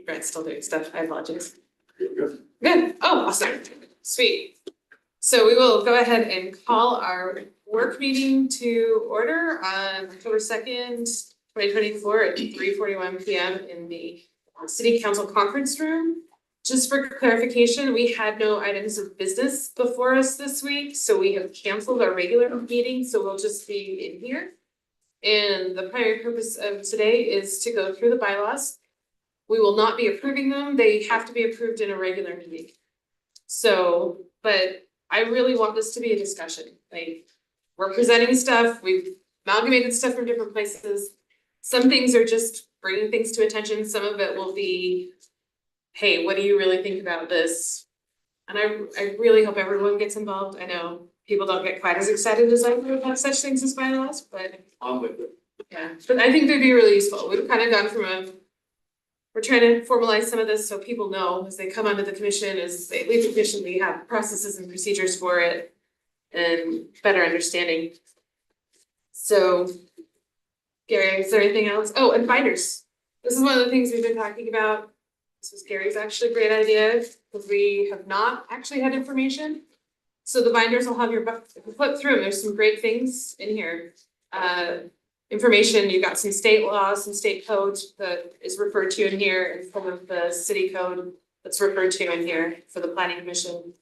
Brent's still doing stuff, I apologize. Good. Good, oh, awesome, sweet. So we will go ahead and call our work meeting to order on October 2nd, 2024 at 3:41 p.m. in the City Council Conference Room. Just for clarification, we had no items of business before us this week, so we have canceled our regular meeting, so we'll just be in here. And the primary purpose of today is to go through the bylaws. We will not be approving them, they have to be approved in a regular meeting. So, but I really want this to be a discussion, like, we're presenting stuff, we've amalgamated stuff from different places. Some things are just bringing things to attention, some of it will be, hey, what do you really think about this? And I really hope everyone gets involved, I know people don't get quite as excited as I do about such things as bylaws, but. I'm with it. Yeah, but I think they'd be really useful, we've kind of gone from we're trying to formalize some of this so people know as they come onto the commission, as they leave the commission, we have processes and procedures for it and better understanding. So, Gary, is there anything else? Oh, and binders. This is one of the things we've been talking about. This was Gary's actually a great idea because we have not actually had information. So the binders will have your, if you flip through them, there's some great things in here. Information, you've got some state laws, some state codes that is referred to in here, and some of the city code that's referred to in here for the planning commission.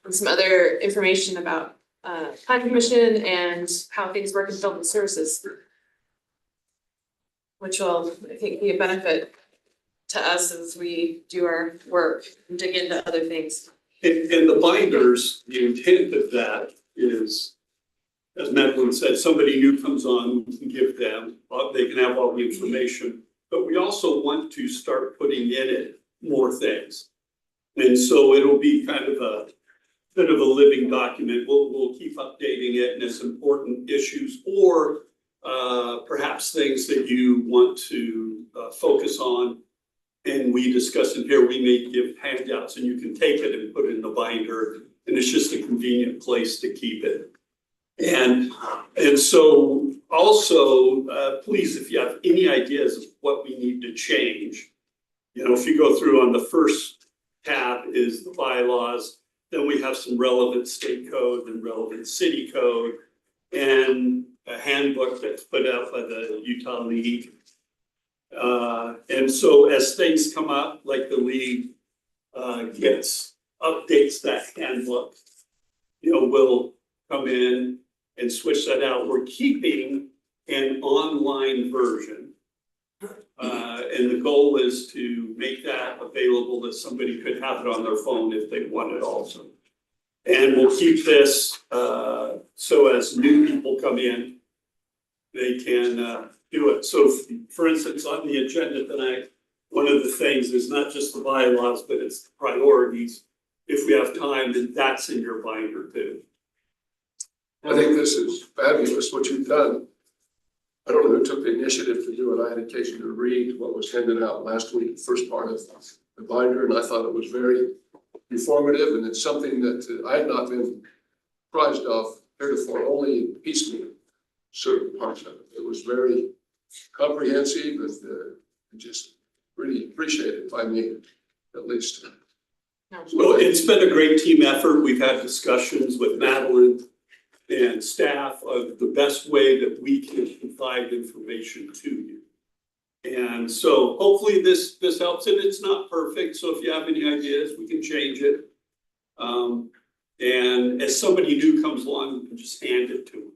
And some other information about planning commission and how things work in building services. Which will, I think, be a benefit to us as we do our work and dig into other things. And the binders, the intent of that is, as Madeline said, somebody new comes on, we can give them, they can have all the information. But we also want to start putting in it more things. And so it'll be kind of a bit of a living document. We'll keep updating it, and it's important issues or perhaps things that you want to focus on. And we discuss in here, we may give handouts and you can take it and put it in the binder, and it's just a convenient place to keep it. And so also, please, if you have any ideas of what we need to change, you know, if you go through on the first tab is the bylaws, then we have some relevant state code and relevant city code and a handbook that's put out by the Utah League. And so as things come up, like the league updates that handbook, you know, we'll come in and switch that out. We're keeping an online version. And the goal is to make that available that somebody could have it on their phone if they want it also. And we'll keep this so as new people come in, they can do it. So for instance, on the agenda tonight, one of the things is not just the bylaws, but it's the priorities. If we have time, then that's in your binder too. I think this is fabulous, what you've done. I don't know who took the initiative to do it. I had occasion to read what was handed out last week, the first part of the binder, and I thought it was very informative, and it's something that I had not been apprised of heretofore, only piecemeal certain parts of it. It was very comprehensive, and just really appreciated by me, at least. Well, it's been a great team effort. We've had discussions with Madeline and staff of the best way that we can provide information to you. And so hopefully this helps, and it's not perfect. So if you have any ideas, we can change it. And as somebody new comes along, we can just hand it to them.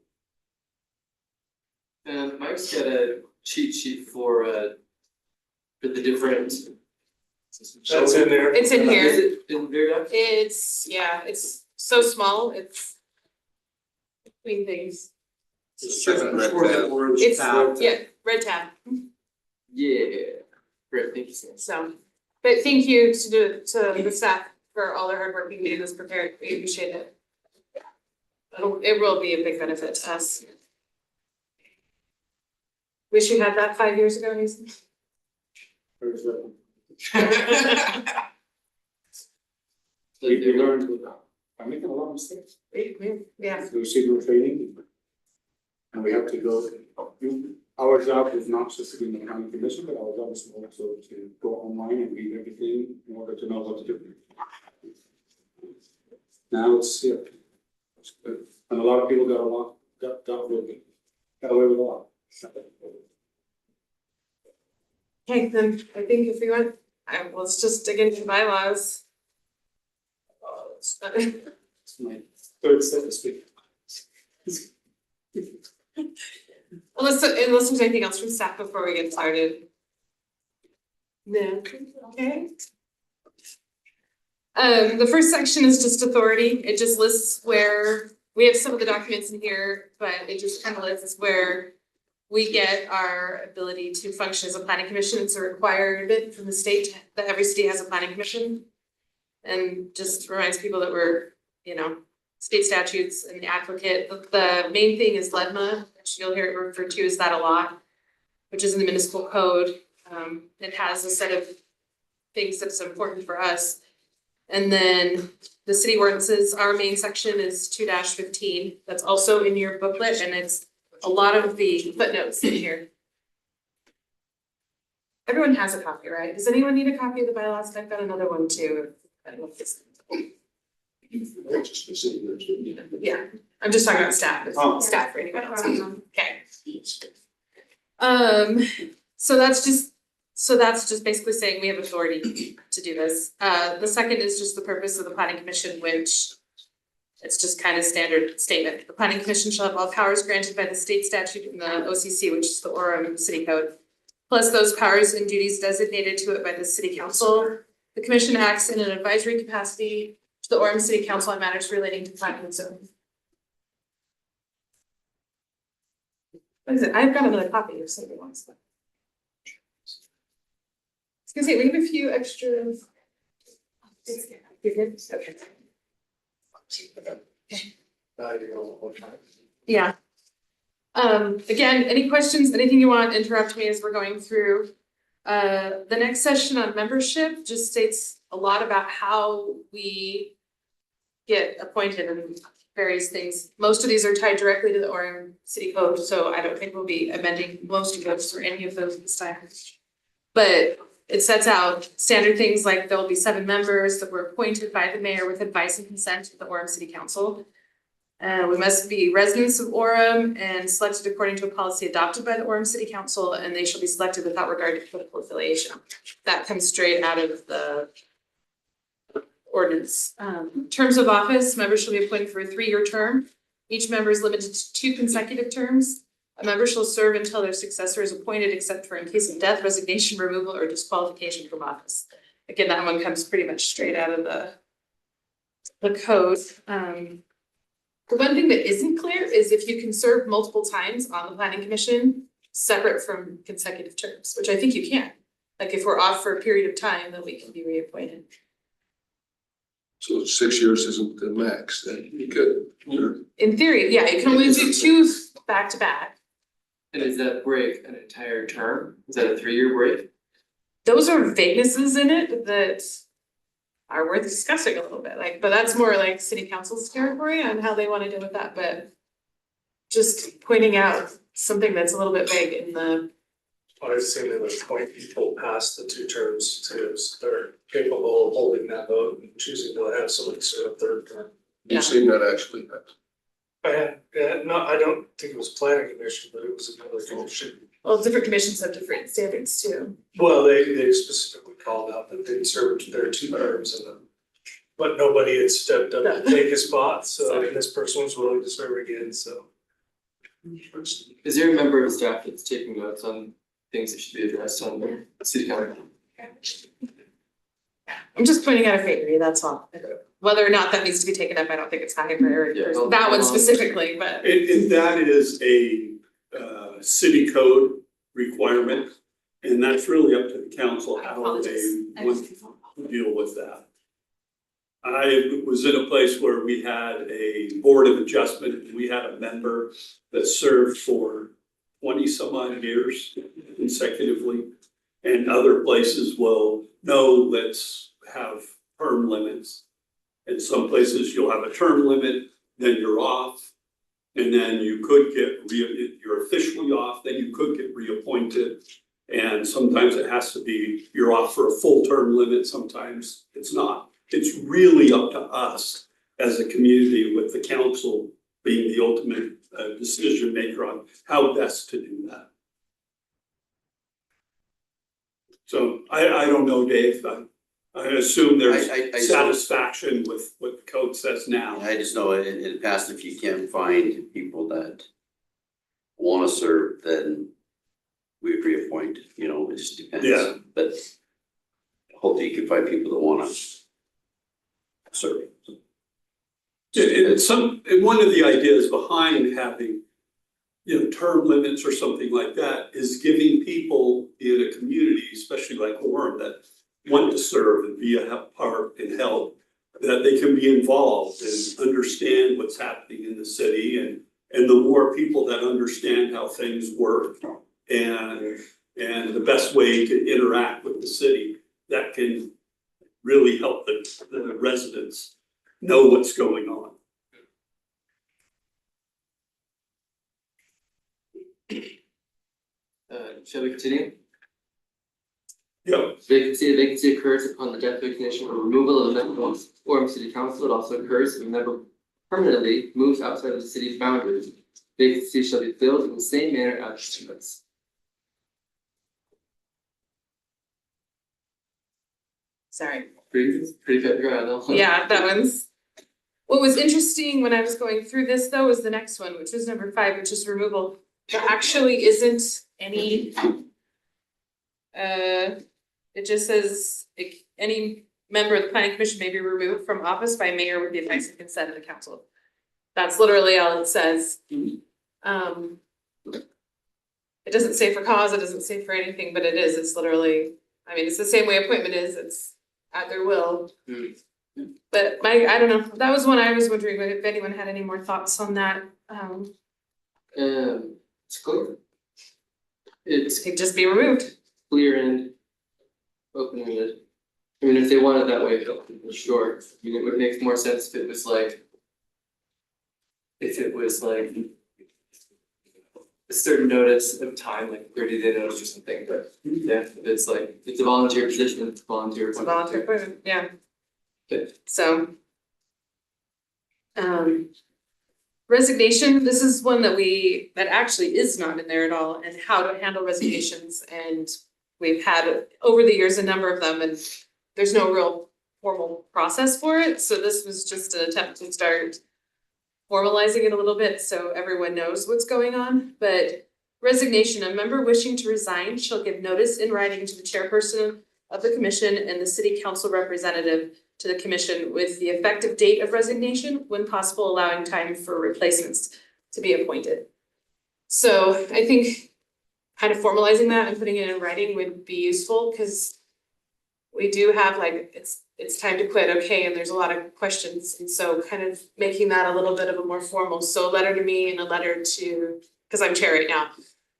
And Mike's got a cheat sheet for the different. That's in there. It's in here. Is it in there? It's so small, it's between things. It's Red tab. Yeah, great, thank you so much. So, but thank you to the staff for all their hard work in getting this prepared, we appreciate it. It will be a big benefit to us. Wish you had that 5 years ago, Hazen. We learned I'm making a lot of mistakes. Yeah. Through civil training. And we have to go our job is not specifically in the county commission, but our job is also to go online and read everything in order to know what to do. Now it's here. It's good. And a lot of people got away with a lot. Okay, then I think if we want, let's just dig into the bylaws. It's my third set this week. Unless there's anything else from staff before we get started. No, okay. The first section is just authority. It just lists where, we have some of the documents in here, but it just kind of lists where we get our ability to function as a planning commission. It's a requirement from the state that every city has a planning commission. And just reminds people that we're, state statutes and the applicant. The main thing is LEDMA, which you'll hear it referred to as that a lot, which is in the municipal code. It has a set of things that's important for us. And then the city ordinances, our main section is 2-15. That's also in your booklet, and it's a lot of the footnotes in here. Everyone has a copy, right? Does anyone need a copy of the bylaws? I've got another one too. I don't know if it's. Yeah, I'm just talking about staff, staff for anyone else. Okay. So that's just basically saying we have authority to do this. The second is just the purpose of the planning commission, which it's just kind of standard statement. The planning commission shall have all powers granted by the state statute in the OCC, which is the Orem city code, plus those powers and duties designated to it by the city council. The commission acts in an advisory capacity to the Orem City Council on matters relating to planning and zoning. What is it? I've got another copy if somebody wants that. I was gonna say, we have a few extra. You're good? Okay. Yeah. Again, any questions, anything you want, interrupt me as we're going through. The next session on membership just states a lot about how we get appointed and various things. Most of these are tied directly to the Orem City Code, so I don't think we'll be amending most of those or any of those this time. But it sets out standard things like there will be 7 members that were appointed by the mayor with advice and consent of the Orem City Council. We must be residents of Orem and selected according to a policy adopted by the Orem City Council, and they shall be selected without regard to political affiliation. That comes straight out of the ordinance. Terms of office, members shall be appointed for a 3-year term. Each member is limited to 2 consecutive terms. A member shall serve until their successor is appointed, except for in case of death, resignation, removal, or disqualification from office. Again, that one comes pretty much straight out of the code. The one thing that isn't clear is if you can serve multiple times on the planning commission, separate from consecutive terms, which I think you can. Like if we're off for a period of time, then we can be reappointed. So 6 years isn't the max, then you could. In theory, yeah, you can only do 2 back to back. And is that break an entire term? Is that a 3-year break? Those are vaguenesses in it that are worth discussing a little bit, but that's more like city council's territory on how they want to deal with that, but just pointing out something that's a little bit vague in the. I've seen it appoint people past the 2 terms too, so they're capable of holding that vote and choosing to have somebody serve a 3rd term. Yeah. You've seen that actually. I don't think it was planning commission, but it was another commission. Well, different commissions have different standards too. Well, they specifically called out that they'd served their 2 terms and then, but nobody had stepped up to take a spot, so this person was willing to serve again, so. Is there a member of staff that's taking notes on things that should be addressed on the city council? I'm just pointing out a vagary, that's all. Whether or not that needs to be taken up, I don't think it's high priority, Yeah, that one specifically, but. And that is a city code requirement, and that's really up to the council how they want to deal with that. I was in a place where we had a board of adjustment, and we had a member that served for 20 some odd years consecutively. And other places will, no, let's have term limits. In some places you'll have a term limit, then you're off. And then you could get, you're officially off, then you could get reappointed. And sometimes it has to be, you're off for a full term limit, sometimes it's not. It's really up to us as a community, with the council being the ultimate decision maker on how best to do that. So I don't know, Dave, I assume there's I satisfaction with what the code says now. I just know in the past, if you can't find people that wanna serve, then we reappoint, you know, it just depends. Yeah. But hopefully you can find people that wanna serve. And one of the ideas behind having, you know, term limits or something like that is giving people in a community, especially like Orem, that want to serve and be a part and help, that they can be involved and understand what's happening in the city, and the more people that understand how things work and the best way to interact with the city, that can really help the residents know what's going on. Shall we continue? Yeah, Vacancy occurs upon the death, resignation, or removal of a member of Orem City Council. It also occurs if a member permanently moves outside of the city's boundaries. Vacancy shall be filled in the same manner as terms. Sorry. Pretty cut and dry, though. Yeah, that one's. What was interesting when I was going through this though was the next one, which was number 5, which is removal. There actually isn't any. It just says any member of the planning commission may be removed from office by mayor with the advice and consent of the council. That's literally all it says. It doesn't say for cause, it doesn't say for anything, but it is, it's literally, I mean, it's the same way appointment is, it's at their will. But I don't know, that was one I was wondering if anyone had any more thoughts on that. It's clear. It's It could just be removed. clear and open-ended. I mean, if they want it that way, sure. I mean, it would make more sense if it was like. If it was like. A certain notice of time, like 30-day notice or something, but yeah, if it's like, it's a volunteer position, it's volunteer. It's a volunteer appointment, yeah. Okay. So. Resignation, this is one that actually is not in there at all, and how to handle resignations, and we've had over the years a number of them, and there's no real formal process for it, so this was just an attempt to start formalizing it a little bit so everyone knows what's going on. But resignation, a member wishing to resign shall give notice in writing to the chairperson of the commission and the city council representative to the commission with the effective date of resignation, when possible, allowing time for replacements to be appointed. So I think kind of formalizing that and putting it in writing would be useful, because we do have like, it's time to quit, okay, and there's a lot of questions, and so kind of making that a little bit of a more formal, so a letter to me and a letter to, because I'm chair right now,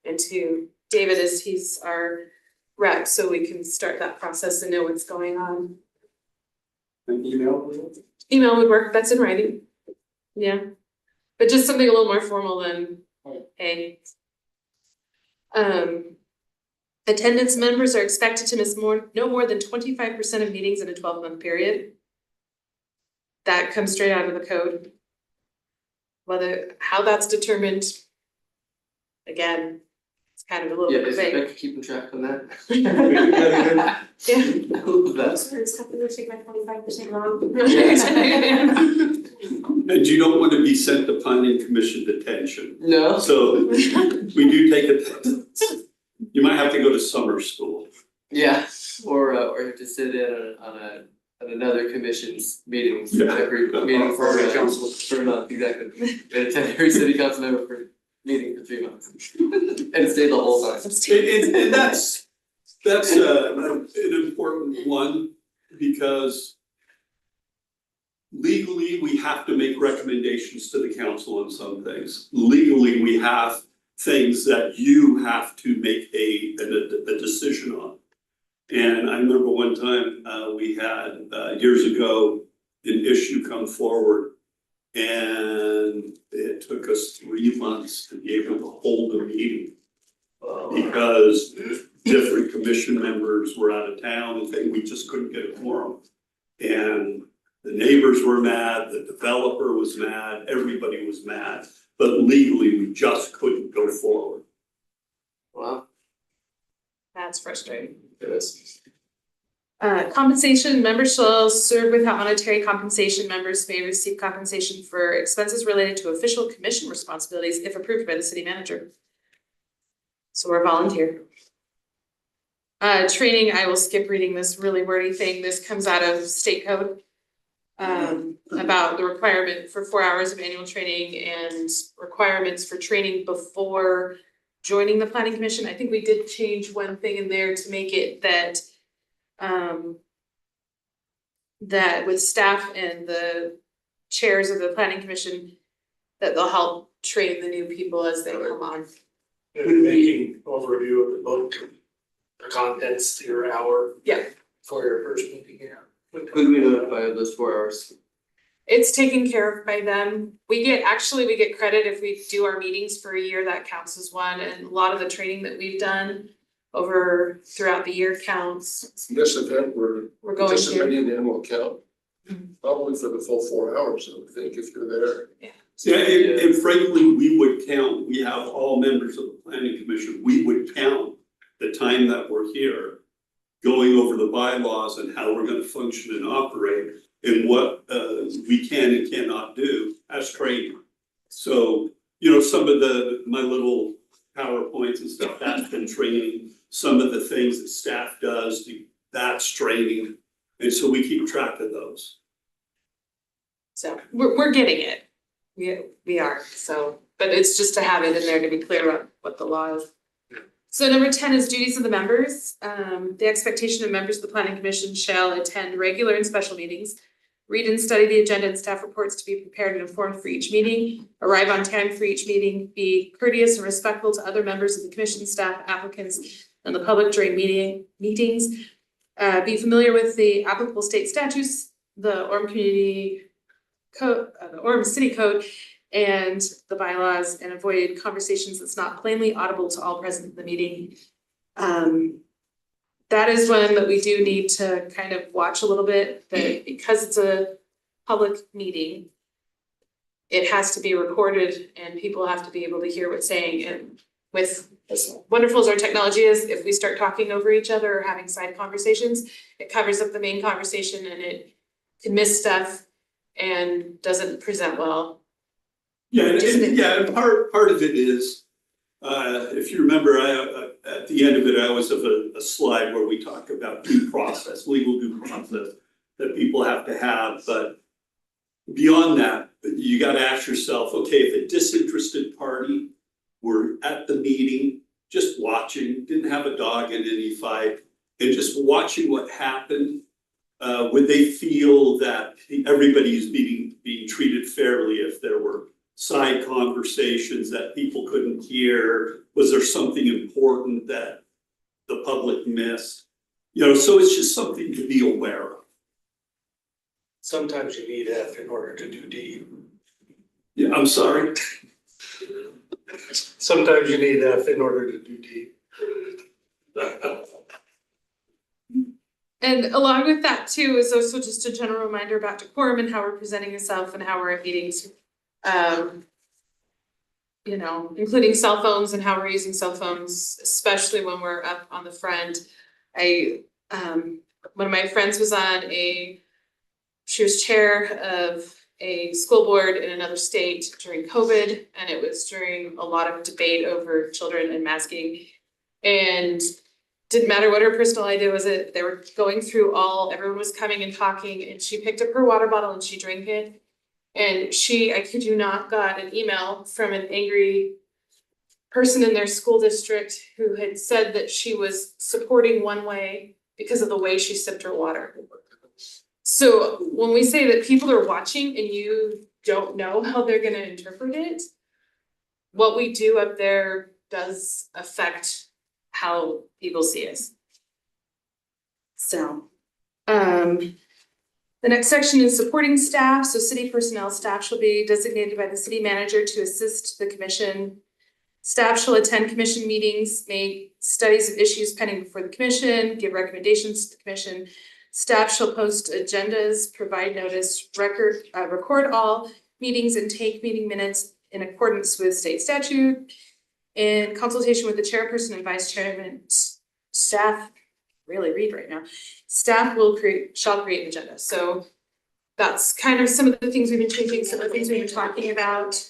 and to David as he's our rep, so we can start that process and know what's going on. An email? Email would work, that's in writing. Yeah, but just something a little more formal than, hey. Attendance members are expected to miss no more than 25% of meetings in a 12-month period. That comes straight out of the code. How that's determined, again, it's kind of a little Yeah, bit is vague. Rebecca keeping track on that? Yeah. I love that. It's something to take my 25% wrong. and you don't want to be sent to planning commission detention. No? So we do take attendance. You might have to go to summer school. Yeah, or you have to sit in on another commission's meetings, Yeah. every meeting for Or a council for a month, exactly. And attend every city council member for meeting for 3 months. And stay the whole time. And that's an important one, because legally, we have to make recommendations to the council on some things. Legally, we have things that you have to make a decision on. And I remember one time, we had, years ago, an issue come forward, and it took us 3 months to be able to hold a meeting because different commission members were out of town and we just couldn't get a quorum. And the neighbors were mad, the developer was mad, everybody was mad, but legally we just couldn't go forward. Wow, That's frustrating. it is. Compensation, members shall serve without monetary compensation. Members may receive compensation for expenses related to official commission responsibilities if approved by the city manager. So we're volunteer. Training, I will skip reading this really wordy thing. This comes out of state code. About the requirement for 4 hours of annual training and requirements for training before joining the planning commission. I think we did change one thing in there to make it that that with staff and the chairs of the planning commission, that they'll help train the new people as they come on. And making overview of the book, the contents, your hour. Yeah. For your first meeting, yeah. Who do we notify of those 4 hours? It's taken care of by them. We get credit if we do our meetings for a year, that counts as one, and a lot of the training that we've done throughout the year counts. This event, we're We're going to, participating in the annual count, Mhm. probably for the full 4 hours, I would think, if you're there. Yeah, and frankly, we would count, we have all members of the planning commission, we would count the time that we're here, going over the bylaws and how we're gonna function and operate, and what we can and cannot do as training. So, you know, some of my little PowerPoints and stuff, that's been training. Some of the things that staff does, that's training. And so we keep track of those. so we're getting it. We are, so, but it's just to have it in there to be clear about what the law is. So number 10 is duties of the members. The expectation of members of the planning commission shall attend regular and special meetings, read and study the agenda and staff reports to be prepared and informed for each meeting, arrive on time for each meeting, be courteous and respectful to other members of the commission, staff, applicants, and the public during meetings. Be familiar with the applicable state statutes, the Orem Community Code, the Orem City Code, and the bylaws, and avoid conversations that's not plainly audible to all present in the meeting. That is one that we do need to kind of watch a little bit, that because it's a public meeting, it has to be recorded and people have to be able to hear what's saying. And with as wonderful as our technology is, if we start talking over each other or having side conversations, it covers up the main conversation and it can miss stuff and doesn't present well. Yeah, and part of it is, if you remember, at the end of it, I always have a slide where we talk about due process, legal due process that people have to have, but beyond that, you gotta ask yourself, okay, if a disinterested party were at the meeting, just watching, didn't have a dog in any fight, and just watching what happened, would they feel that everybody is being treated fairly if there were side conversations that people couldn't hear? Was there something important that the public missed? You know, so it's just something to be aware of. Sometimes you need F in order to do D. Yeah, I'm sorry. Sometimes you need F in order to do D. And along with that too is also just a general reminder about decorum and how we're presenting ourselves and how we're at meetings. You know, including cell phones and how we're using cell phones, especially when we're up on the front. One of my friends was she was chair of a school board in another state during COVID, and it was during a lot of debate over children and masking. And didn't matter what her personal idea was, they were going through everyone was coming and talking, and she picked up her water bottle and she drank it. And I kid you not, got an email from an angry person in their school district who had said that she was supporting one way because of the way she sipped her water. So when we say that people are watching and you don't know how they're gonna interpret it, what we do up there does affect how people see us. So, the next section is supporting staff. So city personnel staff shall be designated by the city manager to assist the commission Staff shall attend commission meetings, make studies of issues pending before the commission, give recommendations to the commission. Staff shall post agendas, provide notice, record all meetings and take meeting minutes in accordance with state statute. In consultation with the chairperson and vice chairman, staff, really read right now, staff shall create an agenda. So that's kind of some of the things we've been changing, some of the things we've been talking about.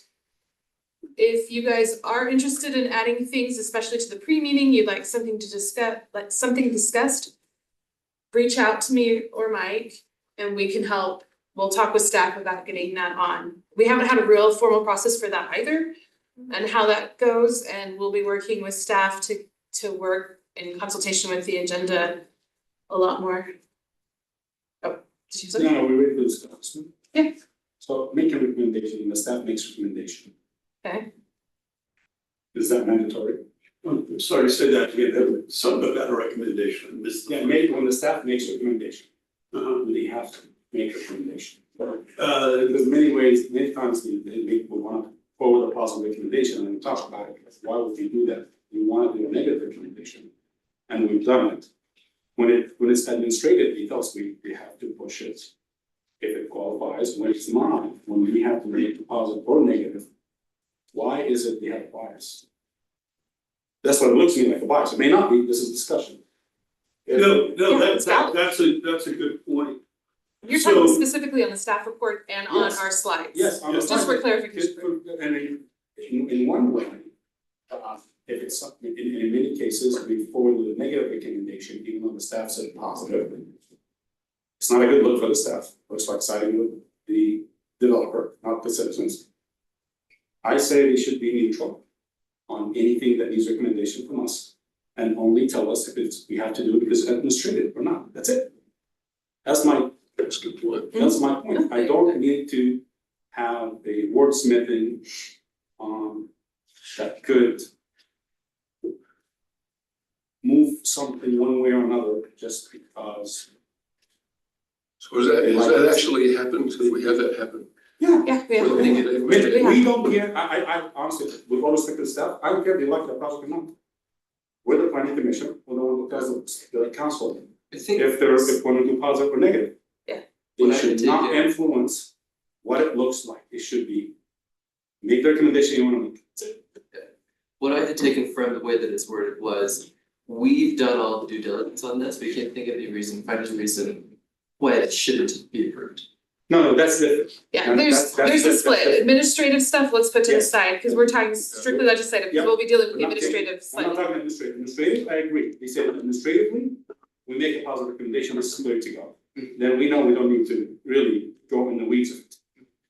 If you guys are interested in adding things, especially to the pre-meeting, you'd like something to discuss, like something discussed, reach out to me or Mike and we can help. We'll talk with staff about getting that on. We haven't had a real formal process for that either and how that goes, and we'll be working with staff to work in consultation with the agenda a lot more. Oh, did you say? No, we wait for the staff. Yeah. So make a recommendation, and the staff makes recommendation. Okay. Is that mandatory? I'm sorry, say that again, something about a recommendation, I missed Yeah, that. when the staff makes recommendation, they have to make a recommendation. There's many times they will want to forward a positive recommendation and talk about it. Why would we do that? We want to do a negative recommendation. And we've done it. When it's administrative, it tells we have to push it. If it qualifies, when it's not, when we have to make it positive or negative, why is it they have a bias? That's what it looks to me like a bias. It may not be, this is discussion. No, Yeah, that's it's that's a good point. You're talking So- specifically on the staff report and on Yes. our slides. Yes, on the Just for slide. clarification. And in one way, if it's something, in many cases, we forward a negative recommendation, even though the staff said positive. It's not a good look for the staff, looks like siding with the developer, not the citizens. I say they should be neutral on anything that needs recommendation from us. And only tell us if we have to do it because it's administrative or not, that's it. That's my That's a good point. That's my point. I don't need to have a wordsmithing that could move something one way or another just because. So has that actually happened? Have we had that happen? Yeah. Yeah, we With have. a negative recommendation? We don't care, I honestly, with all respect to the staff, I don't care if they like the project or not. We're the planning commission, we're the one who does the council, I think. if one to do positive or negative. Yeah. They What I should would take not it- influence what it looks like, it should be. Make the recommendation you wanna make. What I had taken from the way that it's worded was, we've done all the due diligence on this, we can't think of any reason, find any reason why it shouldn't be approved. No, that's different. Yeah, And there's that's a split. different. Administrative stuff, let's put to the Yeah. side, because we're talking strictly legislative, because Yeah. we'll be dealing with We're not administrative I'm not slightly. talking administrative, I agree, they said administratively, we make a positive recommendation, this is where to go. Then we know we don't need to really go in the weeds of it.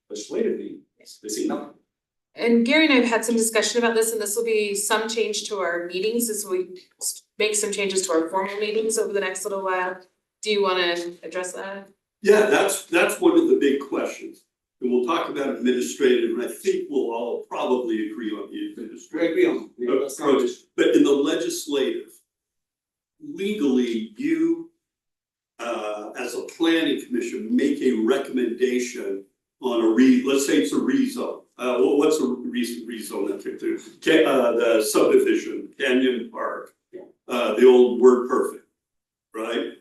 Legislatively, they say no. And Gary and I have had some discussion about this, and this will be some change to our meetings as we make some changes to our formal meetings over the next little while. Do you wanna address that? Yeah, that's one of the big questions. And we'll talk about administrative, and I think we'll all probably agree on the We administrative agree on, that's not approach. But in the legislative, legally, you as a planning commission, make a recommendation on let's say it's a rezone. What's a rezone that could do? The subdivision, Canyon Park, the old Word Perfect, right?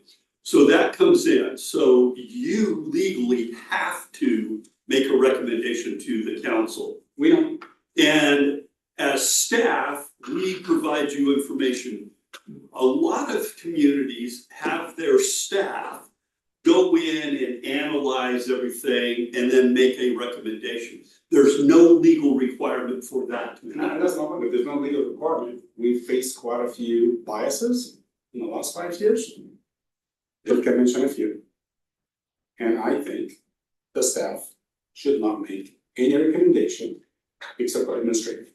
So that comes in, so you legally have to make a recommendation to the council. We don't, And as staff, we provide you information. A lot of communities have their staff go in and analyze everything and then make a recommendation. There's no legal requirement for that to and happen. that's not, but there's no legal requirement, we faced quite a few biases in the last 5 years. If can mention a few. And I think the staff should not make any recommendation except for administrative.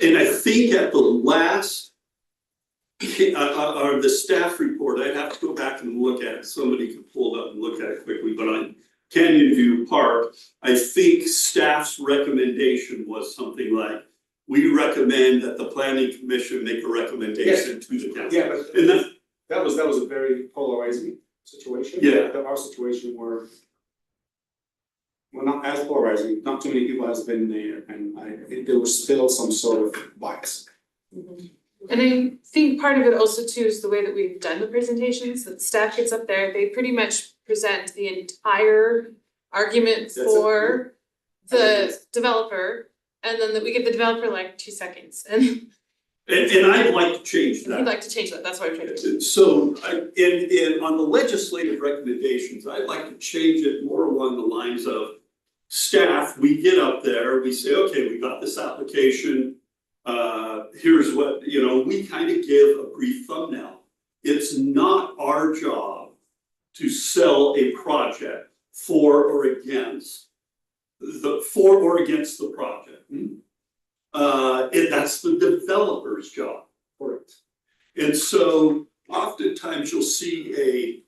And I think at the last, or the staff report, I'd have to go back and look at it, somebody could pull it up and look at it quickly, but on Canyon View Park, I think staff's recommendation was something like, we recommend that the planning commission make a recommendation to the council. Yeah, but And that was a very polarizing situation. Yeah. Our situation where well, not as polarizing, not too many people has been there, and I think there was still some sort of bias. And I think part of it also too is the way that we've done the presentations, that staff gets up there, they pretty much present the entire argument That's it. for the developer. And then that we give the developer like 2 seconds, and And I'd like to change he'd that. like to change that, that's why we're trying to. So on the legislative recommendations, I'd like to change it more along the lines of staff, we get up there, we say, okay, we got this application. Here's what, we kind of give a brief thumbnail. It's not our job to sell a project for or against the project. And that's the developer's job. Correct. And so oftentimes you'll see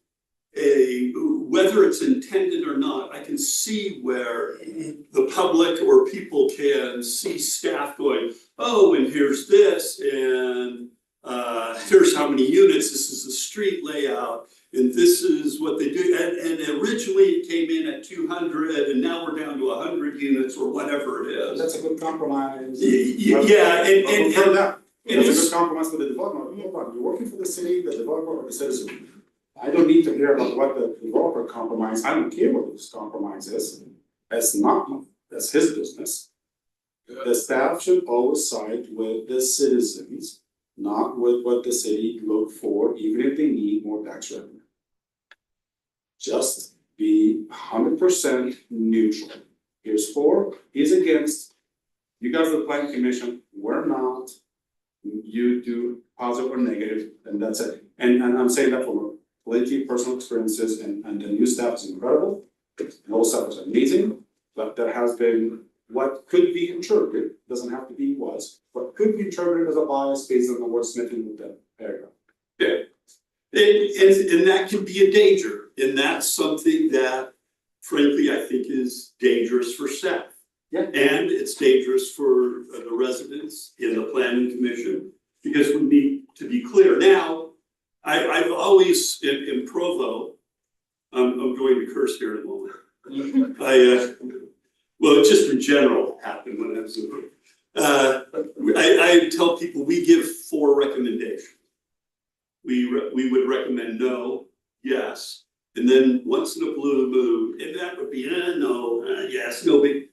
whether it's intended or not, I can see where the public or people can see staff going, oh, and here's this, and here's how many units, this is the street layout, and this is what they do. And originally it came in at 200, and now we're down to 100 units or whatever it is. That's a good compromise. Yeah, I've heard that. and That's a it's- good compromise for the developer. No problem. You're working for the city, the developer, or the citizen. I don't need to hear about what the developer compromise. I don't care what his compromise is. That's his business. The staff should always side with the citizens, not with what the city look for, even if they need more tax revenue. Just be 100% neutral. Here's for, here's against. You guys are the planning commission, we're not. You do positive or negative, and that's it. And I'm saying that from plenty of personal experiences, and the new staff is incredible. And old staff is amazing, but there has been what could be interpreted, doesn't have to be was, what could be interpreted as a bias based on the wordsmithing with the paragraph. And that can be a danger, and that's something that frankly, I think is dangerous for staff. Yeah. And it's dangerous for the residents in the planning commission, because we need to be clear. Now, I've always, in Provo, I'm going to curse here in a moment. Well, just in general happened when I was in I tell people we give 4 recommendations. We would recommend no, yes, and then once in a blue moon, and that would be no, yes, no big,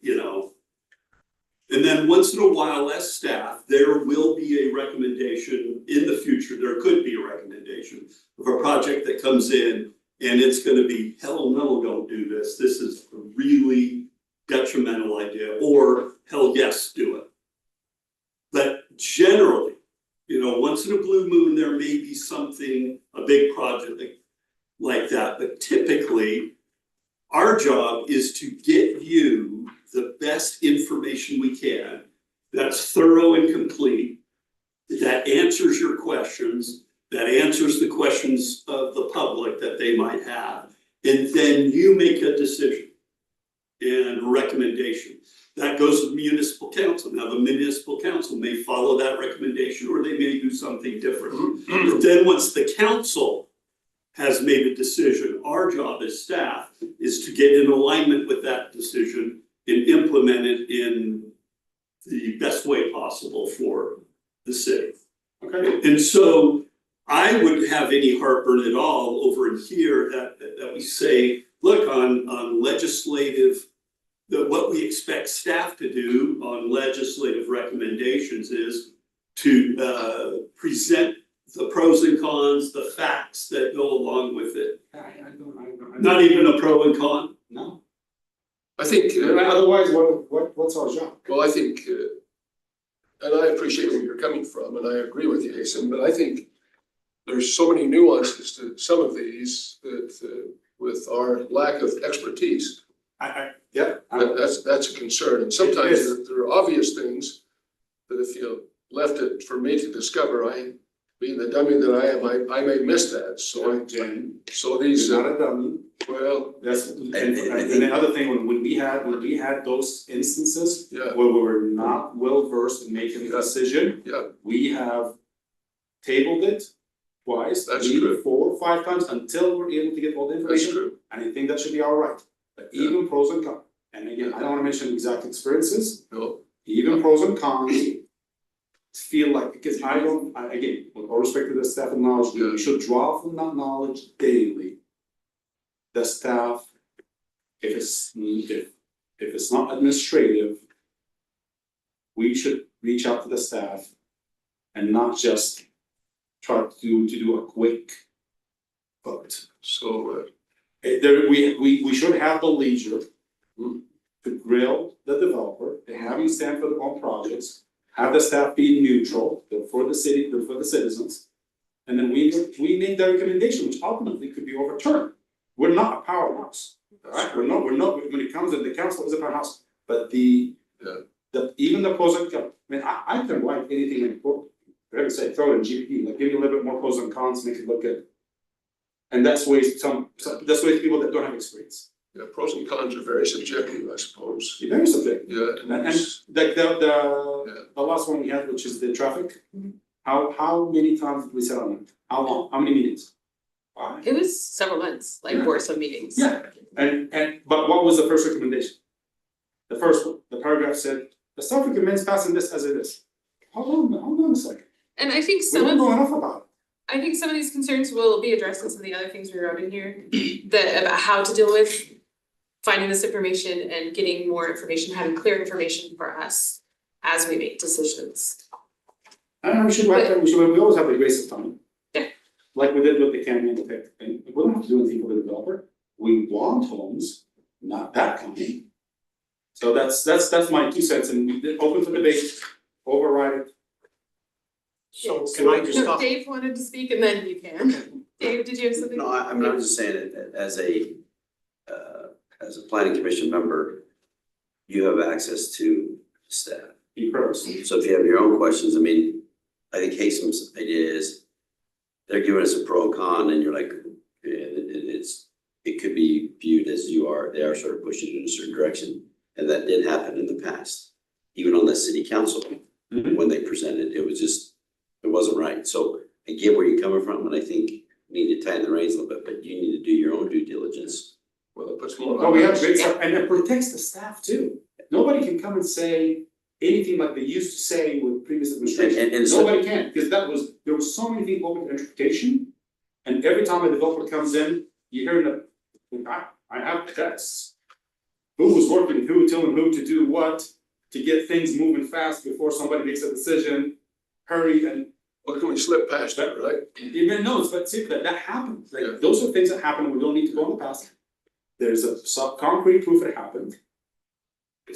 And then once in a while, as staff, there will be a recommendation in the future, there could be a recommendation of a project that comes in and it's gonna be, hell no, don't do this. This is a really detrimental idea, or hell yes, do it. But generally, once in a blue moon, there may be something, a big project like that, but typically our job is to get you the best information we can, that's thorough and complete, that answers your questions, that answers the questions of the public that they might have, and then you make a decision and a recommendation. That goes to the municipal council. Now, the municipal council may follow that recommendation, or they may do something different. But then once the council has made a decision, our job as staff is to get in alignment with that decision and implement it in the best way possible for the city. Okay. And so I wouldn't have any heartburn at all over in here that we say, look, on legislative, what we expect staff to do on legislative recommendations is to present the pros and cons, the facts that go along with it. I don't. Not even a pro and con? No. I think, Otherwise, what's our job? well, I think, and I appreciate where you're coming from, and I agree with you, Jason, but I think there's so many nuances to some of these that, with our lack of expertise, Yeah. that's a concern. And sometimes there are obvious things that if you left it for me to discover, being the dummy that I am, I may miss that, so these, Not a dummy. well, That's, and the other thing, when we had those instances yeah, where we were not well versed in making a decision, yeah, we have tabled it twice, That's 3, true. 4, 5 times until we're able to get all the that's information. true. And I think that should be all right. But even pros and cons, And again, I don't wanna mention exact experiences, No, even pros and cons. Feel like, because again, with all respect to the staff and knowledge, we should draw from that knowledge daily. The staff, if it's not administrative, we should reach out to the staff and not just try to do a quick vote. so, We should have the leisure to grill the developer, to have you stand for their own projects, have the staff be neutral, for the city, for the citizens. And then we make the recommendation, which ultimately could be overturned. We're not a powerhouse, alright? We're not, when it comes to the council is a powerhouse, but even the pros and cons, I mean, I can write anything in quote, for heaven's sake, throw it in GPT, like give you a little bit more pros and cons, make it look good. And that's ways people that don't have experience. yeah, pros and cons are very subjective, I suppose. You're very subjective. Yeah, And the last one we had, which is the traffic, how many times did we sit on it? How long, how many meetings? 5? It was several months, like Yeah. worth of meetings. Yeah, but what was the first recommendation? The first one, the paragraph said, the staff recommends passing this as it is. Hold on a second, And I think we some don't of, know enough about it. I think some of these concerns will be addressed in some of the other things we wrote in here. About how to deal with finding this information and getting more information, having clear information for us as we make decisions. And we should, we always have the grace of time. Yeah. Like we did with the canyon thing, and we don't have to do anything for the developer, we want homes, not that kind. So that's my 2 cents, and we did open for debate, override it. So can I just No, talk? Dave wanted to speak and then you can. Dave, did you have something? No, I'm just saying it as a planning commission member, you have access to staff. Incredible. So if you have your own questions, I mean, I think Hasem's idea is they're giving us a pro and con and you're like, it could be viewed as they are sort of pushing you in a certain direction. And that did happen in the past, even on the city council, when they presented, it wasn't right. So I get where you're coming from, and I think you need to tighten the reins a little bit, but you need to do your own due diligence. well, it puts more. Well, we have great stuff, and it protects the staff too. Nobody can come and say anything like they used to say with previous administration. And so- Nobody can, because there was so many things open to interpretation. And every time a developer comes in, you hear I have texts. Who was working who, telling who to do what, to get things moving fast before somebody makes a decision, hurry and. What can we slip past that, right? Even knows, but see, that happens, Yeah. like, those are things that happen, we don't need to go in the past. There's a concrete proof it happened. We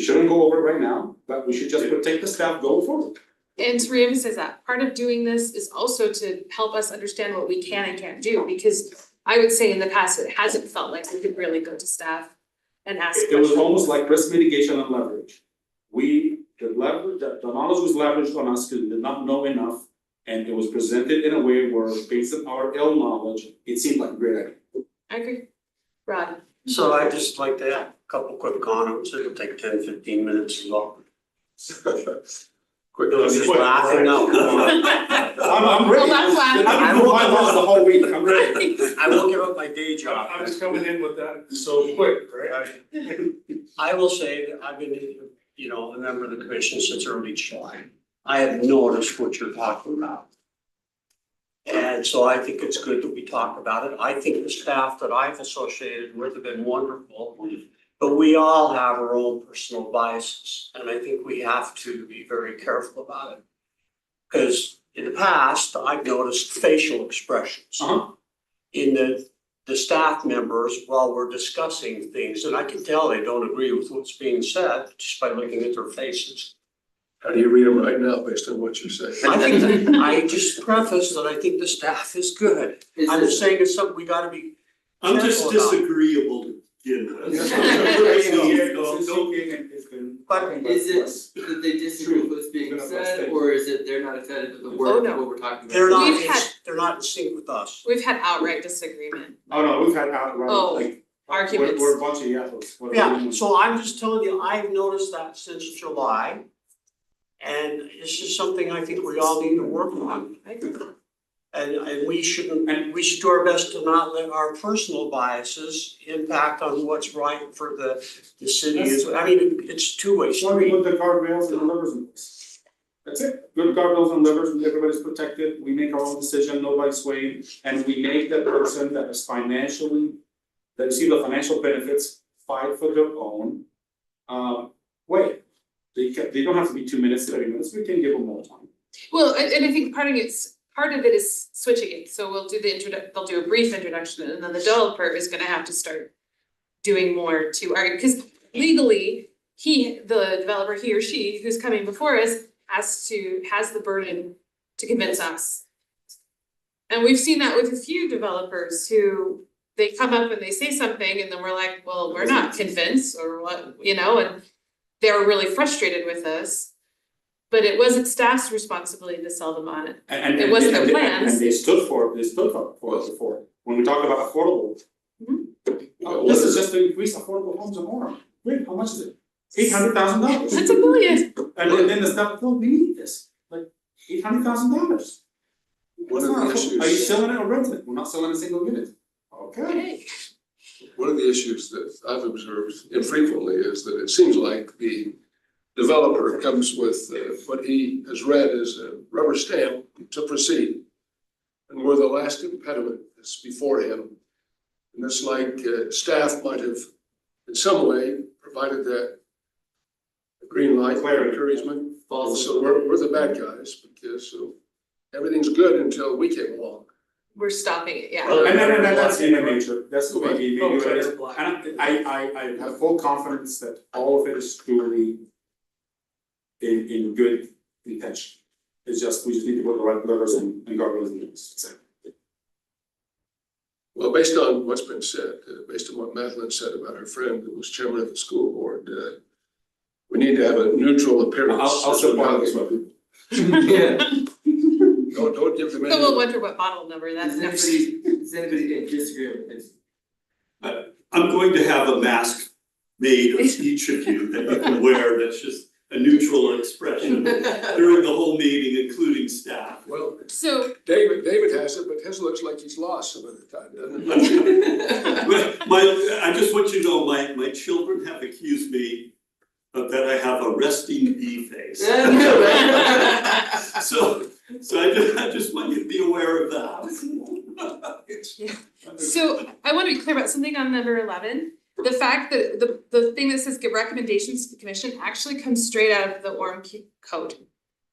shouldn't go over it right now, but we should just protect the staff going forward. And to reemphasize that, part of doing this is also to help us understand what we can and can't do, because I would say in the past, it hasn't felt like we could really go to staff and ask It was questions. almost like risk mitigation and leverage. The knowledge was leveraged on us because we did not know enough. And it was presented in a way where, based on our ill knowledge, it seemed like a great idea. I agree. Rod, So I'd just like to add a couple quick comments, it'll take 10-15 minutes as well. Quick. I'm just laughing, no, come on. I'm ready. Well, that's why- I've been doing my laws the whole week, I'm ready. I won't give up my day job. I'm just coming in with that so quick, right? I will say that I've been, a member of the commission since early July. I have noticed what you're talking about. And so I think it's good that we talk about it. I think the staff that I've associated with have been wonderful. But we all have our own personal biases, and I think we have to be very careful about it. Because in the past, I've noticed facial expressions in the staff members while we're discussing things, and I can tell they don't agree with what's being said just by looking at their faces. How do you read them right now based on what you're saying? I just preface that I think the staff is good. I'm just saying it's something we gotta be I'm just careful about. disagreeable to begin with. But is it that they disagree with what's being said, or is it they're not excited with the word no. of what we're talking about? They're not, We've had- they're not in sync with us. we've had outright disagreement, Oh, no, we've had outright, Oh, like, arguments. we're a bunch of yahoos. Yeah, so I'm just telling you, I've noticed that since July. And it's just something I think we all need to work on. I agree. And we shouldn't, we should do our best to not let our personal biases impact on what's right for the city. I mean, it's two-way Why we street. put the guardrails and the levers in place? That's it, good guardrails and levers, and everybody's protected, we make our own decision, nobody's swaying, and we make that person that is financially, that receive the financial benefits, fight for their own way. They don't have to be 2 minutes, 30 minutes, we can give them more time. Well, and I think part of it is switching it, so we'll do they'll do a brief introduction, and then the developer is gonna have to start doing more to argue, cause legally, the developer, he or she, who's coming before us, has the burden to convince us. And we've seen that with a few developers who, they come up and they say something, and then we're like, well, we're not convinced, or what, and they're really frustrated with us. But it wasn't staff's responsibility to sell them on it. And It wasn't their and plans. And they stood for it before, when we talk about affordable. Well, This is just to increase affordable homes in Orem, wait, how much is it? $800,000. That's $1 billion. And then the staff, oh, we need this, like $800,000. One of the issues. Are you selling it or renting it? We're not selling a single unit. Okay. One of the issues that I've observed infrequently is that it seems like the developer comes with what he has read as a rubber stamp to proceed. And where the last impediment is before him. And it's like staff might have in some way provided that green light, Clarity. encouragement. And so we're the bad guys because everything's good until we came along. We're stopping it, yeah. Well, And that's human nature, that's maybe Oh, what it is. okay. And I have full confidence that all of it is truly in good intention. It's just, we just need to put the right levers and guardrails in place. Well, based on what's been said, based on what Madeline said about her friend who was chairman of the school board, we need to have a neutral appearance. I'll support this one. Yeah. Don't give them So any. we'll wonder what bottle number that's next. Does anybody disagree with this? I'm going to have a mask made of each of you that you can wear, that's just a neutral expression during the whole meeting, including staff. Well, So, David has it, but his looks like he's lost some of the time, doesn't it? I just want you to know, my children have accused me of that I have a resting bee face. So I just want you to be aware of that. so I wanna be clear about something on number 11. The fact that the thing that says give recommendations to the commission actually comes straight out of the Orem code.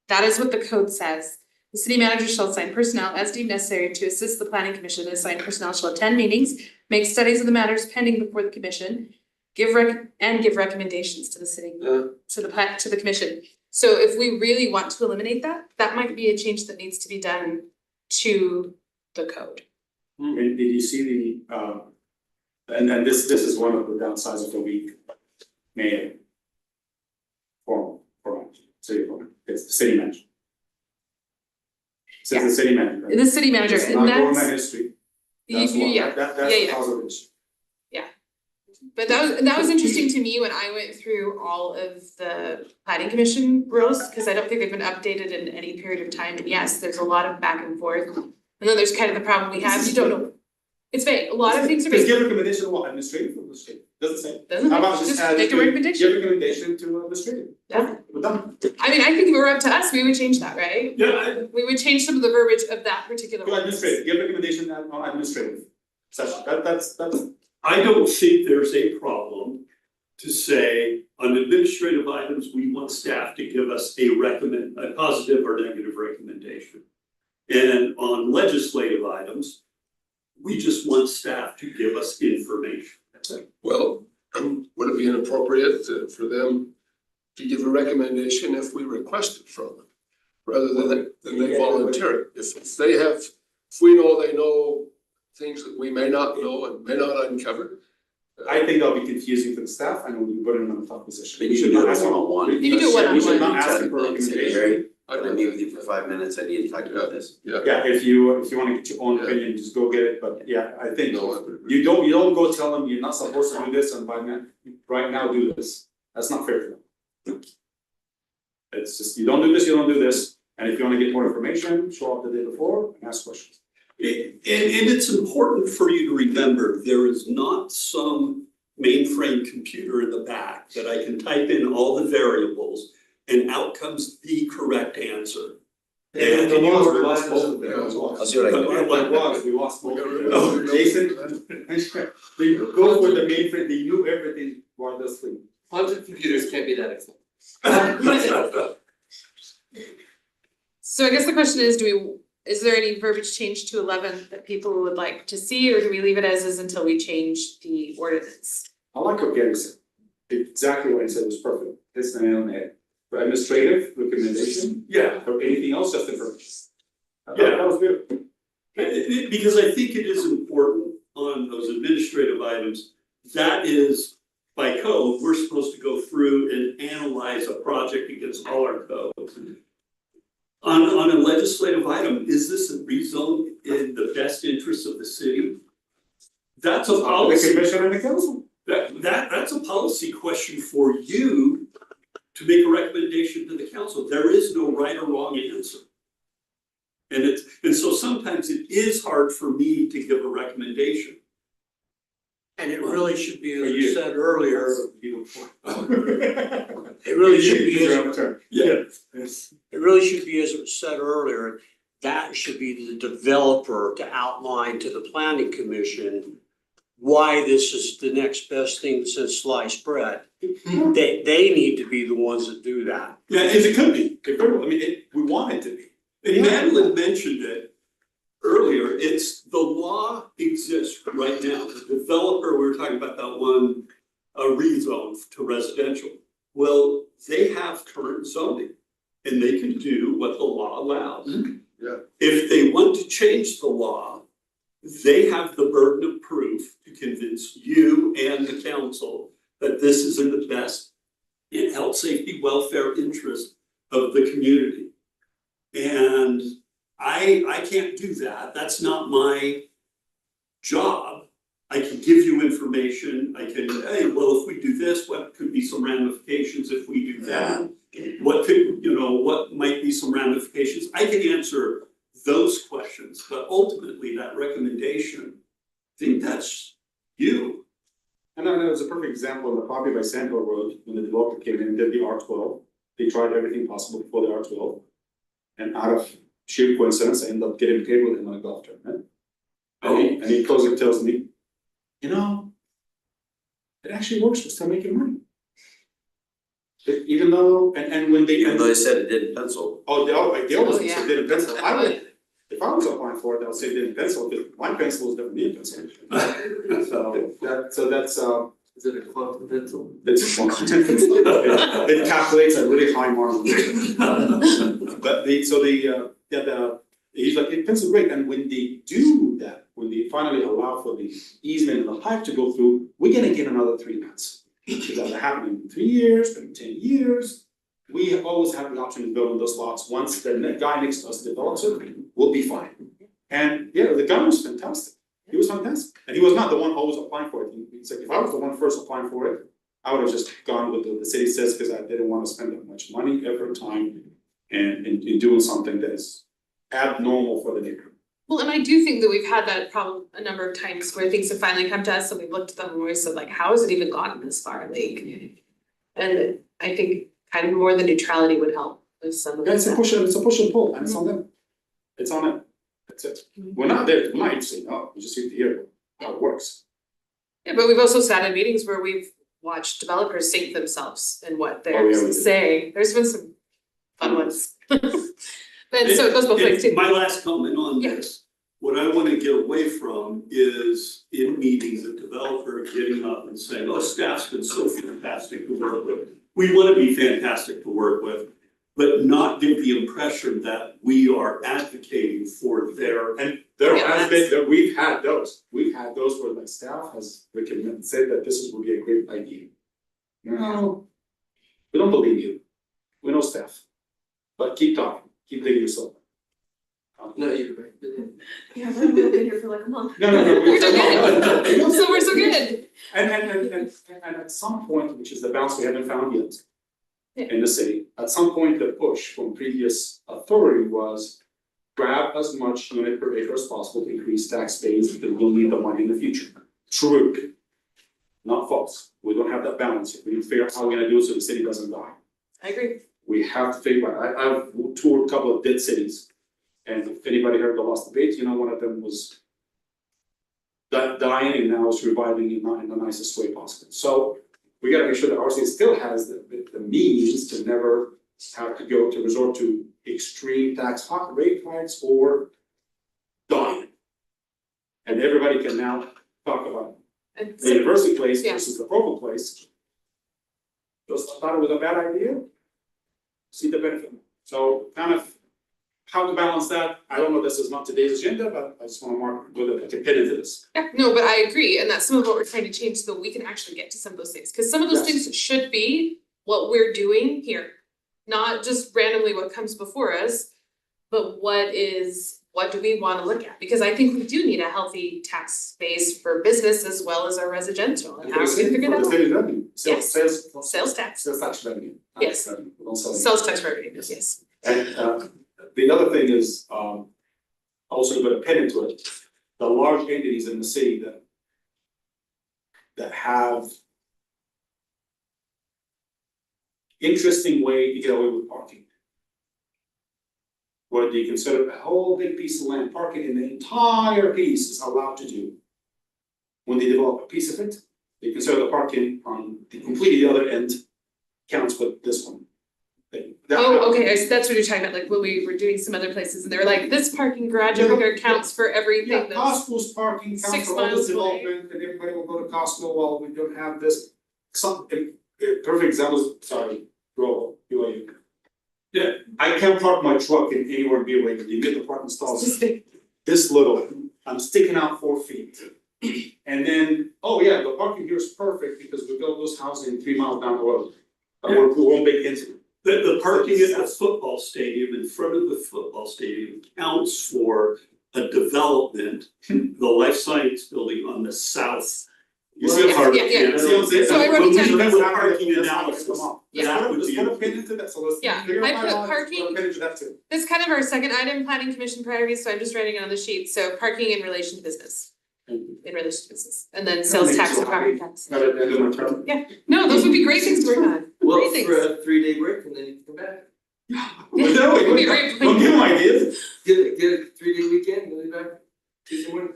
That is what the code says. The city manager shall assign personnel as deemed necessary to assist the planning commission. Assigned personnel shall attend meetings, make studies of the matters pending before the commission, give recommendations to the city, to the commission. So if we really want to eliminate that, that might be a change that needs to be done to the code. And did you see the and then this is one of the downsides of the weak mayor form, city form, it's the city manager. It says the city manager. The city manager, It's and not going that's, by history. That's you, one, yeah, that's yeah, the yeah. cause of this. But that was interesting to me when I went through all of the planning commission rules, because I don't think they've been updated in any period of time, and yes, there's a lot of back and forth. And then there's kind of the problem we have, you don't know, it's vague, a lot of things are Just vague, give recommendation to what, administrative or administrative, doesn't say. doesn't How it? about Just add make a to- recommendation. Give recommendation to administrative. Yeah. We're done. I mean, I think if it were up to us, we would change that, right? Yeah, We would change some of the verbiage of that particular To one. administrative, give recommendation on administrative session, that's. I don't think there's a problem to say on administrative items, we want staff to give us a positive or negative recommendation. And on legislative items, we just want staff to give us information. That's it. Well, would it be inappropriate for them to give a recommendation if we request it from them? Rather than they volunteer it? If they have, if we know they know things that we may not know and may not uncover. I think that'll be confusing for the staff and we put them in a tough position. But you should do it one-on-one. You can do it one-on-one. We should not ask Say, them for a look, say, recommendation. Gary, I can I meet with you for 5 minutes? I need to talk about this. Yeah. Yeah, if you wanna get your own Yeah. opinion, just go get it, but yeah, I think No, I would agree. you don't go tell them you're not supposed to do this and right now do this. That's not fair to them. It's just, you don't do this, you don't do this, And if you wanna get more information, show up the day before and ask questions. And it's important for you to remember, there is not some mainframe computer in the back that I can type in all the variables and out comes the correct answer. And the We law lost both of them. I'll see what I can do. We lost both of them. Oh, Jason, they go for the mainframe, they knew everything while they're asleep. Quantum computers can't be that expensive. So I guess the question is, is there any verbiage change to 11 that people would like to see, or do we leave it as is until we change the ordinance? I like what Gary said. Exactly what he said was perfect. It's the nail on the head. For administrative recommendation, Yeah, for anything else, just information. Yeah. That was good. because I think it is important on those administrative items, that is, by code, we're supposed to go through and analyze a project against all our codes. On a legislative item, is this a rezone in the best interest of the city? That's a The policy, commission and the council. that's a policy question for you to make a recommendation to the council. There is no right or wrong answer. And so sometimes it is hard for me to give a recommendation. And it really should be, For as you. I said earlier, It it really should be, Your as turn. Yeah. Yes. it really should be, as it was said earlier, that should be the developer to outline to the planning commission why this is the next best thing since sliced bread. They need to be the ones that do that. Yeah, And it could be, it could, I mean, we want it to be. and Madeline mentioned it earlier, it's, the law exists right now. The developer, we were talking about that one, rezone to residential. Well, they have current zoning and they can do what the law allows. Yeah. If they want to change the law, they have the burden of proof to convince you and the council that this is in the best in health, safety, welfare interest of the community. And I can't do that, that's not my job. I can give you information, I can, hey, well, if we do this, what could be some ramifications if we do that? What could, what might be some ramifications? I can answer those questions, but ultimately that recommendation, I think that's you. And then there was a perfect example on the property by Sandhill Road, when the developer came in and did the R12. They tried everything possible for the R12. And out of sheer coincidence, I ended up getting paid with him on a golf tournament. And he closes and tells me, it actually works, we're still making money. Even though, and when they. Even though they said it didn't pencil. They always Oh, yeah. said didn't pencil. I would, if I was applying for it, I would say didn't pencil, because my pencil is different than your pencil. So that's, Is it a quantum pencil? it's it calculates a really high margin. But he's like, it pencil great, and when they do that, when they finally allow for the easement and the pipe to go through, we're gonna get another 3 months. Because that happened in 3 years, in 10 years. We always have the option to build on those lots. Once the guy next to us develops it, we'll be fine. And yeah, the guy was fantastic. He was fantastic. And he was not the one always applying for it. He's like, if I was the one first applying for it, I would have just gone with what the city says, because I didn't want to spend that much money, effort, time, and in doing something that is abnormal for the neighborhood. Well, and I do think that we've had that problem a number of times where things have finally come to us and we've looked at them and we said like, how has it even gotten this far? Like, and I think kind of more the neutrality would help with some of Yeah, it's a that. push and pull, and it's on them. It's on them. That's it. We're not there tonight saying, oh, we just need to hear how it works. Yeah, but we've also sat in meetings where we've watched developers sink themselves in what Oh, yeah, we they're do. saying. There's been some fun ones. But so it goes both ways too. My last comment on Yeah. this, what I wanna get away from is in meetings, a developer getting up and saying, oh, staff's been so fantastic to work with. We wanna be fantastic to work with, but not give the impression that we are advocating for their. And there Yeah, has been, we've had those where my staff has recommended, said that this would be a great idea. No, we don't believe you, we know staff, but keep talking, keep digging yourself. No, you're right. Yeah, I've been here for like a month. No. We're doing So we're so good. And at some point, which is the balance we haven't found yet, in the city. At some point, the push from previous authority was grab as much unit per acre as possible to increase tax base because we'll need the money in the future. True, not false. We don't have that balance. We need to figure out how we're gonna do it so the city doesn't die. I agree. We have to figure out, I've toured a couple of dead cities. And if anybody heard the last debate, you know, one of them was dying and now is reviving in the nicest way possible. So we gotta make sure that our city still has the means to never have to go to resort to extreme tax rate hikes or dying. And everybody can now talk about And the university place Yeah. versus the Provo place. Just thought it was a bad idea. See the benefit. So kind of how to balance that, I don't know, this is not today's agenda, but I just wanna mark with a pin into this. Yeah, no, but I agree, and that's some of what we're trying to change so that we can actually get to some of those things, cause some of those Yes. things should be what we're doing here. Not just randomly what comes before us, but what do we wanna look at? Because I think we do need a healthy tax base for business as well as our residential, and how are we gonna figure that For the out? city's revenue, Yes. sales tax, tax revenue. not Yes. revenue, we don't sell any. sales tax revenue, yes. And the other thing is, also to put a pin into it, the large entities in the city that have interesting way to get away with parking. Where they consider a whole big piece of land, parking in the entire piece is allowed to do. When they develop a piece of it, they consider the parking on the completely other end counts with this one. Oh, okay, that's what you're talking about, like when we were doing some other places, and they were like, this parking garage over here counts for Yeah, everything that's. Costco's parking counts 6 for all this miles away. development and everybody will go to Costco while we don't have this. Perfect example, sorry, roll, BYU. Yeah, I can't park my truck in anywhere in BYU, you get the parking stalls this little, I'm sticking out 4 feet. And then, oh yeah, the parking here is perfect because we built this housing 3 miles down the road. We won't make into. The parking at the football stadium, in front of the football stadium counts for a development, the life science building on the south. You see what I'm Yeah, yeah, yeah. See what I'm saying? So I wrote it down. When we look at That's parking how it analysis, come up. Yeah. that would Just be. put a pin into that, so let's Yeah, figure out I my put line, parking- put a pin into that too. That's kind of our second item, planning commission priorities, so I'm just writing it on the sheet, so parking in relation to business. In relation to business, and then sales tax and property tax. Got it, end of my term. No, those would be great things to work on. Well, Great things. for a 3-day break and then you can come back. But no, It'd be great. don't give them ideas. Get a 3-day weekend, and then be back Tuesday morning.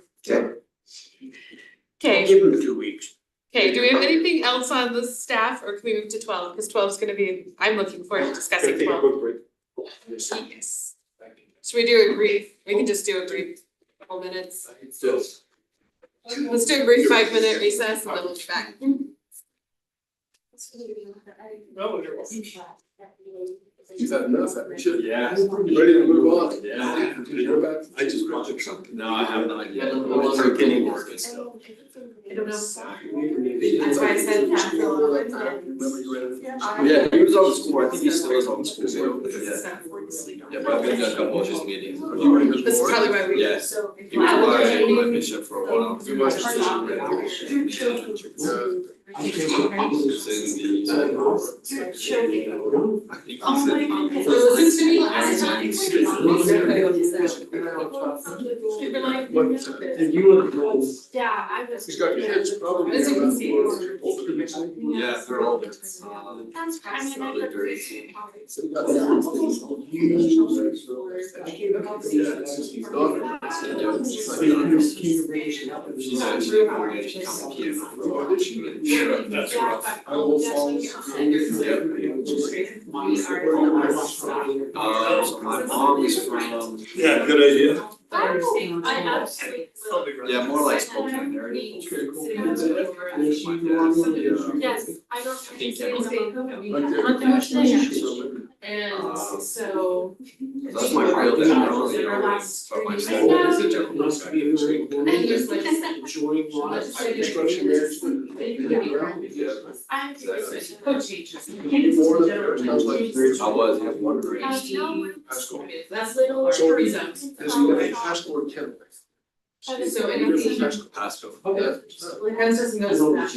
Okay, Give them 2 weeks. okay, do we have anything else on the staff, or can we move to 12? Because 12 is gonna be, I'm looking forward to discussing Take a 12. quick break. Yes. Should we do a brief, we can just do a brief couple minutes. Let's do a brief 5-minute recess and then we'll be back. No, you're welcome. You've had enough, haven't you? Yeah. Ready to move on? Yeah. You're back. I just project something. No, I have not yet. Yeah, I'm no longer getting getting work still. I don't know. That's why I said that for a little bit. Remember you ran. Yeah, he was on the school. I think he still is on the school. Yeah. Yeah, but I've been to a couple of his meetings. This is probably why we. Yes. So. He was my bishop for a while. You must- He was in the. Oh my goodness. Listen to me. And you were the rules. Yeah, I was. He's got kids, probably. As you can see. Yeah, they're older. That's, I mean, I Probably could. dirty. She's actually going to come here for audition. That's rough. I will fall. So my mom is from, Yeah, good idea. I absolutely. yeah, more like Spokane area. Okay, cool. Yes, I don't. think And so. That's my real dad, I don't know, but my stepdad is a gentleman. And just like. Enjoying life. Construction management. I'm. Oh, Jesus. I was, yeah, one grade. Pascal. That's little free zones. Is he a Pascal or Kent? So anything. Pasco. Like I was just noticing that,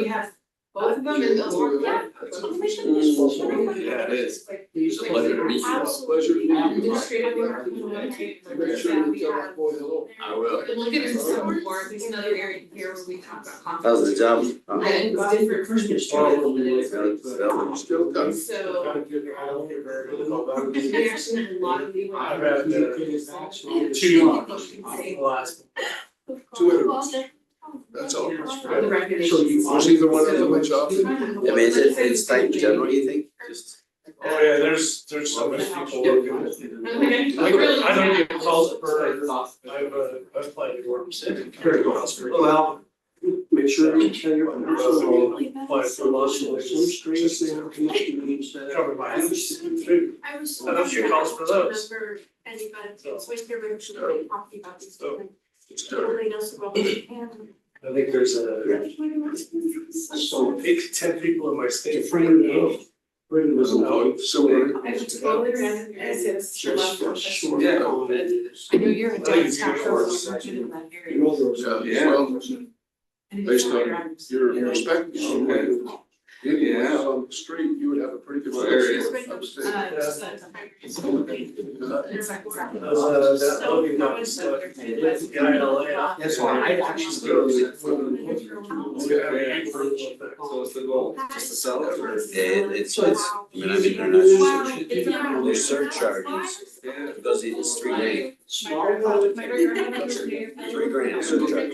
we have both of them and those were. Yeah. Yeah, it is. It's a pleasure to meet you. Pleasure to meet you. Administrative work. Make sure you tell my boy hello. I will. And look at it so more, there's another area here where we talk about conflict. How's the job? And it's different from the Still got. So. We actually have a lot of people. I've had, last. Two interviews. That's all. The recognition. Was either one of them a job? I mean, it's tight in general, you think? Just. Oh, yeah, there's so many people working. I don't get calls for, I've applied to Orem. Well, make sure you tell your. Applied for most places. Cover my house. Food. I was. I don't get calls for those. Remember anybody, when you're actually talking about these So- things. It's done. Nobody knows about it. And- I think there's So. 8 to 10 people in my state. Brandon was involved, similar. I was totally random, guys, it's a lot of professional. Yeah. I know you're a downtown person in that area. Yeah, well, based on your perspective, yeah, on the street, you would have a pretty good. Well, That Logan got stuck. The guy in LA. That's why I actually still. So what's the goal? Just to sell it or? It's, I mean, they're not, there's surcharges, Yeah. because it's 3 days. My great-grandmother. $3,000 surcharge.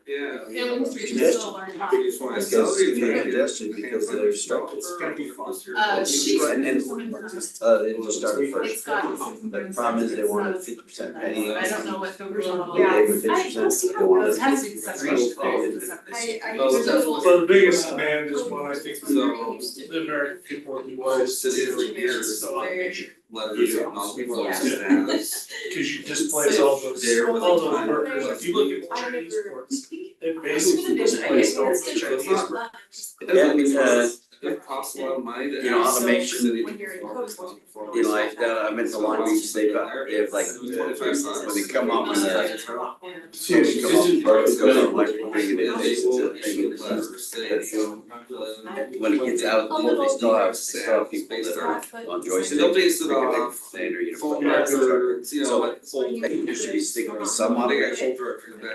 Yeah. Family street is still learning. You just wanna sell it, you can't Congestion because they're struck. She's. And then, they just started first. It's got. The problem is they wanted 50% penny. I don't know what the original. They gave them 50%, they wanted. It has to be separate. Well, the biggest demand is one I think the American people in the West City for years. Letters and all people understand this. Cause you displace all those workers, if you look at Chinese ports, it basically displaced all the Chinese workers. Yeah, because, It costs a lot of money to. You know, automation, City when you're in before- you know, like, I went to Long Beach, they have like, when they come up with that. Come up, it goes on like, bring it in, they when it gets out, they still have people that are on joystick. They'll base it bring it in, off container, you know, full put it in the truck. records, you know, So, like full. I think there should be sticking with some automation.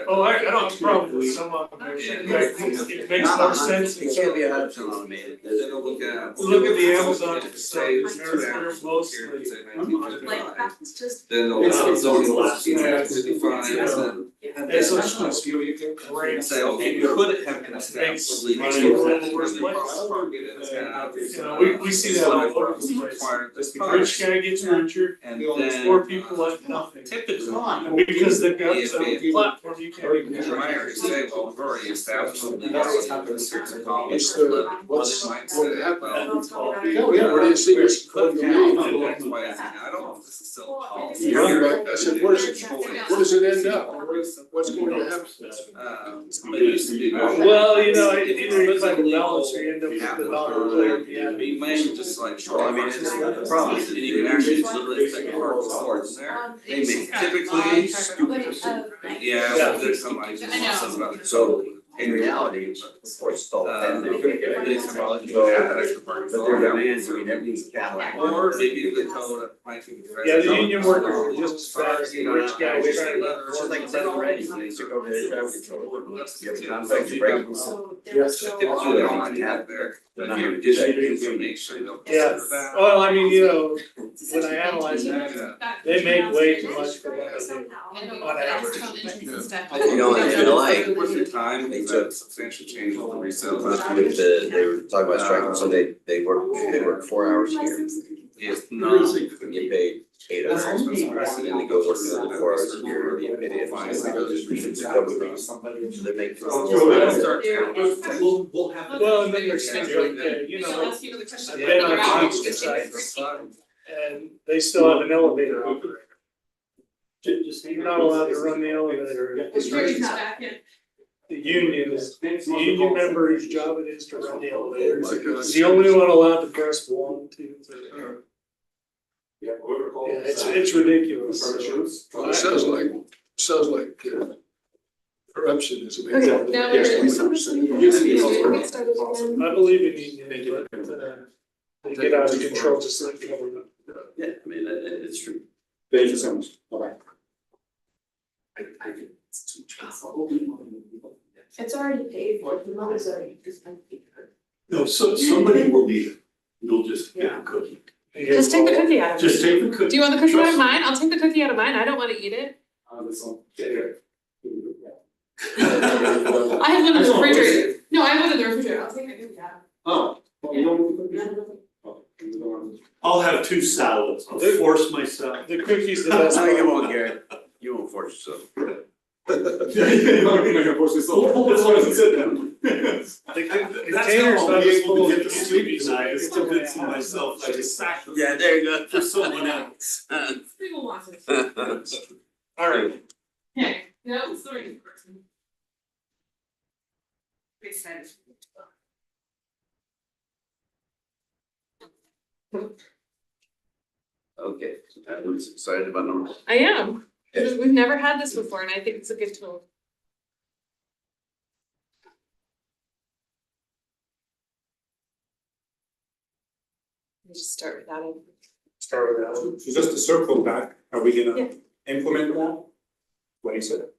Oh, I don't have a problem with some automation, it makes more sense. It can't be 100% automated. Then they'll look at. Look at the Amazon Say it's facility, two hours they're mostly. here, say 1955. Like, that's just. Then they'll, they'll last 1955, and then. It's just, you can create. Say, okay, you could have been Makes established. money all over the place. You know, we see that all over the place. The rich guy gets richer, And the then. poor people have nothing. Typically. Because they've got some platform you can't even. You might already say, well, we've already established. It's the, what happened. Oh, Where do you see this? I don't know if this is still a policy. I said, where does it end up? What's going to happen? It used to be. Well, you know, it either looks like a balance or you end up with the dollar player at the end. Be mainly just like. Well, I mean, it's not the problem. And you can actually literally take hard reports there. They make typically stupid. Yeah, but there's some ideas. So, in reality, reports still and They come out and So, add that extra part. but their demands, I mean, everything's Cadillac. Or maybe the code might be. Yeah, the union workers are just as bad as the rich guys trying to. It's just like I said already, when they took over the traffic control, you have a conflict, you break them. Yes. Typically, they don't want to have there. They're not If gonna you do did that. that information, they don't Yeah, consider that. well, I mean, you know, when I analyze that, they make way too much for what they do. On average. You know, in LA, Worth your time, they they took- took substantial change on the resale. with they were talking about striking, so they work 4 hours here. If not, And get paid 8 hours, and then they go work another 4 hours here, and they get paid 8 hours. So they make. Well, and then there's things like that, you know, I've been on construction sites and they still have an elevator operator. You're not allowed to run the elevator. The union member whose job it is to run the elevator. Oh my gosh. Is the only one allowed to press 1, 2, 3. Yeah, it's ridiculous. Well, it sounds like, presumption is we Okay, have. now Yes, we're- we so understand. we're- Yes, we're- yes, we're- yes. started again. I believe in you, but they get out of control just like government. Yeah, I mean, it's true. Thank you so much. Bye-bye. It's already paid for, the money's already, No, so somebody will need it. You'll just get a cookie. Just take the cookie out of it. Just take the cookie. Do you want the cookie out of Trust- mine? I'll take the cookie out of mine. I don't wanna eat it. This one. Yeah. I have one in the refrigerator. No, I have one in the refrigerator. I'll take the cookie out. Oh, well, you don't want the cookie? Oh, you don't want I'll have 2 salads. I'll force myself. The cookie's the best No, you part. won't, Garrett. You won't force yourself. I'm not gonna force this. That's why I said that. The That's container's how not I'll be as able full to as get it to used to sleep be, so tonight, is it's only convincing half. myself I just sacrificed Yeah, there you go. for someone else. People want it. Alright, Okay, no, sorry. Excited. Okay, everyone's excited about numbers. I am. We've never had this before and I think it's a good tool. Let me just start with that one. start with that one. So just to circle back, are we Yeah. gonna implement that? What you said?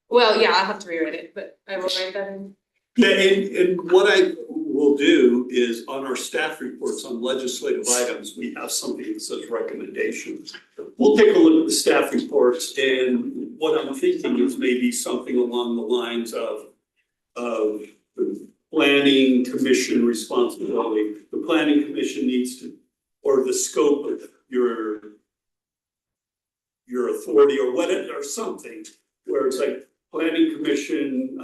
Well, yeah, I'll have to rewrite it, but I will write that in. Yeah, and what I will do is on our staff reports on legislative items, we have something that says recommendations. We'll take a look at the staff reports and what I'm thinking is maybe something along the lines of the planning commission responsibility. The planning commission needs to, or the scope of your authority or whatever, or something, where it's like planning commission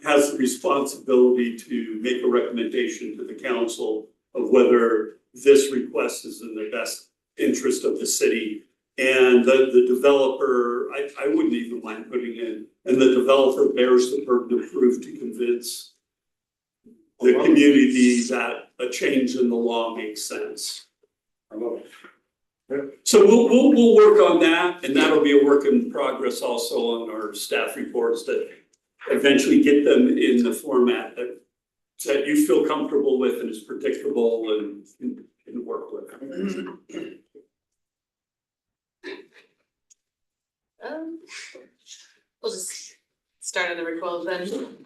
has the responsibility to make a recommendation to the council of whether this request is in the best interest of the city. And the developer, I wouldn't even mind putting in, and the developer bears the burden of proof to convince the community that a change in the law makes sense. I love it. So we'll work on that, and that'll be a work in progress also on our staff reports that eventually get them in the format that you feel comfortable with and is predictable and can work with. We'll just start on number 12 then.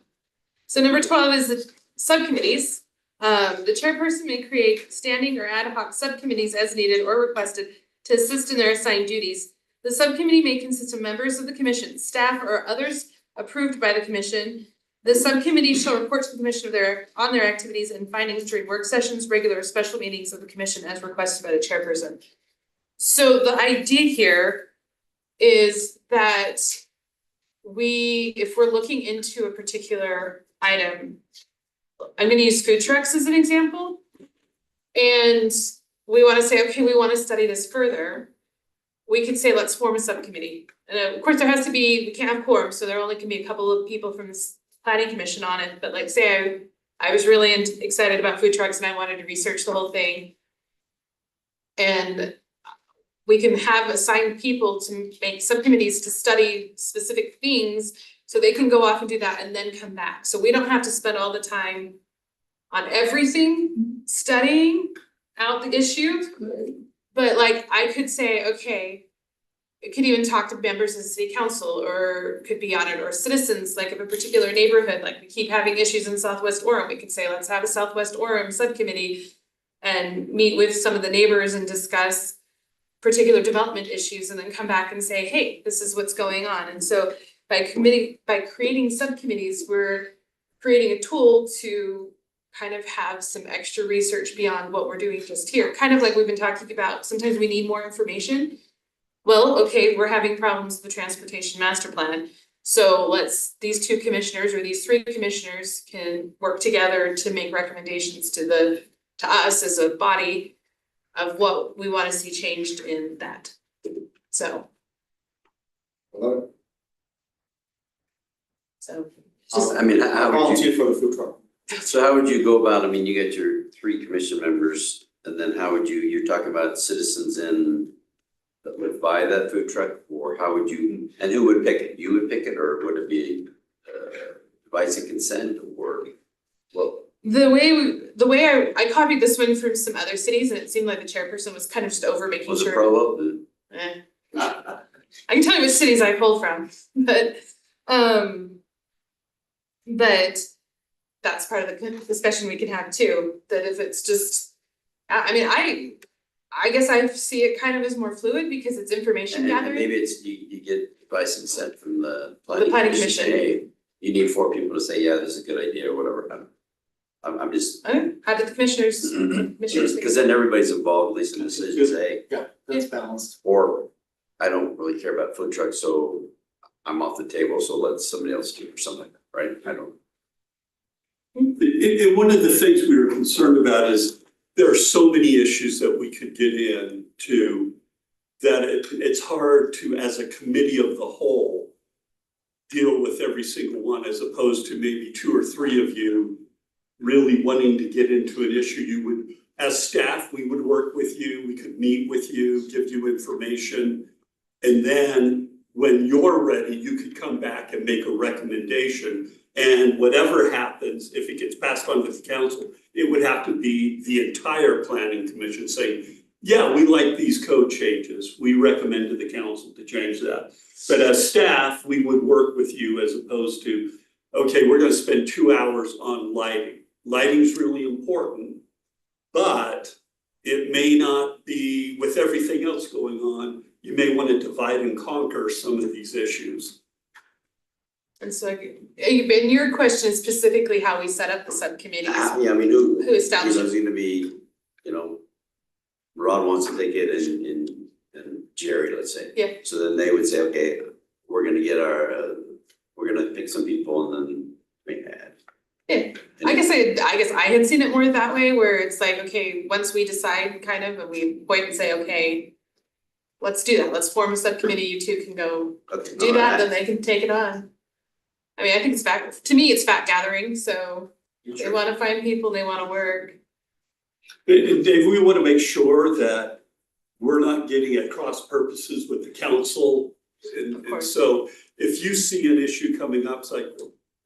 So number 12 is the subcommittees. The chairperson may create standing or ad hoc subcommittees as needed or requested to assist in their assigned duties. The subcommittee may consist of members of the commission, staff, or others approved by the commission. The subcommittee shall report to the commission on their activities and findings during work sessions, regular or special meetings of the commission as requested by the chairperson. So the idea here is that if we're looking into a particular item, I'm gonna use food trucks as an example. And we wanna say, okay, we wanna study this further. We could say, let's form a subcommittee. And of course, there has to be, we can't have quorum, so there only can be a couple of people from the planning commission on it. But like, say I was really excited about food trucks and I wanted to research the whole thing. And we can have assigned people to make subcommittees to study specific things. So they can go off and do that and then come back. So we don't have to spend all the time on everything studying out the issue. But like, I could say, okay, it could even talk to members of the city council or could be on it, or citizens like of a particular neighborhood, like we keep having issues in Southwest Orem. We could say, let's have a Southwest Orem subcommittee and meet with some of the neighbors and discuss particular development issues and then come back and say, hey, this is what's going on. And so by creating subcommittees, we're creating a tool to kind of have some extra research beyond what we're doing just here. Kind of like we've been talking about, sometimes we need more information. Well, okay, we're having problems with the transportation master plan. So these 2 commissioners or these 3 commissioners can work together to make recommendations to us as a body of what we wanna see changed in that. So. I love it. So. I mean, how would you, Volunteer for the food truck. so how would you go about, I mean, you get your 3 commission members, and then how would you're talking about citizens in that would buy that food truck, or how would you, and who would pick it? You would pick it, or would it be advice and consent, or, well, The way I copied this one from some other cities and it seemed like the chairperson was kind of just over making was it sure. pro vote? Eh. I can tell you which cities I pulled from, but that's part of the discussion we can have too, that if it's just, I mean, I guess I see it kind of as more fluid because it's information And gathering. maybe it's, you get advice and consent from the planning planning commission. commission, hey, you need 4 people to say, yeah, this is a good idea, or whatever. I'm just, How did the commissioners think? because then everybody's involved, at least in the decision, say, Yeah, that's balanced. or I don't really care about food trucks, so I'm off the table, so let somebody else do it or something like that, right? I don't. And one of the things we were concerned about is there are so many issues that we could get into that it's hard to, as a committee of the whole, deal with every single one, as opposed to maybe 2 or 3 of you really wanting to get into an issue. You would, as staff, we would work with you, we could meet with you, give you information. And then when you're ready, you could come back and make a recommendation. And whatever happens, if it gets passed on to the council, it would have to be the entire planning commission saying, yeah, we like these code changes. We recommend to the council to change that. But as staff, we would work with you as opposed to, okay, we're gonna spend 2 hours on lighting. Lighting's really important, but it may not be, with everything else going on, you may wanna divide and conquer some of these issues. And so, and your question is specifically how we set up the subcommittees. Yeah, I mean, who established is gonna be, Rod wants to take it and Jerry, let's say. Yeah. So then they would say, okay, we're gonna get we're gonna pick some people and then make that. Yeah, I guess I had seen it more that way, where it's like, okay, once we decide kind of, and we point and say, okay, let's do that, let's form a subcommittee, you two can go do that, then they can take it on. I mean, I think it's to me, it's fact gathering, so they wanna find people, they wanna work. And Dave, we wanna make sure that we're not getting at cross purposes with the council. And course. so if you see an issue coming up, it's like,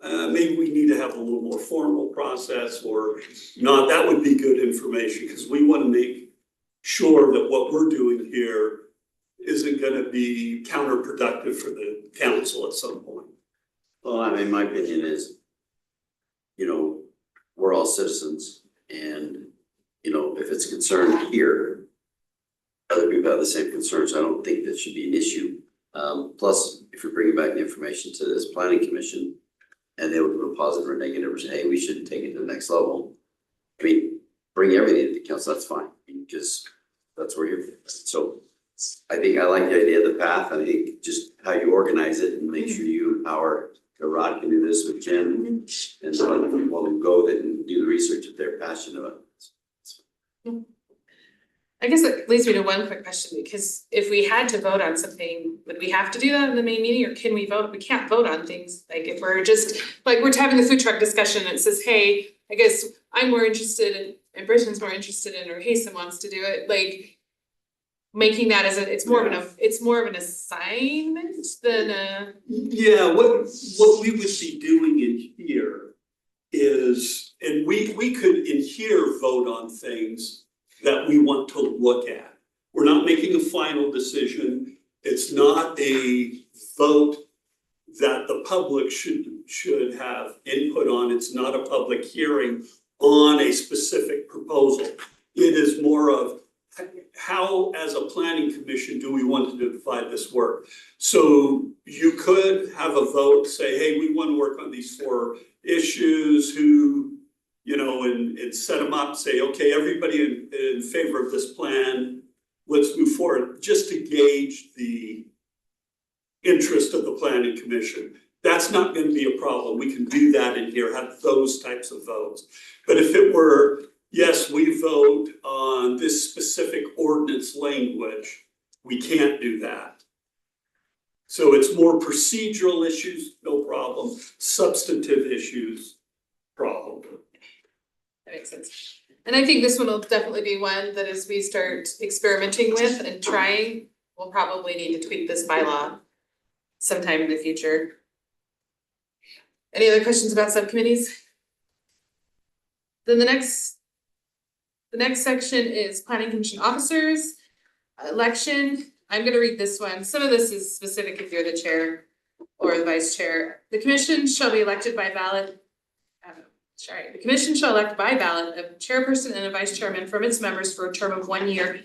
maybe we need to have a little more formal process or not, that would be good information, because we wanna make sure that what we're doing here isn't gonna be counterproductive for the council at some point. Well, I mean, my opinion is, we're all citizens and, if it's a concern here, other people have the same concerns. I don't think that should be an issue. Plus, if you're bringing back the information to this planning commission and they would put a positive or negative or say, hey, we should take it to the next level. I mean, bring everything to the council, that's fine, because that's where you're, so I think I like the idea of the path. I think just how you organize it and make sure you empower, Rod can do this with Jen and so other people who go that and do the research if they're passionate about it. I guess that leads me to one quick question, because if we had to vote on something, would we have to do that in the main meeting, or can we vote? We can't vote on things, like if we're just, like we're having the food truck discussion and it says, hey, I guess I'm more interested in, and Britton's more interested in, or Hasten wants to do it, like making that as it's more of an assignment than a. Yeah, what we would be doing in here is, and we could in here vote on things that we want to look at. We're not making a final decision. It's not a vote that the public should have input on. It's not a public hearing on a specific proposal. It is more of how, as a planning commission, do we want to divide this work? So you could have a vote, say, hey, we want to work on these 4 issues, who, and set them up, say, okay, everybody in favor of this plan, let's move forward, just to gauge the interest of the planning commission. That's not going to be a problem. We can do that in here, have those types of votes. But if it were, yes, we vote on this specific ordinance language, we can't do that. So it's more procedural issues, no problem. Substantive issues, problem. That makes sense. And I think this one will definitely be one that as we start experimenting with and trying, we'll probably need to tweak this bylaw sometime in the future. Any other questions about subcommittees? Then the next section is planning commission officers, election. I'm gonna read this one. Some of this is specific if you're the chair or the vice chair. The commission shall be elected by ballot. The commission shall elect by ballot a chairperson and a vice chairman from its members for a term of 1 year.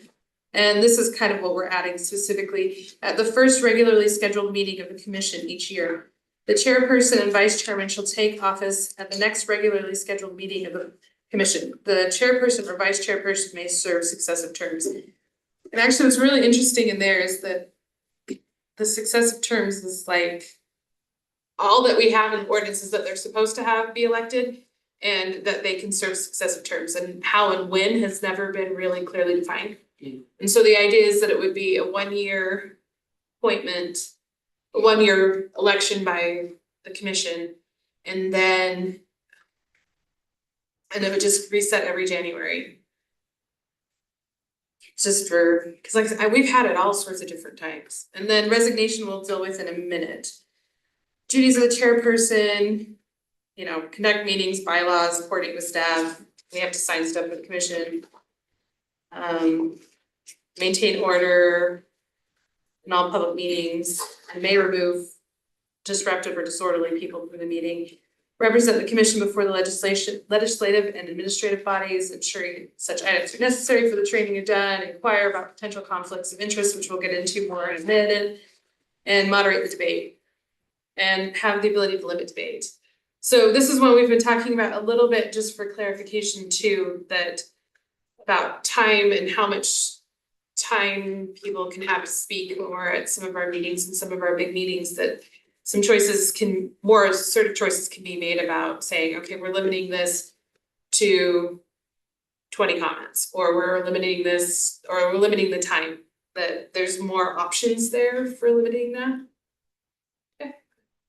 And this is kind of what we're adding specifically at the first regularly scheduled meeting of the commission each year. The chairperson and vice chairman shall take office at the next regularly scheduled meeting of the commission. The chairperson or vice chairperson may serve successive terms. And actually what's really interesting in there is that the successive terms is like all that we have in the ordinance is that they're supposed to have be elected and that they can serve successive terms, and how and when has never been really clearly defined. And so the idea is that it would be a 1-year appointment, a 1-year election by the commission, and then it would just reset every January. Just for, cause like I said, we've had it all sorts of different times. And then resignation we'll deal with in a minute. Duties of the chairperson, conduct meetings, bylaws, coordinate with staff. We have to sign stuff with the commission. Maintain order in all public meetings, and may remove disruptive or disorderly people from the meeting. Represent the commission before the legislative and administrative bodies, ensuring such items are necessary for the training you've done, inquire about potential conflicts of interest, which we'll get into more in a minute, and moderate the debate, and have the ability to limit debate. So this is what we've been talking about a little bit, just for clarification too, that about time and how much time people can have to speak when we're at some of our meetings and some of our big meetings, that some more assertive choices can be made about saying, okay, we're limiting this to 20 comments, or we're limiting this, or we're limiting the time, that there's more options there for limiting that.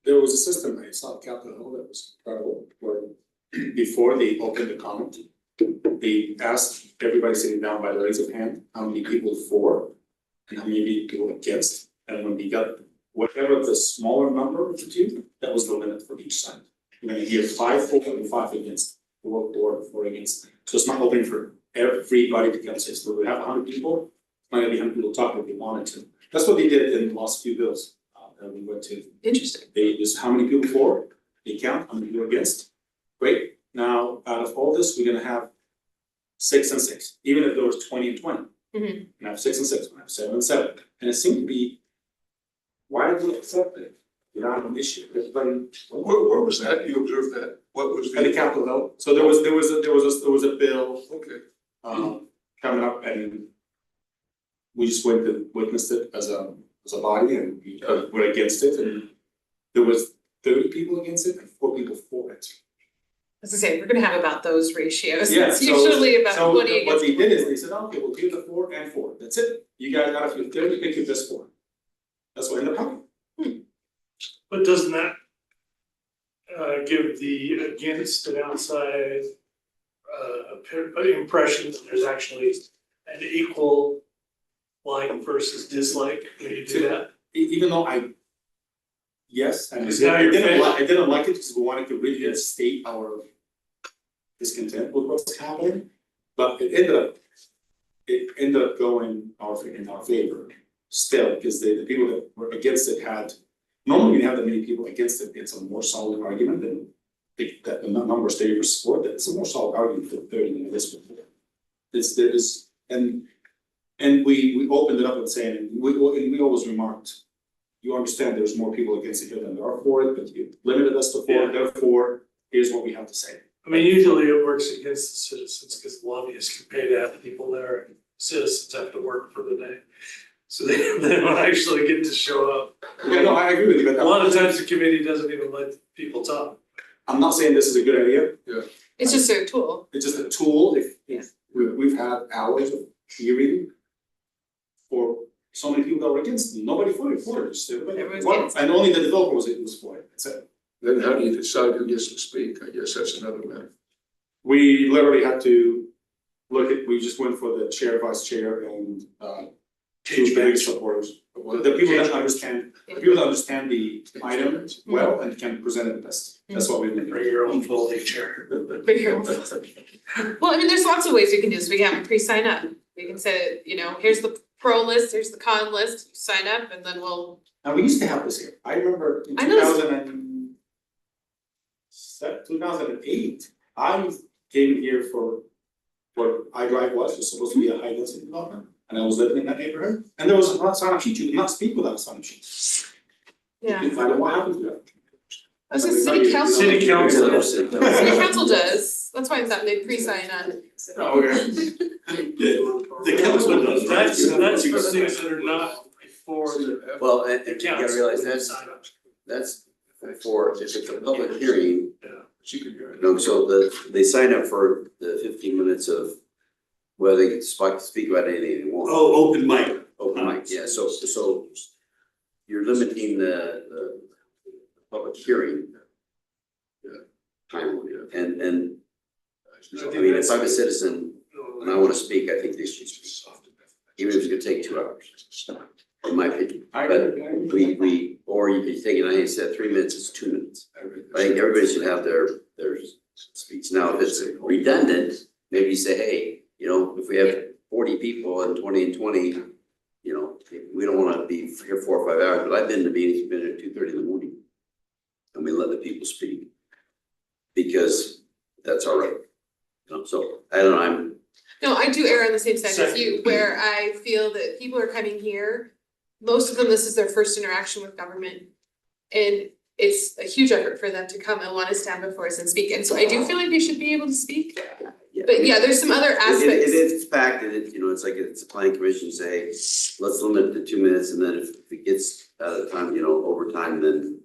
There was a system I saw Capitol Hill that was incredible, where before they opened the comment, they asked everybody sitting down by the raise of hand, how many people for and how many people against. And when we got whatever the smaller number of the two, that was the limit for each side. We're gonna give 5 for and 5 against, four against. So it's not open for everybody to come say, so we have 100 people, it's not gonna be 100 people talking if they wanted to. That's what they did in the last few bills that we went to. Interesting. They just, how many people for, they count, how many people against. Great, now out of all this, we're gonna have 6 and 6, even if there was 20 and 20. We're gonna have 6 and 6, we're gonna have 7 and 7. And it seemed to be, why did we accept it? Without an issue, everybody. Where was that? You observed that? What was At the Capitol Hill, so there was a bill Okay. coming up, and we just went and witnessed it as a body, and we were against it, and there was 30 people against it and 4 people for it. As I say, we're gonna have about those ratios. Yeah, It's so usually about so 20 what they against did is they said, okay, we'll give the 4 and 4, that's it, you guys got to 30, pick your best 4. That's what ended up happening. But doesn't that give the against and outside impression that there's actually an equal like versus dislike when you do that? Even though yes, and Because now you're I didn't like it because we wanted to really state our discontent with what's happening, but it ended up going in our favor still, because the people that were against it had, normally when you have that many people against it, it's a more solid argument than that the number of states support that. It's a more solid argument for 30 than this one. And we opened it up and saying, and we always remarked, you understand there's more people against it here than there are for it, but you limited us to 4, Yeah. Therefore, here's what we have to say. I mean, usually it works against the citizens because lobbyists can pay to have people there and citizens have to work for the day. So they don't actually get to show up. Yeah, no, I agree with you, but A lot of times the committee doesn't even let people talk. I'm not saying this is a good idea. It's just a tool. It's just a tool. Yeah. If we've had hours of hearing for so many people that were against it. Nobody for it, just everybody. Everyone's against it. And only the developer was for it, that's it. Then how do you decide who gets to speak? I guess that's another matter. We literally had to we just went for the chair, vice chair, and Change big supporters. The people that understand, the item well and can present it best. That's what we need. Bring your own folding chair. Bring your own. Well, I mean, there's lots of ways we can do this. We can pre-sign up. We can say, you know, here's the pro list, here's the con list, you sign up and then we'll. Now, we used to have this here. I remember in I know this- 2008, I came here for what iDrive was supposed to be a high density development. And I was living in that neighborhood, and there was a sign up sheet, you could not speak without a sign up sheet. Yeah. You can find out what happened to that. I was just city council. City council. City council does. That's why I thought they pre-sign on. Oh, okay. The council does, right? That's for things that are not before the. Well, and the you gotta council. realize that's for, if it's a public hearing, She could hear it. no, so they sign up for the 15 minutes of where they can speak about anything they want. Oh, open mic. Open mic, yeah, so you're limiting the public hearing. Time, and I mean, if I'm a citizen and I wanna speak, I think they should speak, even if it's gonna take 2 hours, in my opinion. But we, or you could take it, I said 3 minutes is 2 minutes. I think everybody should have their speech. Now, if it's redundant, maybe you say, hey, you know, if we have 40 people and 20 and 20, you know, we don't wanna be here 4 or 5 hours, but I've been to meetings, been at 2:30 in the morning. And we let the people speak. Because that's all right. You know, so I don't know, No, I do err on the same side as you, where I feel that people are coming here. Most of them, this is their first interaction with government. And it's a huge effort for them to come and wanna stand before us and speak. And so I do feel like they should be able to speak. yeah. But yeah, there's some other aspects. If it's packed and it, you know, it's like it's a planning commission say, let's limit it to 2 minutes and then if it gets out of time, you know, over time, then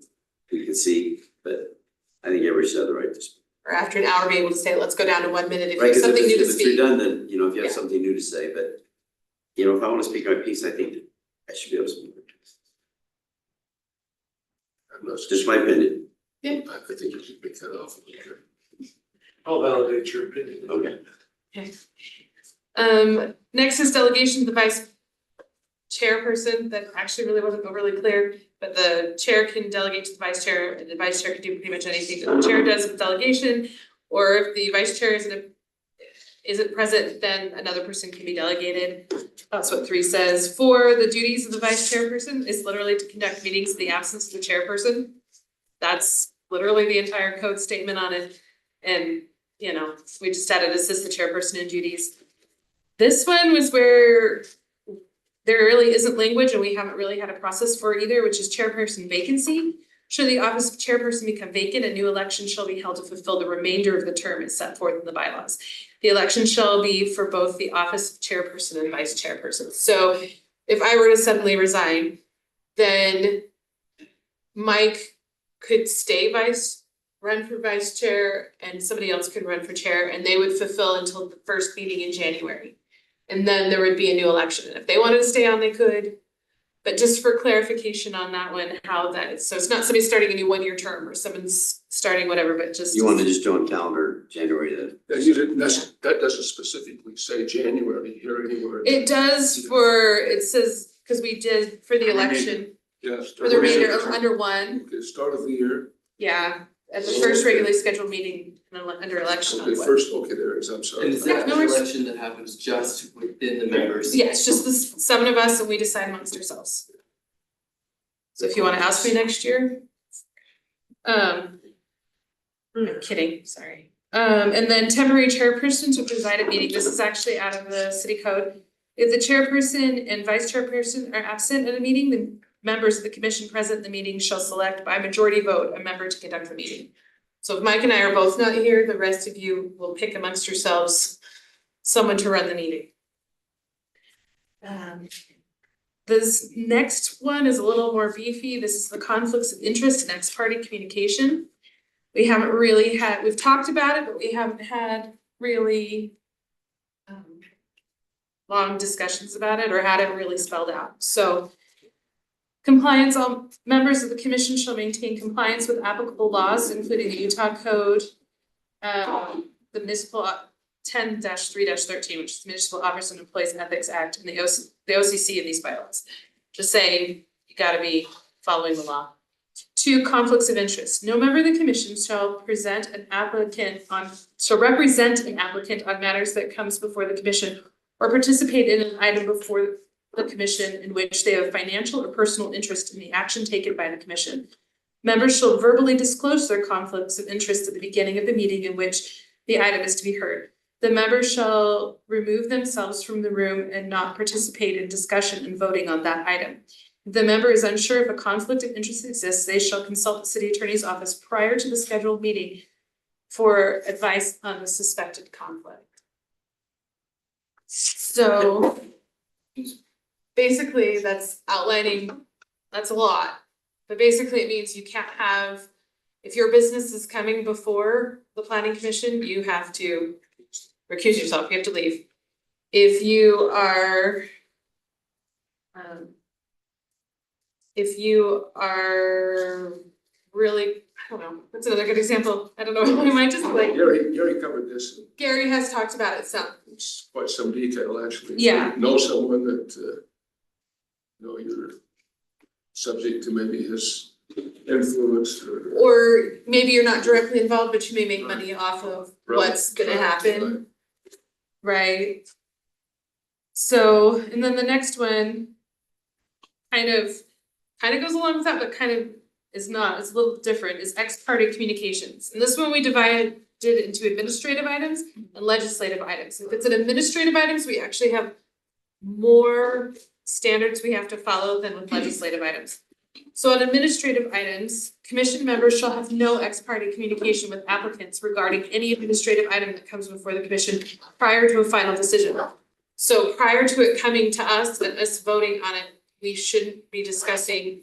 we can see, but I think everybody should have the right to speak. Or after an hour, be able to say, let's go down to 1 minute if you Right, have cause if something new to it's speak. redundant, you know, if you have Yeah. something new to say, but you know, if I wanna speak my piece, I think I should be able to speak my piece. I'm not Just my opinion. I think you should make that off. I'll validate your opinion. Okay. Next is delegation to the vice chairperson. That actually really wasn't overly clear, but the chair can delegate to the vice chair, and the vice chair can do pretty much anything that the chair does with delegation. Or if the vice chair isn't present, then another person can be delegated. That's what 3 says. 4, the duties of the vice chairperson is literally to conduct meetings in the absence of the chairperson. That's literally the entire code statement on it. And, you know, we just added assist the chairperson in duties. This one was where there really isn't language and we haven't really had a process for either, which is chairperson vacancy. Should the office of chairperson become vacant, a new election shall be held to fulfill the remainder of the term as set forth in the bylaws. The election shall be for both the office of chairperson and vice chairperson. So if I were to suddenly resign, then Mike could run for vice chair, and somebody else could run for chair, and they would fulfill until the first meeting in January. And then there would be a new election, and if they wanted to stay on, they could. But just for clarification on that one, how that is, so it's not somebody starting a new 1-year term or someone's starting whatever, but just. You wanna just do on calendar January to, Yeah, you didn't, that doesn't specifically say January here anywhere. It does for, it says, cause we did for the election, Yes. for the remainder of under 1, Okay, start of the year, yeah, at the first regularly scheduled meeting under election on okay, what? first, okay, there it is, I'm sorry. And is Yeah, that no an worries. election that happens just within the members? Yeah, it's just the 7 of us and we decide amongst ourselves. So if you wanna ask me next year. I'm kidding, sorry. And then temporary chairperson to preside at meeting, this is actually out of the city code. If the chairperson and vice chairperson are absent at a meeting, the members of the commission present in the meeting shall select by majority vote a member to conduct the meeting. So if Mike and I are both not here, the rest of you will pick amongst yourselves someone to run the meeting. This next one is a little more beefy. This is the conflicts of interest and ex parte communication. We haven't really had, we've talked about it, but we haven't had really long discussions about it or had it really spelled out. So compliance, all members of the commission shall maintain compliance with applicable laws, including the Utah Code, the municipal 10-3-13, which is Municipal Officers and Employees Ethics Act and the OCC in these bylaws. Just saying, you gotta be following the law. 2, conflicts of interest. No member of the commission shall represent an applicant on matters that comes before the commission or participate in an item before the commission in which they have financial or personal interest in the action taken by the commission. Members shall verbally disclose their conflicts of interest at the beginning of the meeting in which the item is to be heard. The members shall remove themselves from the room and not participate in discussion and voting on that item. If the member is unsure if a conflict of interest exists, they shall consult the city attorney's office prior to the scheduled meeting for advice on the suspected conflict. So basically that's outlining, that's a lot. But basically it means you can't have, if your business is coming before the planning commission, you have to recuse yourself, you have to leave. If you are really, I don't know, what's another good example? I don't know, I might just like. Gary covered this in Gary has talked about it some. quite some detail, actually. Yeah. If you know someone that, you're subject to maybe his influence Or maybe you're not directly involved, but you may make money off of what's gonna happen. Right? So, and then the next one kind of goes along with that, but kind of is not, it's a little different, is ex parte communications. And this one we divided into administrative items and legislative items. If it's an administrative items, we actually have more standards we have to follow than with legislative items. So on administrative items, commission members shall have no ex parte communication with applicants regarding any administrative item that comes before the commission prior to a final decision. So prior to it coming to us and us voting on it, we shouldn't be discussing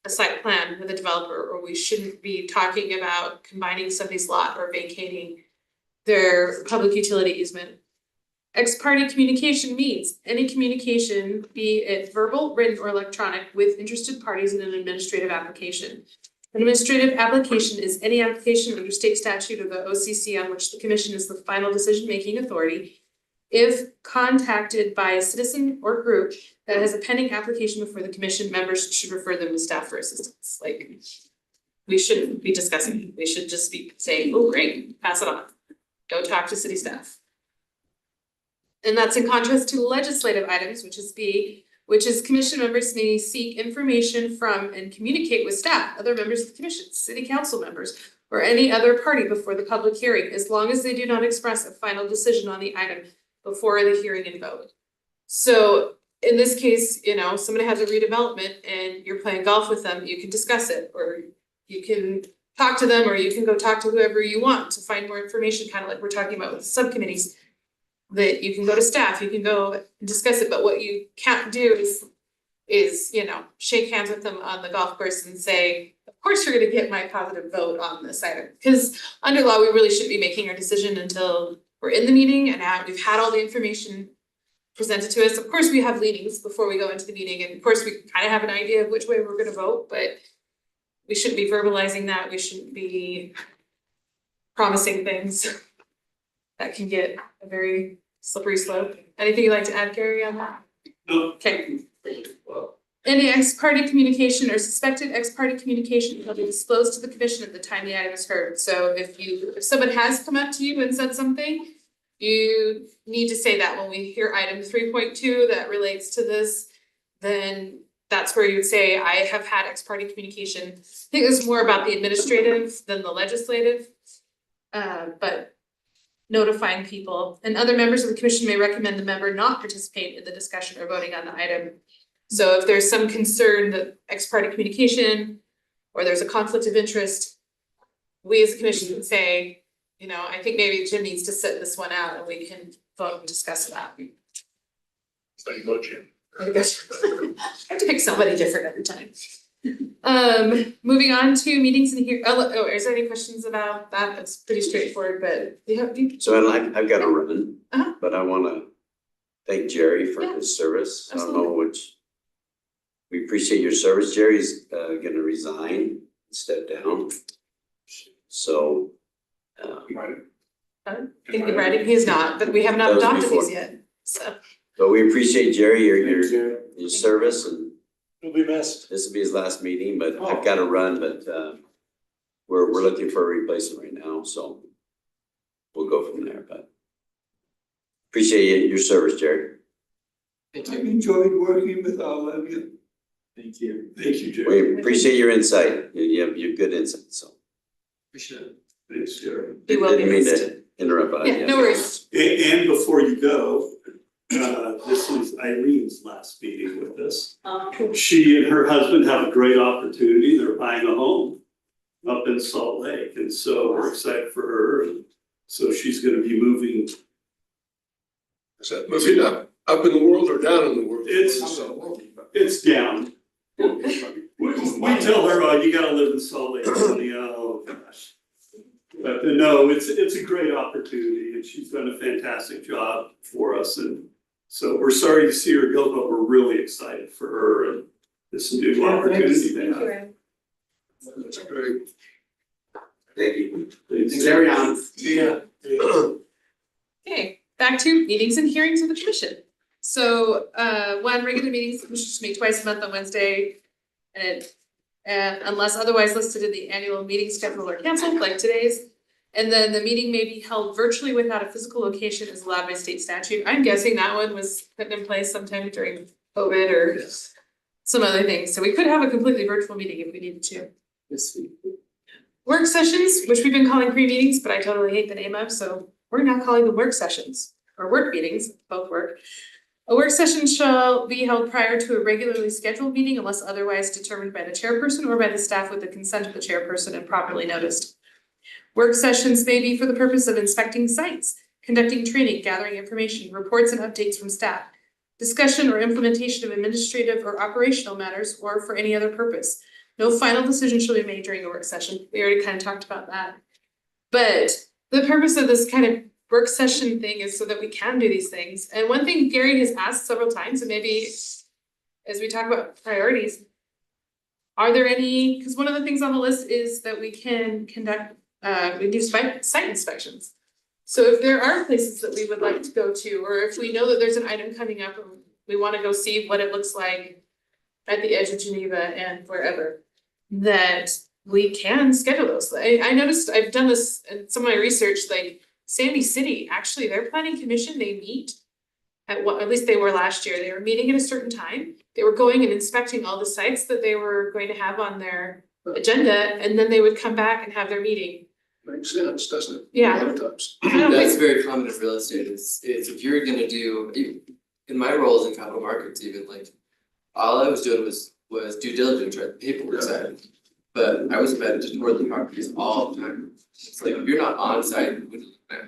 a site plan with a developer, or we shouldn't be talking about combining somebody's lot or vacating their public utility easement. Ex parte communication means any communication, be it verbal, written, or electronic, with interested parties in an administrative application. An administrative application is any application under state statute or the OCC on which the commission is the final decision-making authority. If contacted by a citizen or group that has a pending application before the commission, members should refer them to staff for assistance. Like, we shouldn't be discussing it. We should just be saying, oh, great, pass it on. Go talk to city staff. And that's in contrast to legislative items, which is B, which is commission members may seek information from and communicate with staff, other members of the commission, city council members, or any other party before the public hearing, as long as they do not express a final decision on the item before the hearing and vote. So in this case, somebody has a redevelopment and you're playing golf with them, you can discuss it, or you can talk to them, or you can go talk to whoever you want to find more information, kind of like we're talking about with subcommittees. That you can go to staff, you can go and discuss it, but what you can't do is shake hands with them on the golf course and say, of course you're gonna get my positive vote on this item. Because under law, we really shouldn't be making our decision until we're in the meeting and we've had all the information presented to us. Of course, we have leanings before we go into the meeting, and of course, we kind of have an idea of which way we're gonna vote, but we shouldn't be verbalizing that, we shouldn't be promising things. That can get a very slippery slope. Anything you'd like to add, Gary, on that? No. Okay. Any ex parte communication or suspected ex parte communication will be disclosed to the commission at the time the item is heard. So if someone has come up to you and said something, you need to say that when we hear item 3.2 that relates to this, then that's where you would say, I have had ex parte communication. I think it's more about the administrative than the legislative. But notifying people, and other members of the commission may recommend the member not participate in the discussion or voting on the item. So if there's some concern that ex parte communication, or there's a conflict of interest, we as a commission can say, I think maybe Jim needs to sit this one out and we can vote and discuss that. So you go, Jim. I guess I have to pick somebody different every time. Moving on to meetings in here. Oh, is there any questions about that? It's pretty straightforward, but do you So I've got to run, Uh-huh. but I want to thank Jerry for Yeah, his service. I don't absolutely. know which. We appreciate your service. Jerry's gonna resign, step down. So in writing, he's not, but we have not That was adopted these before. yet, so. But we appreciate Jerry, your service, and It'll be missed. this will be his last meeting, but I've gotta run, but we're looking for a replacement right now, so we'll go from there, but appreciate your service, Jerry. Thank I've you. enjoyed working with all of you. Thank you. Thank you, Jerry. We appreciate your insight. You have good insight, so. Appreciate it. Thanks, Jerry. We will be Didn't mean missed. to interrupt, but Yeah, no worries. And before you go, this is Irene's last meeting with us. She and her husband have a great opportunity. They're buying a home up in Salt Lake, and so we're excited for her. And so she's gonna be moving. Is that moving up in the world or down in the world? It's down. We tell her, oh, you gotta live in Salt Lake County, oh gosh. But no, it's a great opportunity, and she's done a fantastic job for us, and so we're sorry to see her go, but we're really excited for her and this new opportunity they have. That's great. Thank you. Carry on. Yeah. Okay, back to meetings and hearings of the commission. So, one, regular meetings, which just meet twice a month on Wednesday. And unless otherwise listed in the annual meeting schedule or canceled, like today's. And then the meeting may be held virtually without a physical location as allowed by state statute. I'm guessing that one was put in place sometime during COVID or some other things. So we could have a completely virtual meeting if we needed to. This week. Work sessions, which we've been calling pre-meetings, but I totally hate the name of, so we're now calling them work sessions or work meetings, both work. A work session shall be held prior to a regularly scheduled meeting unless otherwise determined by the chairperson or by the staff with the consent of the chairperson and properly noticed. Work sessions may be for the purpose of inspecting sites, conducting training, gathering information, reports and updates from staff, discussion or implementation of administrative or operational matters, or for any other purpose. No final decision shall be made during a work session. We already kind of talked about that. But the purpose of this kind of work session thing is so that we can do these things. And one thing Gary has asked several times, and maybe as we talk about priorities, are there any, because one of the things on the list is that we can conduct, we do site inspections. So if there are places that we would like to go to, or if we know that there's an item coming up and we want to go see what it looks like at the edge of Geneva and wherever, that we can schedule those. I noticed, I've done this in some of my research, like Sandy City, actually, their planning commission, they meet at what, at least they were last year, they were meeting at a certain time. They were going and inspecting all the sites that they were going to have on their agenda, and then they would come back and have their meeting. Makes sense, doesn't it? Yeah. A lot of times. That's very common in real estate, is if you're gonna do, in my roles in capital markets even, like, all I was doing was due diligence, right, the paperwork side. But I was invited to tour the properties all the time. It's like, if you're not on site, you wouldn't know.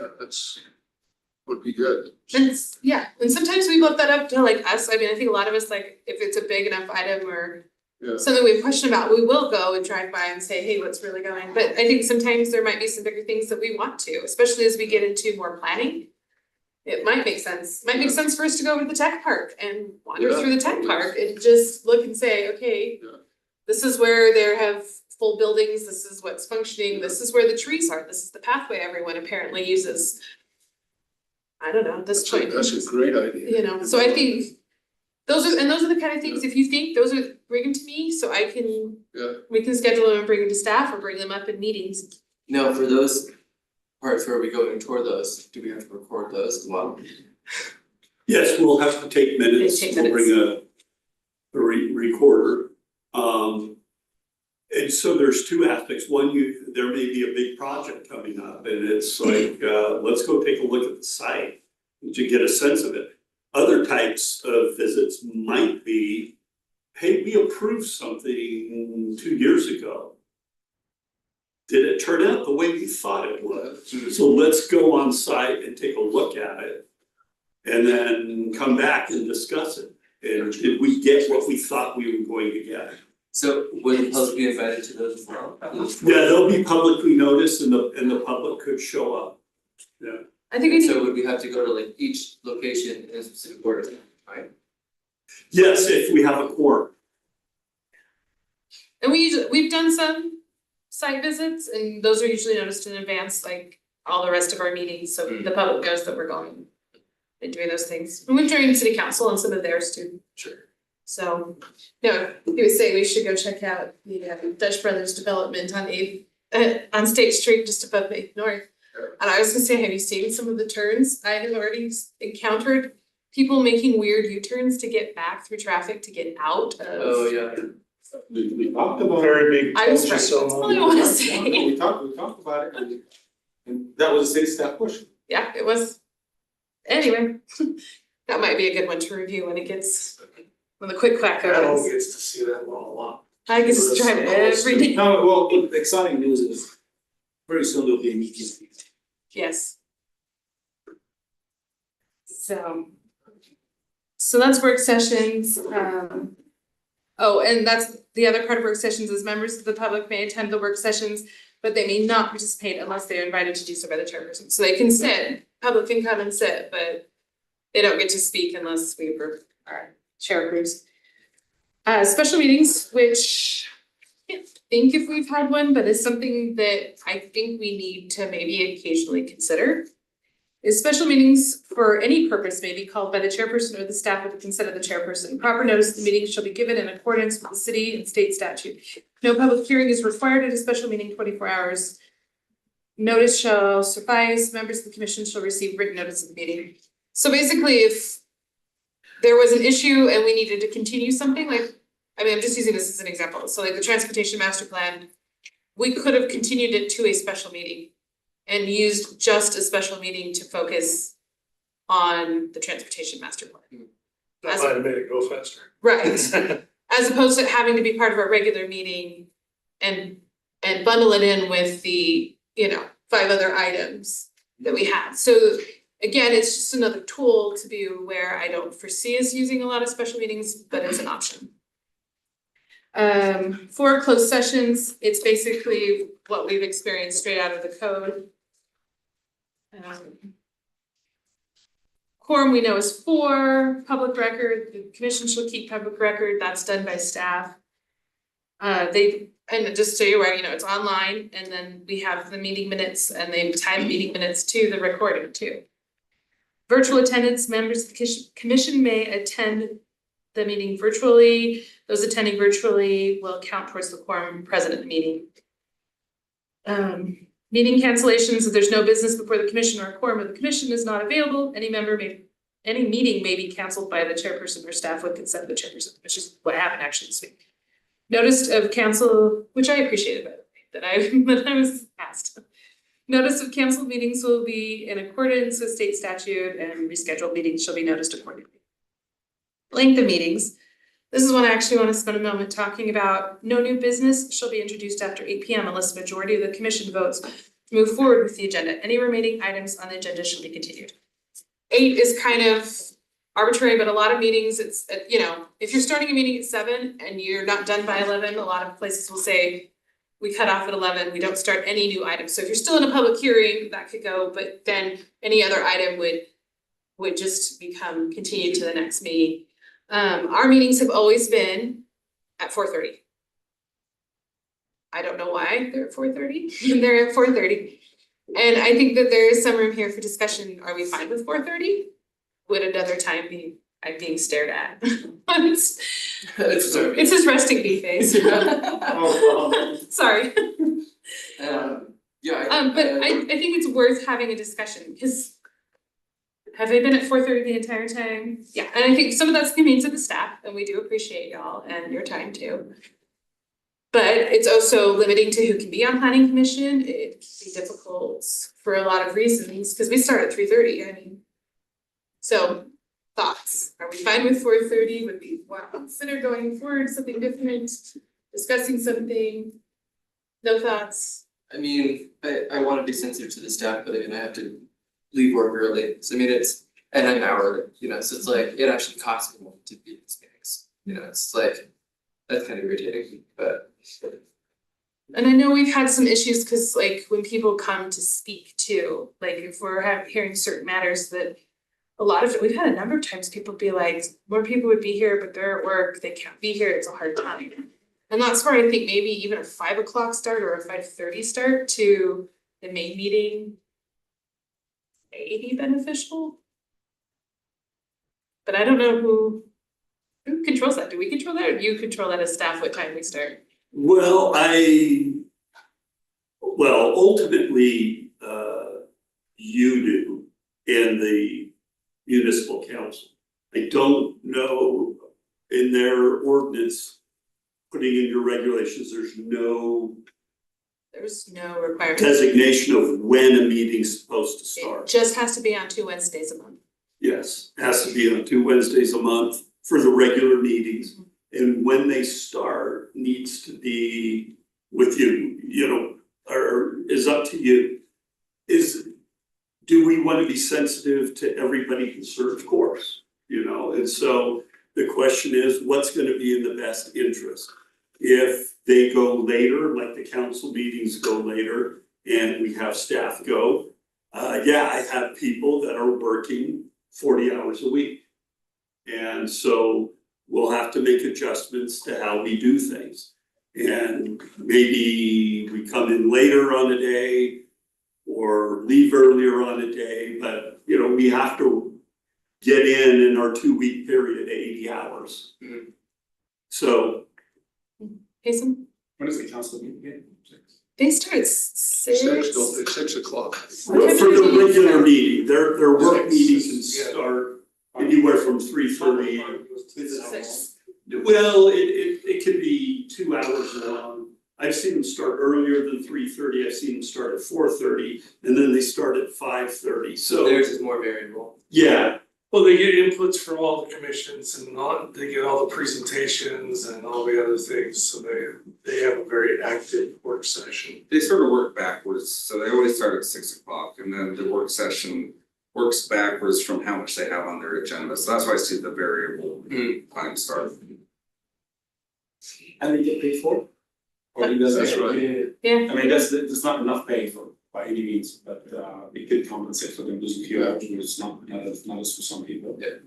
Yeah, that's, would be good. And yeah, and sometimes we left that up to like us, I mean, I think a lot of us, like, if it's a big enough item or Yeah. something we have a question about, we will go and drive by and say, hey, what's really going? But I think sometimes there might be some bigger things that we want to, especially as we get into more planning. It might make sense, for us to go over to the tech park and wander Yeah, through the tech totally. park and just look and say, okay, Yeah. this is where they have full buildings, this is what's functioning, this is where the trees are, this is the pathway everyone apparently uses. I don't know, at this point. That's a great idea. You know, so I think those are the kind of things, if you think those are, bring them to me, so I can, Yeah. we can schedule them and bring them to staff or bring them up in meetings. Now, for those parts where we go and tour those, do we have to record those as well? Yes, we'll have to take minutes, Take we'll bring a recorder. And so there's two aspects, one, there may be a big project coming up and it's like, let's go take a look at the site to get a sense of it. Other types of visits might be, hey, we approved something 2 years ago. Did it turn out the way we thought it would? So let's go on site and take a look at it. And then come back and discuss it. And did we get what we thought we were going to get? So would the public be invited to those as well? Yeah, they'll be publicly noticed and the public could show up. Yeah. I think we need, So would we have to go to like each location in a specific order, right? Yes, if we have a quorum. and we've done some site visits and those are usually noticed in advance, like all the rest of our meetings, so the public knows that we're going and doing those things. And we've joined city council on some of theirs too. Sure. So, no, he was saying we should go check out the Dutch Brothers development on State Street just above Eighth North. And I was gonna say, have you seen some of the turns? I have already encountered people making weird U-turns to get back through traffic to get out of. Oh, yeah. We talked about. Very big. I'm sorry, culture that's so all I wanna say. We talked about it and that was a city staff push. Yeah, it was. Anyway, that might be a good one to review when the quick quack Adel goes. gets to see that one a lot. I get to drive it every day. No, well, the exciting news is very soon there'll be a meeting. Yes. So that's work sessions, oh, and that's the other part of work sessions is members of the public may attend the work sessions, but they may not participate unless they're invited to do so by the chairperson. So they can sit, public can come and sit, but they don't get to speak unless we approve, our chair approves. Special meetings, which I can't think if we've had one, but is something that I think we need to maybe occasionally consider. Is special meetings for any purpose may be called by the chairperson or the staff with the consent of the chairperson. Proper notice of the meeting shall be given in accordance with the city and state statute. No public hearing is required at a special meeting 24 hours. Notice shall suffice. Members of the commission shall receive written notice of the meeting. So basically, if there was an issue and we needed to continue something, like, I mean, I'm just using this as an example. So like the transportation master plan, we could have continued it to a special meeting and used just a special meeting to focus on the transportation master plan. That might have made it go faster. Right, as opposed to having to be part of our regular meeting and bundle it in with the, 5 other items that we have. So again, it's just another tool to be aware. I don't foresee us using a lot of special meetings, but it's an option. For closed sessions, it's basically what we've experienced straight out of the code. Quorum we know is 4, public record, the commission shall keep public record, that's done by staff. And just so you're aware, it's online, and then we have the meeting minutes and they time meeting minutes to the recording too. Virtual attendance, members of the commission may attend the meeting virtually. Those attending virtually will count towards the quorum present at the meeting. Meeting cancellations, if there's no business before the commission or a quorum of the commission is not available, any meeting may be canceled by the chairperson or staff with consent of the chairperson, which is what happened actually this week. Notice of cancel, which I appreciated by the way, that I was asked. Notice of canceled meetings will be in accordance with state statute and rescheduled meetings shall be noticed accordingly. Length of meetings. This is one I actually want to spend a moment talking about. No new business shall be introduced after 8 p.m. unless a majority of the commission votes to move forward with the agenda. Any remaining items on the agenda shall be continued. 8 is kind of arbitrary, but a lot of meetings, it's, if you're starting a meeting at 7 and you're not done by 11, a lot of places will say, we cut off at 11, we don't start any new items. So if you're still in a public hearing, that could go, but then any other item would just become continued to the next meeting. Our meetings have always been at 4:30. I don't know why they're at 4:30, they're at 4:30. And I think that there is some room here for discussion. Are we fine with 4:30? Would another time be, I'm being stared at? It's his resting bee face. Sorry. But I think it's worth having a discussion, because have they been at 4:30 the entire time? Yeah, and I think some of that's the convenience of the staff, and we do appreciate y'all and your time too. But it's also limiting to who can be on planning commission. It can be difficult for a lot of reasons, because we start at 3:30, so thoughts, are we fine with 4:30? Would we want to consider going forward, something different, discussing something? No thoughts? I mean, I wanna be sensitive to the staff, but I have to leave work early, so I mean, it's, and I'm hourly, so it's like, it actually costs me more to be in these meetings, it's like, that's kind of irritating, but. And I know we've had some issues, cause like when people come to speak too, like if we're hearing certain matters that we've had a number of times people be like, more people would be here, but they're at work, they can't be here, it's a hard time. And that's where I think maybe even a 5 o'clock start or a 5:30 start to the main meeting maybe beneficial. But I don't know who controls that? Do we control that, or do you control that as staff, what time we start? Well, ultimately, you do in the municipal council. I don't know in their ordinance, putting in your regulations, there's no There's no requirement. designation of when a meeting's supposed to It start. just has to be on 2 Wednesdays a month. Yes, has to be on 2 Wednesdays a month for the regular meetings. And when they start needs to be with you, you know, or is up to you. Do we want to be sensitive to everybody concerned? Of course, you know, and so the question is, what's gonna be in the best interest? If they go later, like the council meetings go later, and we have staff go, yeah, I have people that are working 40 hours a week. And so we'll have to make adjustments to how we do things. And maybe we come in later on a day or leave earlier on a day, but you know, we have to get in our 2-week period, 80 hours. Mhm. So Jason, When is the council meeting again? they start at 6. 6 o'clock. for the regular meeting, their work Six. meeting can Yeah. start anywhere from 3:30. 6. Well, it could be 2 hours long. I've seen them start earlier than 3:30, I've seen them start at 4:30, and then they start at 5:30, so, Theirs is more variable. yeah. Well, they get inputs from all the commissions and they get all the presentations and all the other things, so they have a very active work session. They sort of work backwards, so they always start at 6 o'clock and then the work session works backwards from how much they have on their agenda, so that's why I see the variable time start. And they get paid for it? Or he doesn't? That's right. Yeah. I mean, that's not enough pay for, by any means, but it could compensate for them losing a few hours, but it's not as for some people. Yeah.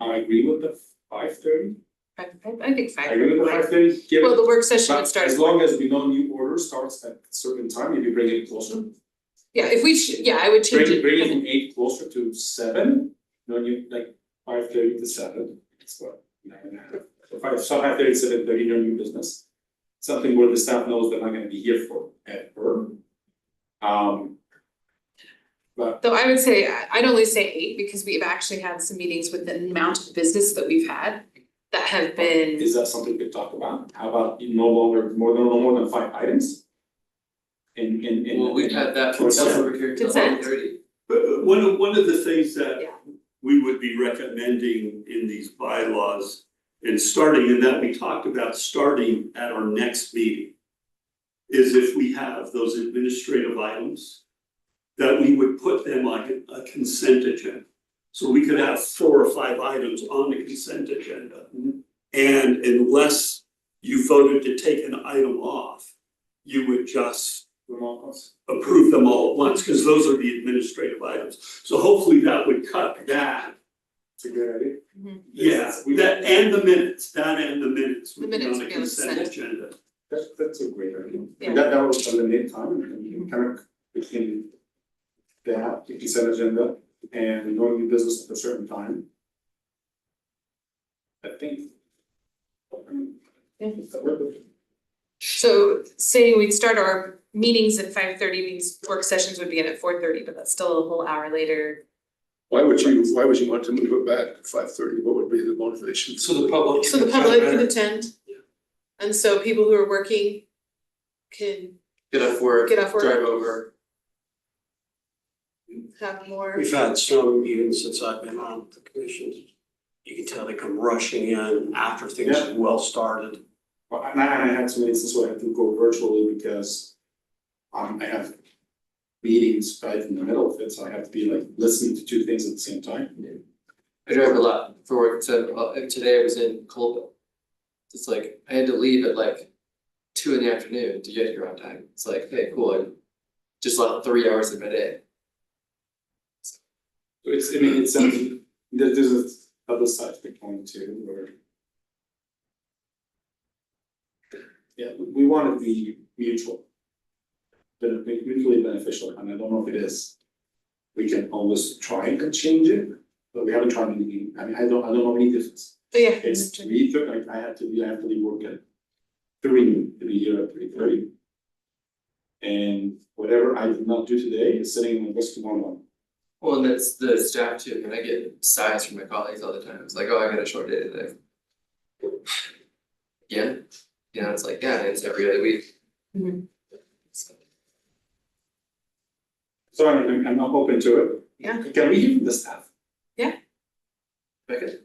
I agree with the 5:30. I think 5. I agree with the 5:30. Well, the work session would But start. as long as we know new order starts at a certain time, if you bring it closer. Yeah, if we, I would change it. Bring it from 8 closer to 7, no, you like 5:30 to 7, it's what, 9.5. So 5:30 to 7:30, no new business. Something where the staff knows they're not gonna be here for ever. But Though I would say, I'd only say 8 because we've actually had some meetings with the amount of business that we've had that have been. is that something we could talk about? How about you no more than 5 items? In. Well, we've had that for Consent. over here till Consent. 30. But one of the things that Yeah. we would be recommending in these bylaws and starting, and that we talked about starting at our next meeting, is if we have those administrative items, that we would put them on a consent agenda. So we could have 4 or 5 items on the consent agenda. And unless you voted to take an item off, you would just approve them all at once, because those are the administrative items. So hopefully that would cut that. It's a good idea. Yeah, that and the minutes The would be minutes on the would be on the consent consent. agenda. That's a great idea. Yeah. That was eliminate time and you kind of between that, the consent agenda and knowing the business at a certain time. I think. So saying we'd start our meetings at 5:30, means work sessions would begin at 4:30, but that's still a whole hour later. Why would you want to move it back to 5:30? What would be the motivation? So the public. So the public can attend. And so people who are working can Get off work, Get off work. drive over. have more. We've had some, even since I've been on the commissions, you can tell they come rushing in after things have well started. Well, and I had some instances where I had to go virtually because I have meetings right in the middle of it, so I have to be like listening to 2 things at the same time. I drive a lot for work, so today I was in Colville. It's like, I had to leave at like 2 in the afternoon to get here on time. It's like, hey, cool, I just left 3 hours of my day. So it's there's a other side to the coin too, where. Yeah, we want it to be mutually beneficial, and I don't know if it is. we can always try and change it, but we haven't tried anything, I mean, I don't know any difference. But yeah. It's 3:30, like I have to leave work at 3 to be here at 3:30. And whatever I did not do today is sitting in my desk tomorrow morning. Well, and that's the staff too, and I get sighs from my colleagues all the time, it's like, oh, I got a short day today. Yeah, you know, it's like, yeah, it's every other week. So I'm open to it. Yeah. Can we hear from the staff? Okay.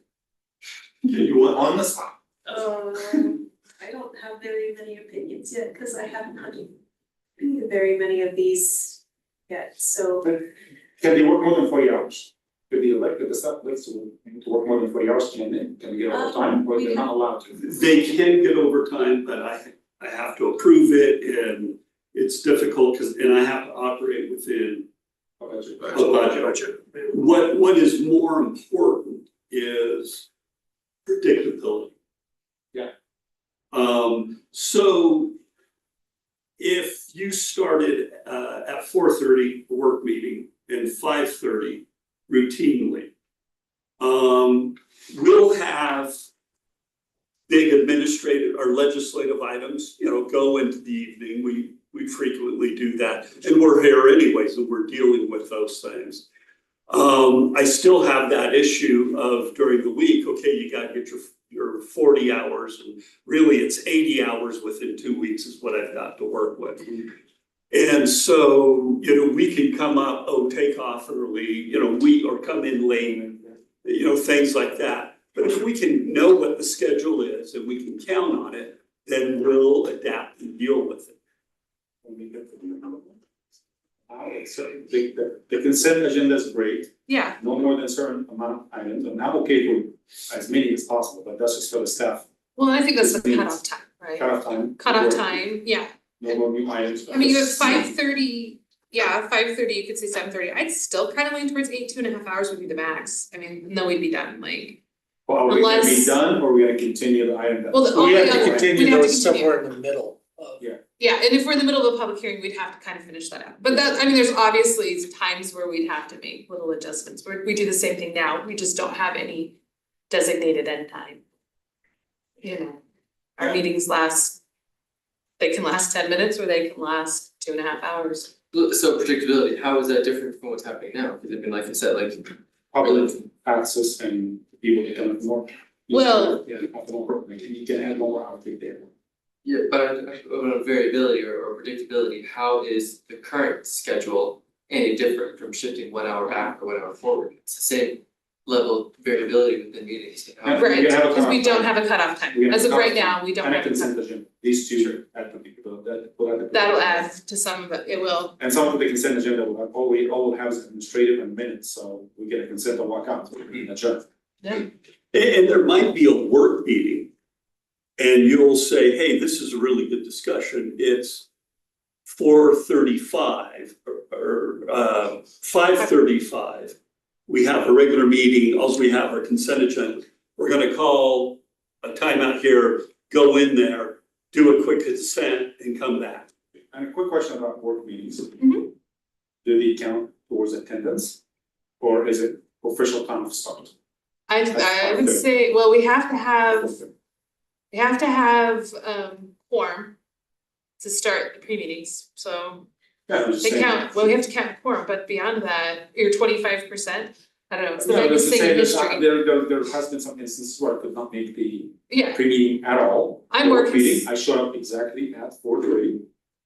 You want On the spot. I don't have very many opinions yet, cause I haven't had very many of these yet, so. Can they work more than 40 hours? Could the elected, the staff likes to work more than 40 hours, can we get overtime, or they're not allowed to? They can get overtime, but I have to approve it and it's difficult and I have to operate within a budget. What is more important is predictability. Yeah. So if you started at 4:30, a work meeting, and 5:30 routinely, we'll have big administrative or legislative items, go into the evening. We frequently do that, and we're here anyways, and we're dealing with those things. I still have that issue of during the week, okay, you gotta get your 40 hours, and really it's 80 hours within 2 weeks is what I've got to work with. And so, we can come up, take off early, or come in late, things like that. But if we can know what the schedule is and we can count on it, then we'll adapt and deal with it. So the consent agenda is great, Yeah, no more than a certain amount of items, and I'm okay for as many as possible, but that's just for the staff. well, I think that's the Means cutoff time, right? Cutoff time. Cutoff time, yeah. No more new items. I mean, you have 5:30, yeah, 5:30, you could say 7:30, I'd still kind of lean towards 2.5 hours would be the max, I mean, and then we'd be done, like. Well, are we gonna be unless- done, or are we gonna continue the item that? Well, the We only have to other- continue we'd have to those continue. somewhere in the middle of. Yeah, and if we're in the middle of a public hearing, we'd have to kind of finish that up, but that, I mean, there's obviously times where we'd have to make little adjustments, we do the same thing now, we just don't have any designated end time. Our meetings they can last 10 minutes or they can last 2.5 hours. So predictability, how is that different from what's happening now? Because I mean, like you said, like. Public access and people to come more. Well- Yeah, you can add more hours there. Yeah, but on variability or predictability, how is the current schedule any different from shifting 1 hour back or 1 hour forward? It's the same level of variability within meetings. Yeah. Right, we have a because we cutoff don't time. have a cutoff time, We have as a of right cutoff now, we don't And a have a consent cutoff, agenda, these two add predictability, that. that'll add to some of it, it will, And some of the consent agenda will have, all we'll have is administrative and minutes, so we get a consent to walk out, so we can adjourn. And there might be a work meeting. And you'll say, hey, this is a really good discussion, it's 4:35 or 5:35. We have a regular meeting, also we have our consent agenda, we're gonna call a timeout here, go in there, do a quick consent and come back. And a quick question about work meetings. Mhm. Do they count towards attendance, or is it official time of start? I would say, well, we have to have quorum to start the pre-meetings, so Yeah, I'm just they saying. count, well, we have to count quorum, but beyond that, your 25%, I don't know, it's the No, biggest just thing in to say history. there has been some instances where I could not make the Yeah, pre-meeting at all. I'm Work working meeting, I showed up exactly at 4:30.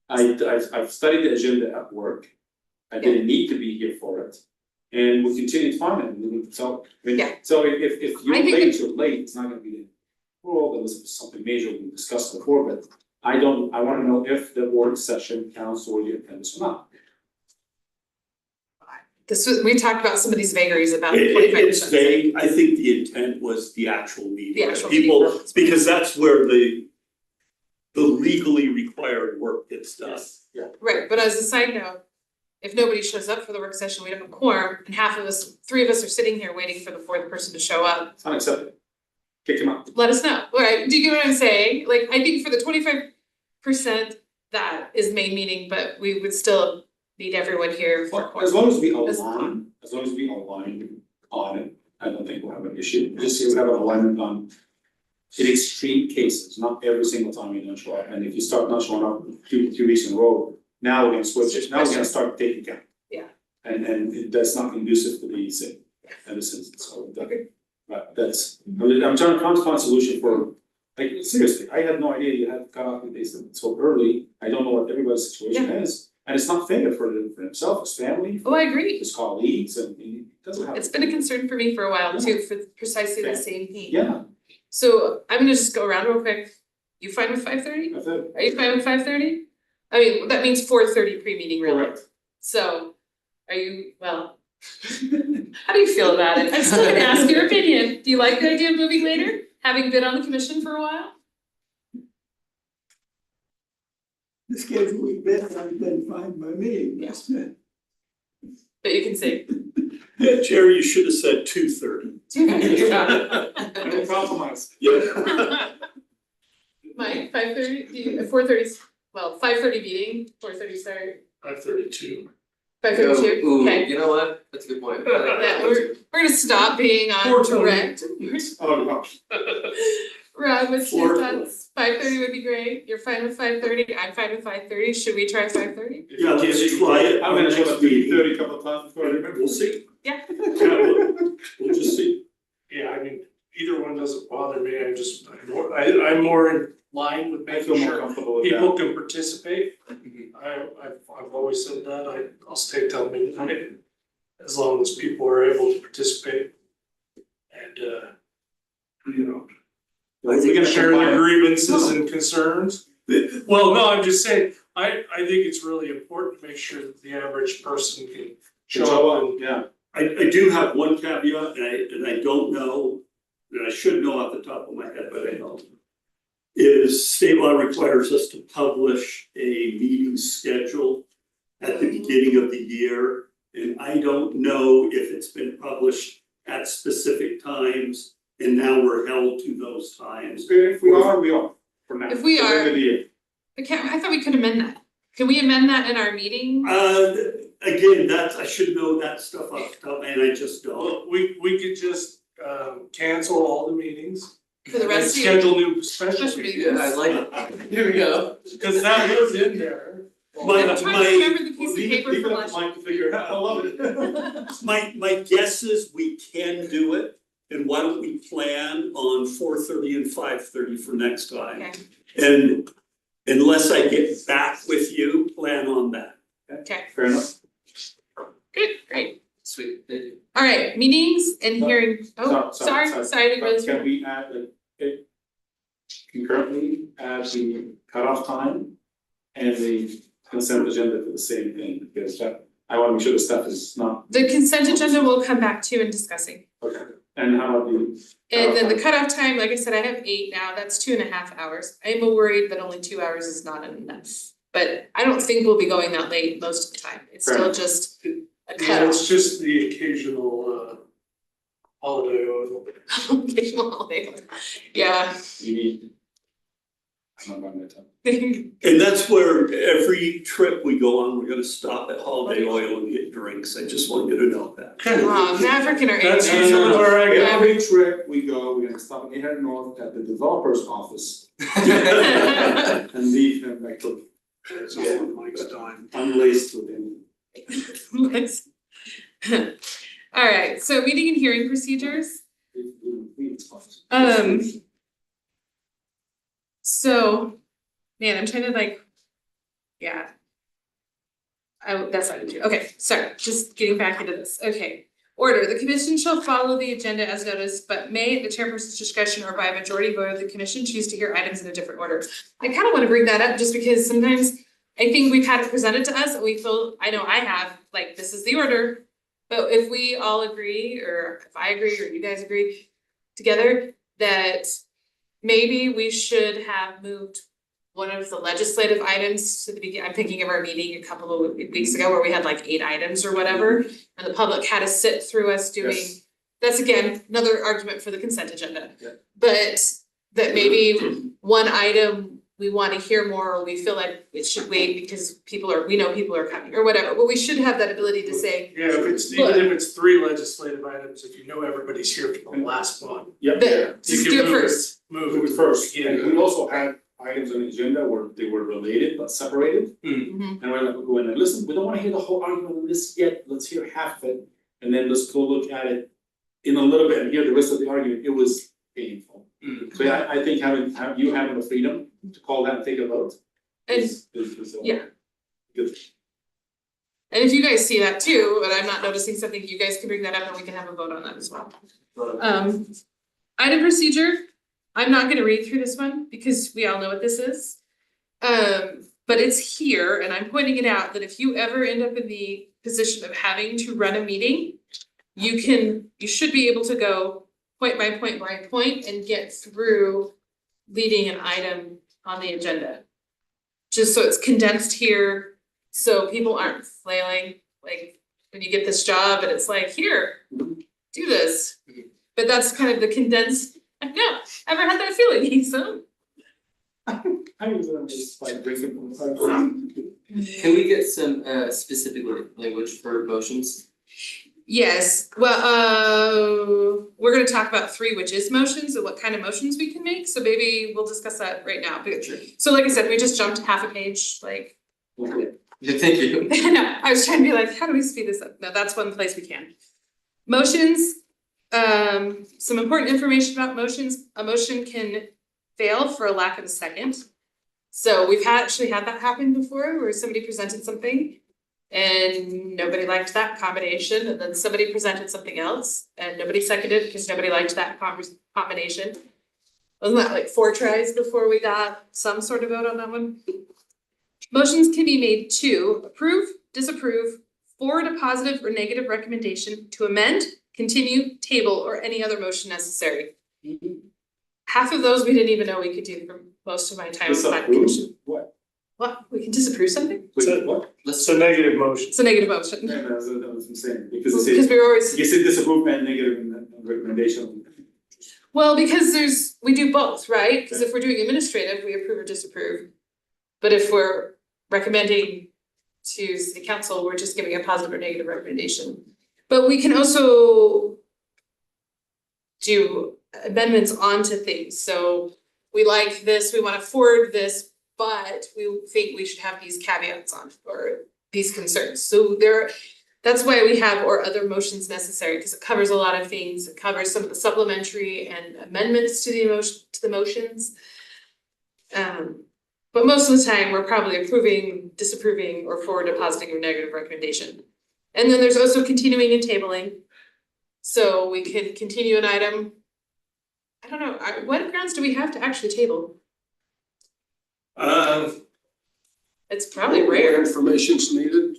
I've studied the agenda at work. I didn't need to be here for it. And we continued fine, and so, Yeah. so if you're I think late, you're late, it's not gonna be the world, unless something major we discussed before, but I wanna know if the work session counts toward the attendance or not. we talked about some of these vagaries about It's 25%. vague, I think the intent was the actual meeting. The actual People, meeting. because that's where the legally required work gets done. Yeah. Right, but as a side note, if nobody shows up for the work session, we don't have a quorum, and three of us are sitting here waiting for the fourth person to show up, It's unacceptable. Kick him out. let us know, right, do you get what I'm saying? Like, I think for the 25%, that is main meeting, but we would still need everyone here for Well, as long as we align, on it, I don't think we'll have an issue. Just say we have an alignment on in extreme cases, not every single time you don't show up. And if you start not showing up 2 weeks in a row, now we're gonna switch it. Now we're gonna start taking count. Yeah. And that's not conducive to the city, in a sense, so but that's, I'm trying to find a solution for, like, seriously, I had no idea you had to cut off the days so early. I don't know what everybody's situation is, and it's not fair for himself, his family, Oh, I agree. his colleagues, and he doesn't have. It's been a concern for me for a while too, for precisely the same thing. Yeah, So I'm gonna just go around real quick. You fine with 5:30? I thought, Are you fine with 5:30? I mean, that means 4:30 pre-meeting really. correct. So, are you, well, how do you feel about it? I'm still gonna ask your opinion. Do you like the idea of moving later, having been on the commission for a while? The schedule we've been fine by me. Yes. But you can say. Jerry, you should have said 2:30. No compromise. Yeah. Mike, 5:30, 4:30, well, 5:30 meeting, 4:30 start, 5:32. 5:32, Ooh, okay. you know what? That's a good point. Yeah, we're gonna stop being on direct. Oh, gosh. Rob, what's your 4:20. thoughts? 5:30 would be great. You're fine with 5:30. I'm fine with 5:30. Should we try 5:30? Yeah, let's try it. I'm gonna show up 30 a couple of times before I remember. We'll see. Yeah. We'll just see. Yeah, I mean, either one doesn't bother me, I'm more in line with I making feel more sure comfortable with that. people can participate. Mhm. I've always said that, I'll stay till midnight, as long as people are able to participate. And, you know, We're gonna share combine their it. grievances and concerns. Well, no, I'm just saying, I think it's really important to make sure that the average person can show up and. Yeah. I do have one caveat, and I don't know, and I should know off the top of my head, but I don't. Is state law requires us to publish a meeting schedule at the beginning of the year. And I don't know if it's been published at specific times, and now we're held to those times. If we are, we are, for now. If we For the end are- of the year. I thought we could amend that. Can we amend that in our meeting? Again, I should know that stuff off the top, and I just don't. Well, we could just cancel all the meetings. For the and rest of the year? schedule new special Special meetings, Yeah, I like it. Here we go. cause that was in there. My- I'm trying to remember the piece of paper Leave from it up last to year. Mike to figure it out. I love it. My guess is we can do it, and why don't we plan on 4:30 and 5:30 for next time? Okay. And unless I get back with you, plan on that. Okay, Fair enough. good, great. Sweet, thank you. All right, meetings and No, hearing, oh, sorry, I didn't realize. Can we add like, concurrently add the cutoff time and the consent agenda for the same thing, because I wanna make sure the stuff is not, The consent agenda we'll come back to in discussing. okay, and how about the. And then the cutoff time, like I said, I have 8 now, that's 2.5 hours. I'm worried that only 2 hours is not enough. But I don't think we'll be going that late most of the time, it's Fair still enough. just a Yeah, cutoff. it's just the occasional holiday oil. Occasional holiday. Yeah. You need. I'm not buying that time. And that's where every trip we go on, we're gonna stop at Holiday Oil and get drinks. I just want you to know that. Maverick and our That's agents. usually where I go. Every trip we go, we're gonna stop in Head North at the developer's office and leave him like It's all Mike's time. unlaced with him. Let's- Alright, so meeting and hearing procedures. So, man, I'm trying to like, yeah. That's not good, okay, sorry, just getting back into this, okay. Order, the commission shall follow the agenda as noticed, but may at the chairperson's discretion or by a majority vote of the commission choose to hear items in a different order. I kind of want to bring that up just because sometimes I think we've had it presented to us and we feel, I know I have, like, this is the order. But if we all agree, or if I agree, or you guys agree together, that maybe we should have moved one of the legislative items to the beginning. I'm thinking of our meeting a couple of weeks ago where we had like 8 items or whatever, and the public had to sit through us doing. Yes. That's again, another argument for the consent agenda. Yeah. But that maybe one item we wanna hear more, or we feel like it should wait because we know people are coming, or whatever, but we should have that ability to say, Yeah, if it's, even if it's 3 legislative items, if you know everybody's here for the last one, Yep. that, just You do can it move it. first. move We first, Yeah. and we also had items on the agenda where they were related but separated. Mhm. And we're like, going, listen, we don't wanna hear the whole argument on this yet, let's hear half of it, and then let's go look at it in a little bit and hear the rest of the argument, it was painful. So yeah, I think having the freedom to call that and take a vote And, is yeah. good. and if you guys see that too, but I'm not noticing something, you guys can bring that up and we can have a vote on that as well. Item procedure, I'm not gonna read through this one because we all know what this is. But it's here and I'm pointing it out that if you ever end up in the position of having to run a meeting, you should be able to go point by point and get through leading an item on the agenda. Just so it's condensed here, so people aren't flailing, like when you get this job and it's like, here, do this. But that's kind of the condensed, I know, ever had that feeling, so. I was just like drinking. Can we get some specific language for motions? Yes, well, we're gonna talk about 3 which is motions and what kind of motions we can make, so maybe we'll discuss that right now. So like I said, we just jumped half a page, like. Yeah, thank you. No, I was trying to be like, how do we speed this up? No, that's one place we can. Motions, some important information about motions, a motion can fail for a lack of a second. So we've actually had that happen before where somebody presented something and nobody liked that combination, and then somebody presented something else and nobody seconded because nobody liked that combination. Wasn't that like 4 tries before we got some sort of vote on that one? Motions can be made to approve, disapprove, forward a positive or negative recommendation, to amend, continue, table, or any other motion necessary. Half of those we didn't even know we could do for most of my time on planning commission. What? What, we can disapprove something? Wait, what? It's a negative motion. It's a negative motion. Yeah, that's what I'm saying, because it Because says, we were always, you said disapprove and negative recommendation. well, because we do both, right? Because if we're doing administrative, we approve or disapprove. But if we're recommending to city council, we're just giving a positive or negative recommendation. But we can also do amendments onto things, so we like this, we wanna forward this, but we think we should have these caveats on, or these concerns, so that's why we have or other motions necessary, because it covers a lot of things, it covers some of the supplementary and amendments to the motions. But most of the time, we're probably approving, disapproving, or forward depositing or negative recommendation. And then there's also continuing and tabling. So we can continue an item. I don't know, what grounds do we have to actually table? It's probably More rare, information's needed.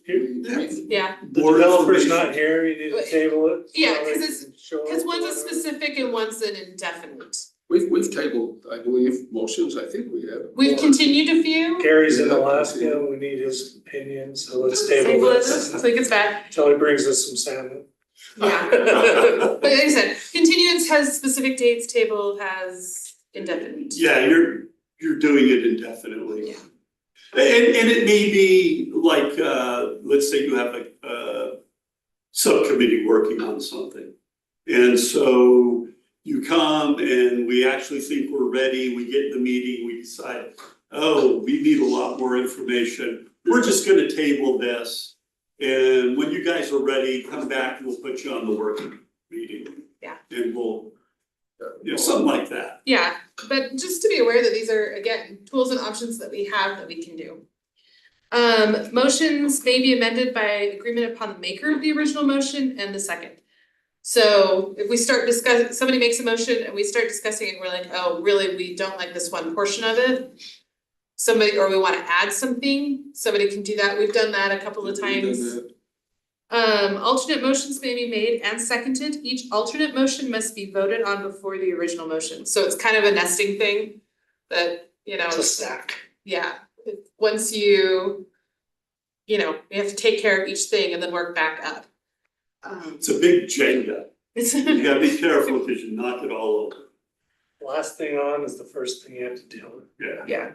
yeah, The developer's not here, you need to table it. Yeah, so they 'cause it's- can show because up one's a or whatever. specific and one's an indefinite. We've tabled, I believe, motions, I think we have. We've continued a few. Gary's in Alaska, we need his opinion, so let's table Table it, this so it gets back, until he brings us some salmon. yeah. But like I said, continuance has specific dates, table has indefinite. Yeah, you're doing it indefinitely. Yeah. And it may be like, let's say you have a subcommittee working on something. And so you come and we actually think we're ready, we get in the meeting, we decide, oh, we need a lot more information. We're just gonna table this. And when you guys are ready, come back and we'll put you on the working meeting. Yeah. And we'll, something like that. Yeah, but just to be aware that these are, again, tools and options that we have that we can do. Motions may be amended by agreement upon the maker of the original motion and the second. So if we start discussing, somebody makes a motion and we start discussing it, we're like, oh, really, we don't like this one portion of it. Somebody, or we wanna add something, somebody can do that, we've done that a couple of times. Alternate motions may be made and seconded, each alternate motion must be voted on before the original motion, so it's kind of a nesting thing. That, It's a stack. yeah, once you have to take care of each thing and then work back up. It's a big Jenga. It's You gotta be careful because you knock it all over. Last thing on is the first thing you have to deal with. Yeah. yeah,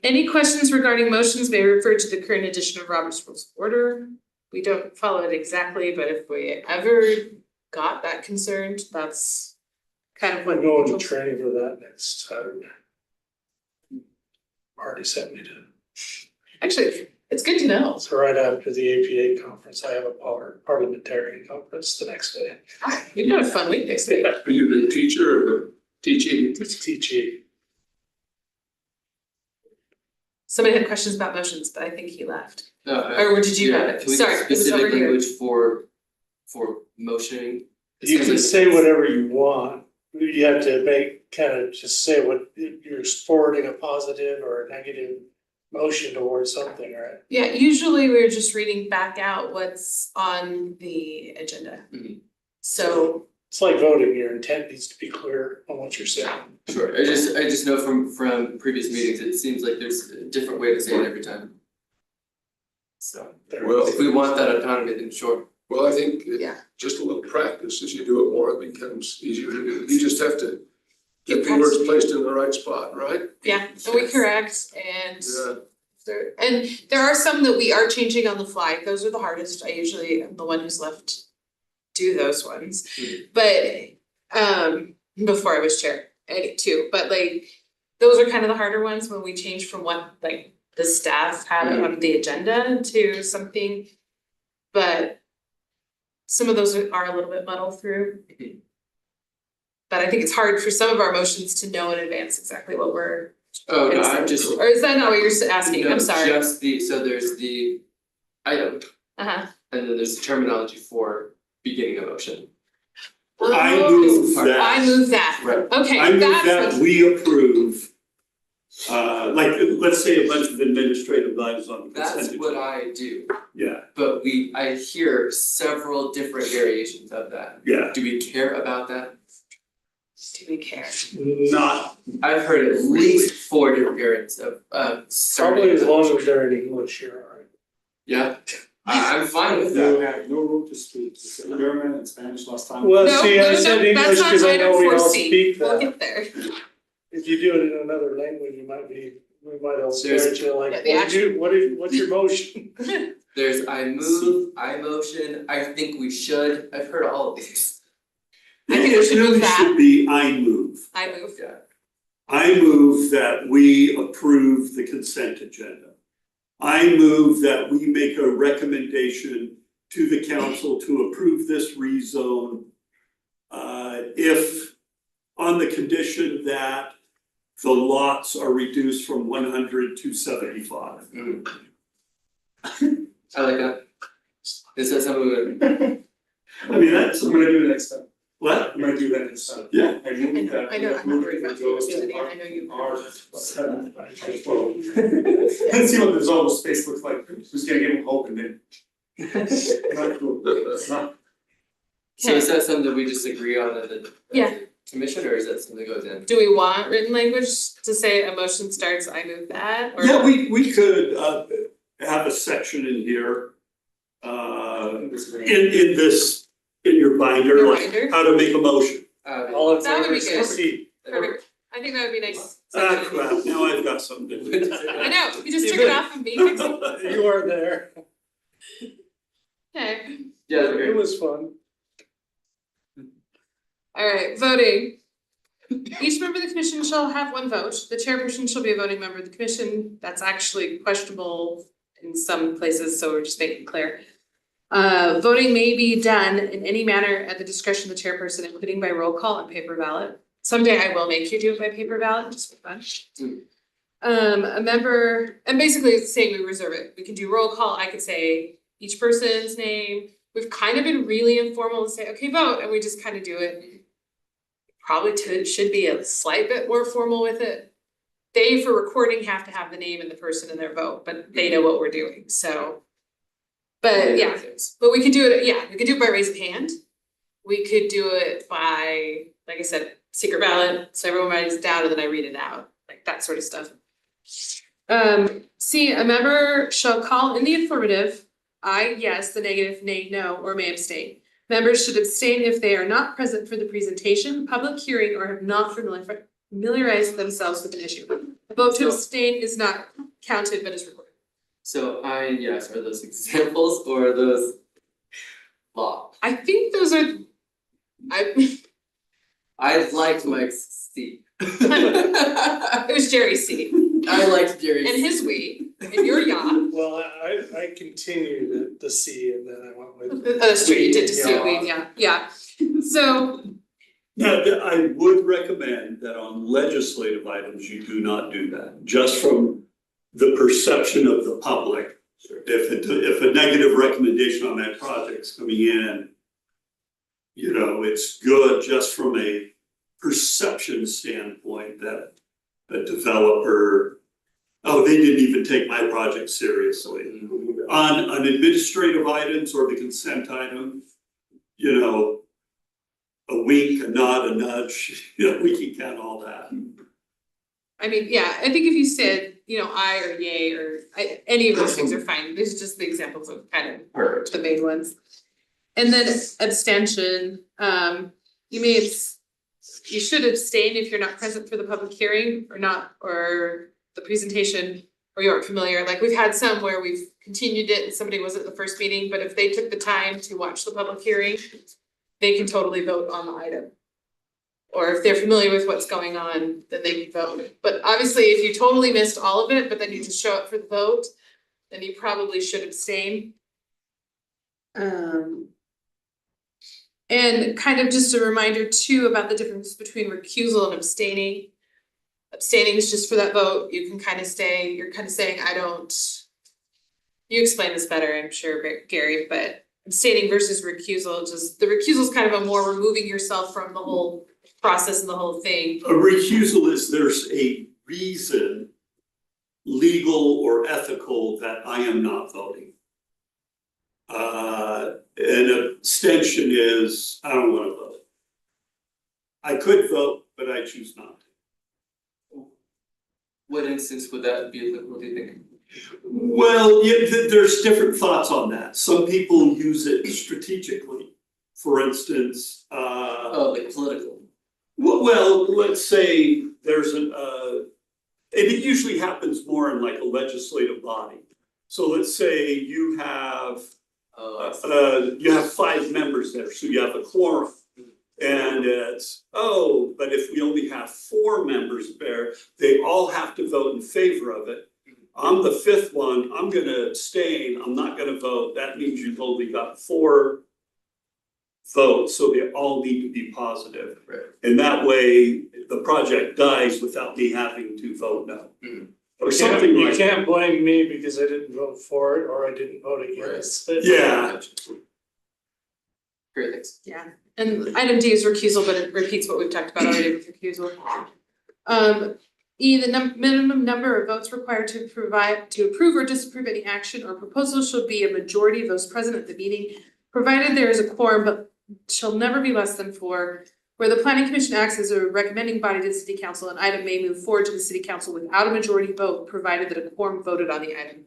Any questions regarding motions may refer to the current edition of Robert's Rules of Order. We don't follow it exactly, but if we ever got that concerned, that's kind of I'm what. going to training for that next Saturday. Already sent me to, Actually, it's good to know. so right after the APA conference, I have a parliamentarian conference the next day. You've got a fun week next week. Are you the teacher or the teaching? It's teaching. Somebody had questions about motions, but I think he left. No, Or did you have it? Can we Sorry, get it was specific over here. language for motioning? You can say whatever you want, you have to make, kind of just say what, you're forwarding a positive or a negative motion towards something, right? Yeah, usually we're just reading back out what's on the agenda. Mhm. So, It's like voting, your intent needs to be clear on what you're saying. Sure, I just know from previous meetings, it seems like there's a different way to say it every time. So, Well, if we want that autonomy, then sure. well, I think Yeah. just a little practice, as you do it more, it becomes easier to do. You just have to get the Keep words practicing. placed in the right spot, right? yeah, and we correct and Yeah. there are some that we are changing on the fly. Those are the hardest. I usually am the one who's left do those ones. But before I was chair, too, but like those are kind of the harder ones when we change from what like the staff had on the agenda to something. But some of those are a little bit muddled through. But I think it's hard for some of our motions to know in advance exactly what we're, Oh, no, I'm just. or is that not what you're asking? No, I'm sorry. just so there's the item, Uh-huh. and then there's the terminology for beginning a motion. I Oh, move that. I move that. Right. Okay, I move that's that what- we approve, like, let's say a bunch of administrative items on the consent That's what agenda. I do, Yeah, but I hear several different variations of that. yeah, Do we care about that? Do we care? not, I've heard at least 4 different variants of starting. Probably as a long motion. as they're in English, you're alright. Yeah, I'm fine with You that. have no room to speak, you said German and Spanish last time. Well, No, see, I no, said no, English that's not because I know item we all 4C. speak We'll that. get there. If you do it in another language, we might all stare at you like, Yeah, the what's your motion? There's I move, I motion, I think we should, I've heard all of these. I think we it should move really that. should be I move. I move. Yeah. I move that we approve the consent agenda. I move that we make a recommendation to the council to approve this rezone. If on the condition that the lots are reduced from 100 to 75. I like that. Is that something that, I mean, that's, I'm gonna do it next time, what? I'm gonna do that next time. Yeah. I move that. I know, I'm not worried about Goes you, to I know you. R 7. Let's see what the zone space looks like, who's gonna give them hope and then. Not cool, not. so is that something that we just agree on as a Yeah. commission, or is that something that goes in? Do we want written language to say a motion starts, I move that, or? Yeah, we could have a section in here. In this, in your binder, Your like binder? how to make a motion. All in That would favor, be say good. C. Perfect, I think that would be nice. Ah, crap, now I've got something to do. I know, you just took it off of me, fix it. You are there. Okay, Yeah, that's It great. was fun. alright, voting. Each member of the commission shall have one vote, the chairperson shall be a voting member of the commission, that's actually questionable in some places, so we're just making it clear. Voting may be done in any manner at the discretion of the chairperson, including by roll call and paper ballot. Someday I will make you do it by paper ballot, just for fun. A member, and basically it's saying we reserve it, we can do roll call, I could say each person's name. We've kind of been really informal and say, okay, vote, and we just kind of do it. Probably should be a slight bit more formal with it. They, for recording, have to have the name and the person in their vote, but they know what we're doing, so. But yeah, but we could do it, yeah, we could do it by raise of hand. We could do it by, like I said, secret ballot, so everyone writes it down and then I read it out, like that sort of stuff. C, a member shall call in the affirmative, aye, yes, the negative, nay, no, or may abstain. Members should abstain if they are not present for the presentation, public hearing, or have not familiarized themselves with an issue. A vote to So- abstain is not counted, but is recorded. So I and yes, are those examples or are those law? I think those are, I liked Mike's C. it was Jerry's C, I liked Jerry's. and his we, and your yaw. Well, I continued the C and then I went with. That's true, you did to We, see, yaw. yeah. So, Now, I would recommend that on legislative items, you do not do that, just from the perception of the public. If a negative recommendation on that project's coming in, you know, it's good just from a perception standpoint that a developer, oh, they didn't even take my project seriously. On administrative items or the consent item, you know, a wink, a nod, a nudge, you know, we can count all that. I mean, yeah, I think if you said, you know, I or yay or any of those things are fine, these are just the examples of kind of the main ones. And then abstention, you should abstain if you're not present for the public hearing or not, or the presentation, or you aren't familiar, like we've had some where we've continued it and somebody was at the first meeting, but if they took the time to watch the public hearing, they can totally vote on the item. Or if they're familiar with what's going on, then they can vote. But obviously, if you totally missed all of it, but then you just show up for the vote, then you probably should abstain. And kind of just a reminder too about the difference between recusal and abstaining. Abstaining is just for that vote, you can kind of say, you're kind of saying, I don't. You explain this better, I'm sure, Gary, but abstaining versus recusal, just the recusal is kind of a more removing yourself from the whole process and the whole thing. A recusal is there's a reason, legal or ethical, that I am not voting. An abstention is, I don't wanna vote. I could vote, but I choose not to. What instance would that be applicable, do you think? Well, yeah, there's different thoughts on that. Some people use it strategically. For instance, Oh, like political. well, let's say there's and it usually happens more in like a legislative body. So let's say you have Oh, I see. you have 5 members there, so you have a quorum. And it's, oh, but if we only have 4 members there, they all have to vote in favor of it. I'm the 5th one, I'm gonna abstain, I'm not gonna vote, that means you've only got 4 votes, so they all need to be positive. Right. And that way, the project dies without me having to vote no. Or something You like, can't blame me because I didn't vote for it or I didn't vote against it. yeah, Great, thanks. Yeah, and item D is recusal, but it repeats what we've talked about already with recusal. E, the minimum number of votes required to approve or disapprove any action or proposal shall be a majority of those present at the meeting, provided there is a quorum, but shall never be less than 4. Where the planning commission acts as a recommending body to the city council, an item may move forward to the city council without a majority vote, provided that a quorum voted on the item.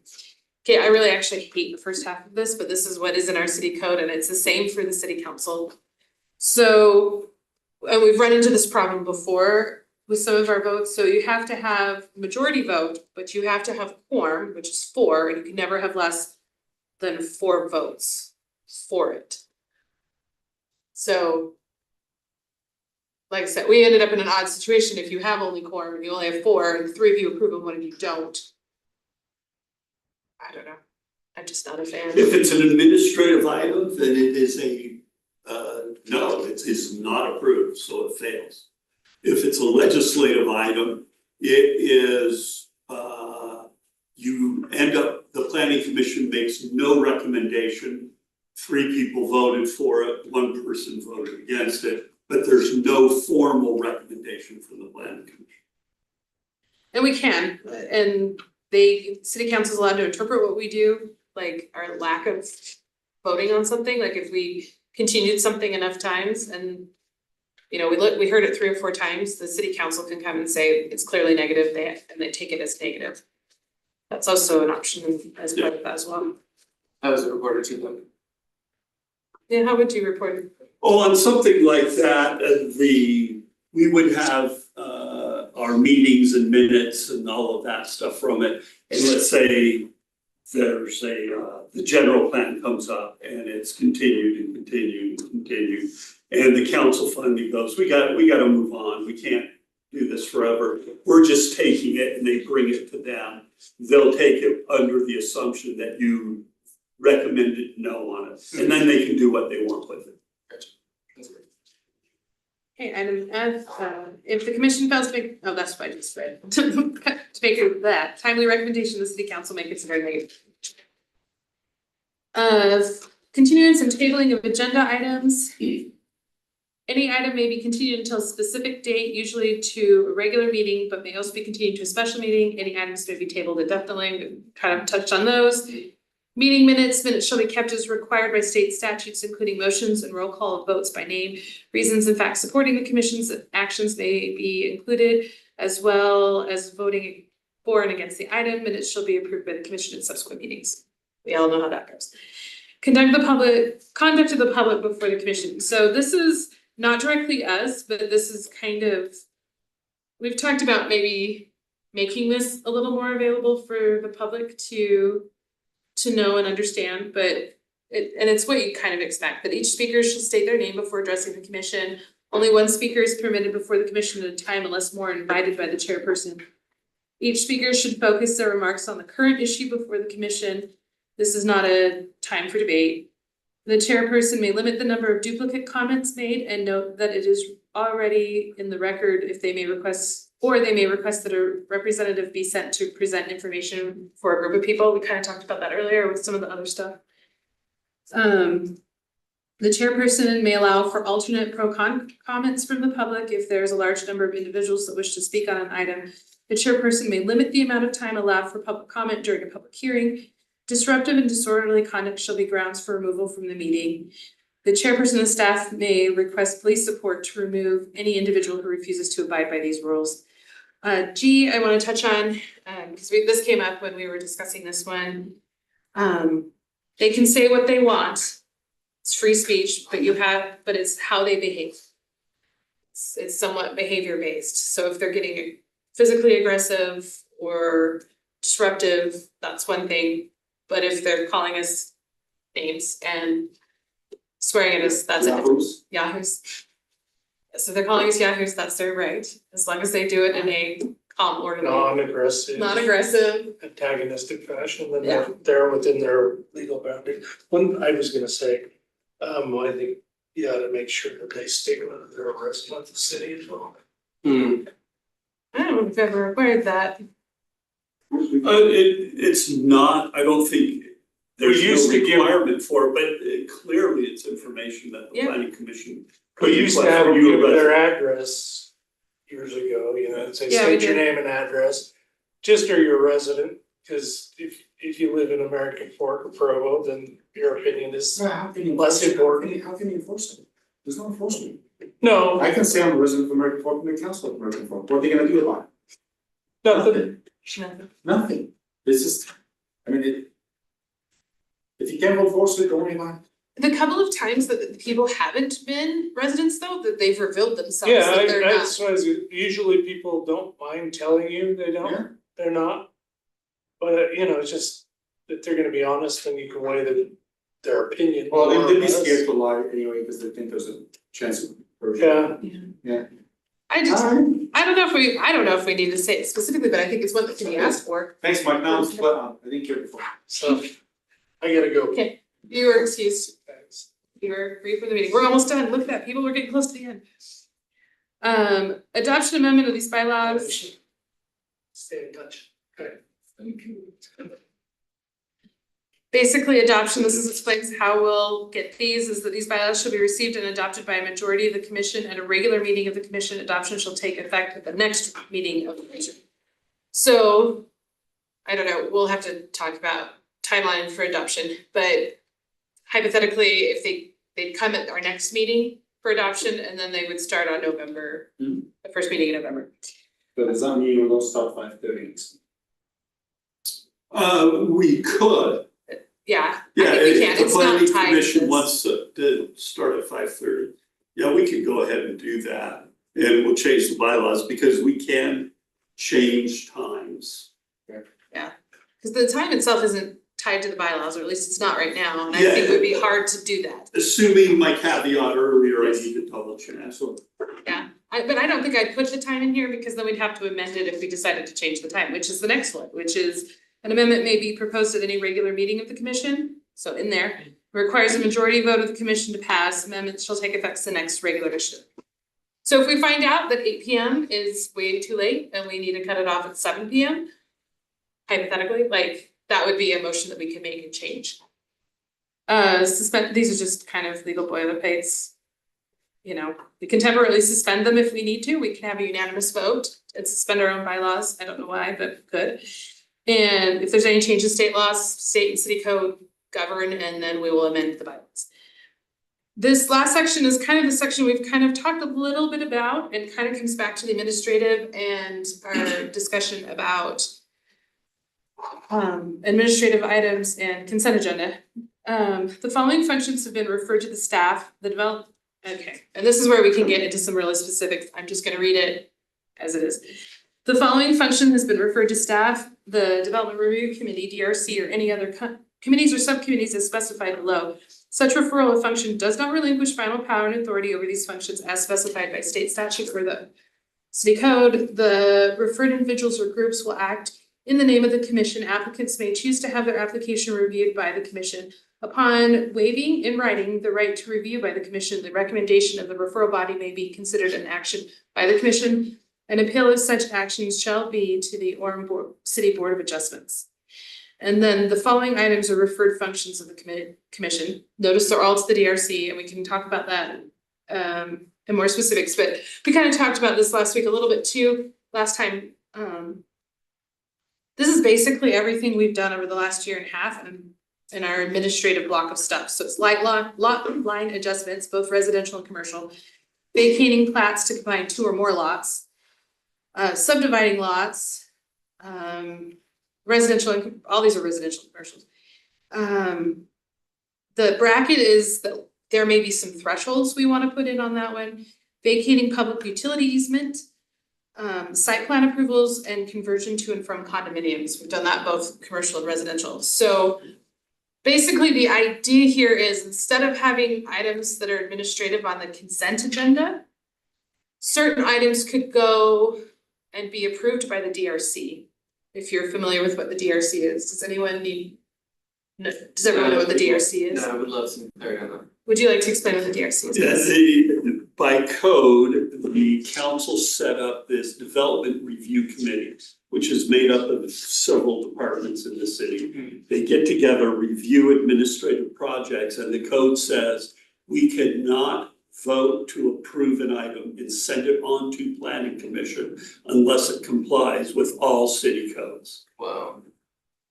Okay, I really actually hate the first half of this, but this is what is in our city code and it's the same for the city council. So, and we've run into this problem before with some of our votes, so you have to have majority vote, but you have to have quorum, which is 4, and you can never have less than 4 votes for it. So, like I said, we ended up in an odd situation. If you have only quorum and you only have 4 and 3 of you approve and 1 of you don't. I don't know. I'm just not a fan. if it's an administrative item, then it is no, it is not approved, so it fails. If it's a legislative item, it is, you end up, the planning commission makes no recommendation. 3 people voted for it, 1 person voted against it, but there's no formal recommendation from the planning commission. And we can, and city council is allowed to interpret what we do, like our lack of voting on something, like if we continued something enough times and. You know, we heard it 3 or 4 times, the city council can come and say it's clearly negative, and they take it as negative. That's also an option as part of that as well. How was it reported to them? Yeah, how would you report it? Oh, on something like that, we would have, our meetings and minutes and all of that stuff from it. And let's say there's the general plan comes up and it's continued and continued and continued. And the council finally goes, we gotta move on, we can't do this forever. We're just taking it and they bring it to them. They'll take it under the assumption that you recommended no on it, and then they can do what they want with it. Okay, item F, if the commission fails to make, oh, that's what I just read. To make it that timely recommendation, the city council may consider negative. Continuance and tabling of agenda items. Any item may be continued until a specific date, usually to a regular meeting, but may also be continued to a special meeting. Any items may be tabled indefinitely. We kind of touched on those. Meeting minutes shall be kept as required by state statutes, including motions and roll call votes by name. Reasons and facts supporting the commission's actions may be included, as well as voting for and against the item. Minutes shall be approved by the commission in subsequent meetings. We all know how that goes. Conduct of the public before the commission. So this is not directly us, but this is kind of, we've talked about maybe making this a little more available for the public to know and understand, but it's what you kind of expect, that each speaker should state their name before addressing the commission. Only one speaker is permitted before the commission at a time unless more invited by the chairperson. Each speaker should focus their remarks on the current issue before the commission. This is not a time for debate. The chairperson may limit the number of duplicate comments made and note that it is already in the record if they may request, or they may request that a representative be sent to present information for a group of people. We kind of talked about that earlier with some of the other stuff. The chairperson may allow for alternate pro-con comments from the public if there is a large number of individuals that wish to speak on an item. The chairperson may limit the amount of time allowed for public comment during a public hearing. Disruptive and disorderly conduct shall be grounds for removal from the meeting. The chairperson and staff may request police support to remove any individual who refuses to abide by these rules. G, I want to touch on, because this came up when we were discussing this one. They can say what they want. It's free speech, but it's how they behave. It's somewhat behavior based. So if they're getting physically aggressive or disruptive, that's one thing. But if they're calling us names and swearing at us, that's Yahoos. Yahoos. So if they're calling us Yahoos, that's their right, as long as they do it in a calm, orderly, Non-aggressive. non-aggressive. Antagonistic fashion, then Yeah. they're within their legal boundaries. One, I was gonna say, I think you ought to make sure that they state whether they're a resident of the city as well. I don't know if we've ever required that. It's not, I don't think there's used no to give- requirement for it, but clearly it's information that the Yeah. planning commission. We used to request have for them you, give but- their address years ago, and say, Yeah, we state your did. name and address. Just are you a resident? Cause if you live in American Fork or Provo, then your opinion is How can you less important. How can you enforce it? There's no enforcement. No, I can say I'm a resident of American Fork and the council of American Fork. What are they gonna do about it? nothing. Nothing. It's just, I mean, if you can't enforce it, don't worry about it. The couple of times that the people haven't been residents though, that they've revealed themselves Yeah, that they're not. that's why usually people don't mind telling you they Yeah. don't, they're not. But it's just that they're gonna be honest and you can weigh their opinion. Well, more or they'd be less. scared to lie anyway, because they think there's a chance of perjury. Yeah, I just, Alright. I don't know if we need to say it specifically, but I think it's one that can be asked for. Thanks, Mike. Now, I didn't care before. so I gotta go. Okay, you are excused. Thanks. You are free for the meeting. We're almost done. Look at that. People are getting close to the end. Adoption amendment of these bylaws. Stay in touch. Okay. Basically, adoption, this explains how we'll get these, is that these bylaws shall be received and adopted by a majority of the commission at a regular meeting of the commission. Adoption shall take effect at the next meeting of the commission. So, I don't know, we'll have to talk about timeline for adoption, but hypothetically, if they'd come at our next meeting for adoption, and then they would start on November, the first meeting in November. But does that mean we'll start 5:30? We could, Yeah, I yeah, think we can. if the It's not planning tied to commission this. wants to start at 5:30. Yeah, we could go ahead and do that, and we'll change the bylaws, because we can change times. Cause the time itself isn't tied to the bylaws, or at least it's not right now, and I think it would be hard to do that. Assuming my caveat earlier, I need to double check. Absolutely. But I don't think I'd put the time in here because then we'd have to amend it if we decided to change the time, which is the next one, which is an amendment may be proposed at any regular meeting of the commission, so in there. Requires a majority vote of the commission to pass, amendments shall take effect the next regular issue. So if we find out that 8 p.m. is way too late and we need to cut it off at 7 p.m. hypothetically, like, that would be a motion that we could make and change. Suspend, these are just kind of legal boilerplates. You know, we can temporarily suspend them if we need to, we can have a unanimous vote and suspend our own bylaws, I don't know why, but could. And if there's any change in state laws, state and city code govern, and then we will amend the bylaws. This last section is kind of the section we've kind of talked a little bit about, and kind of comes back to the administrative and our discussion about administrative items and consent agenda. The following functions have been referred to the staff, okay, and this is where we can get into some really specifics, I'm just gonna read it as it is. The following function has been referred to staff, the Development Review Committee, DRC, or any other committees or subcommittees as specified below. Such referral of function does not relinquish final power and authority over these functions as specified by state statute or the city code. The referred individuals or groups will act in the name of the commission. Applicants may choose to have their application reviewed by the commission. Upon waiving in writing the right to review by the commission, the recommendation of the referral body may be considered an action by the commission. An appeal of such actions shall be to the Orem City Board of Adjustments. And then the following items are referred functions of the commission. Notice they're all to the DRC, and we can talk about that in more specifics, but we kind of talked about this last week a little bit too, last time. This is basically everything we've done over the last year and a half in our administrative block of stuff. So it's lot line adjustments, both residential and commercial, vacating plats to combine 2 or more lots, subdividing lots, residential, and all these are residential and commercials. The bracket is that there may be some thresholds we want to put in on that one. Vacating public utility easement, site plan approvals, and conversion to and from condominiums. We've done that both commercial and residential. So basically the idea here is instead of having items that are administrative on the consent agenda, certain items could go and be approved by the DRC. If you're familiar with what the DRC is, does anyone does everyone know what the DRC is? No, I would love some clarity on that. Would you like to explain what the DRC is? Yeah, by code, the council set up this development review committee, which is made up of several departments in the city. They get together, review administrative projects, and the code says we cannot vote to approve an item and send it on to planning commission unless it complies with all city codes. Wow.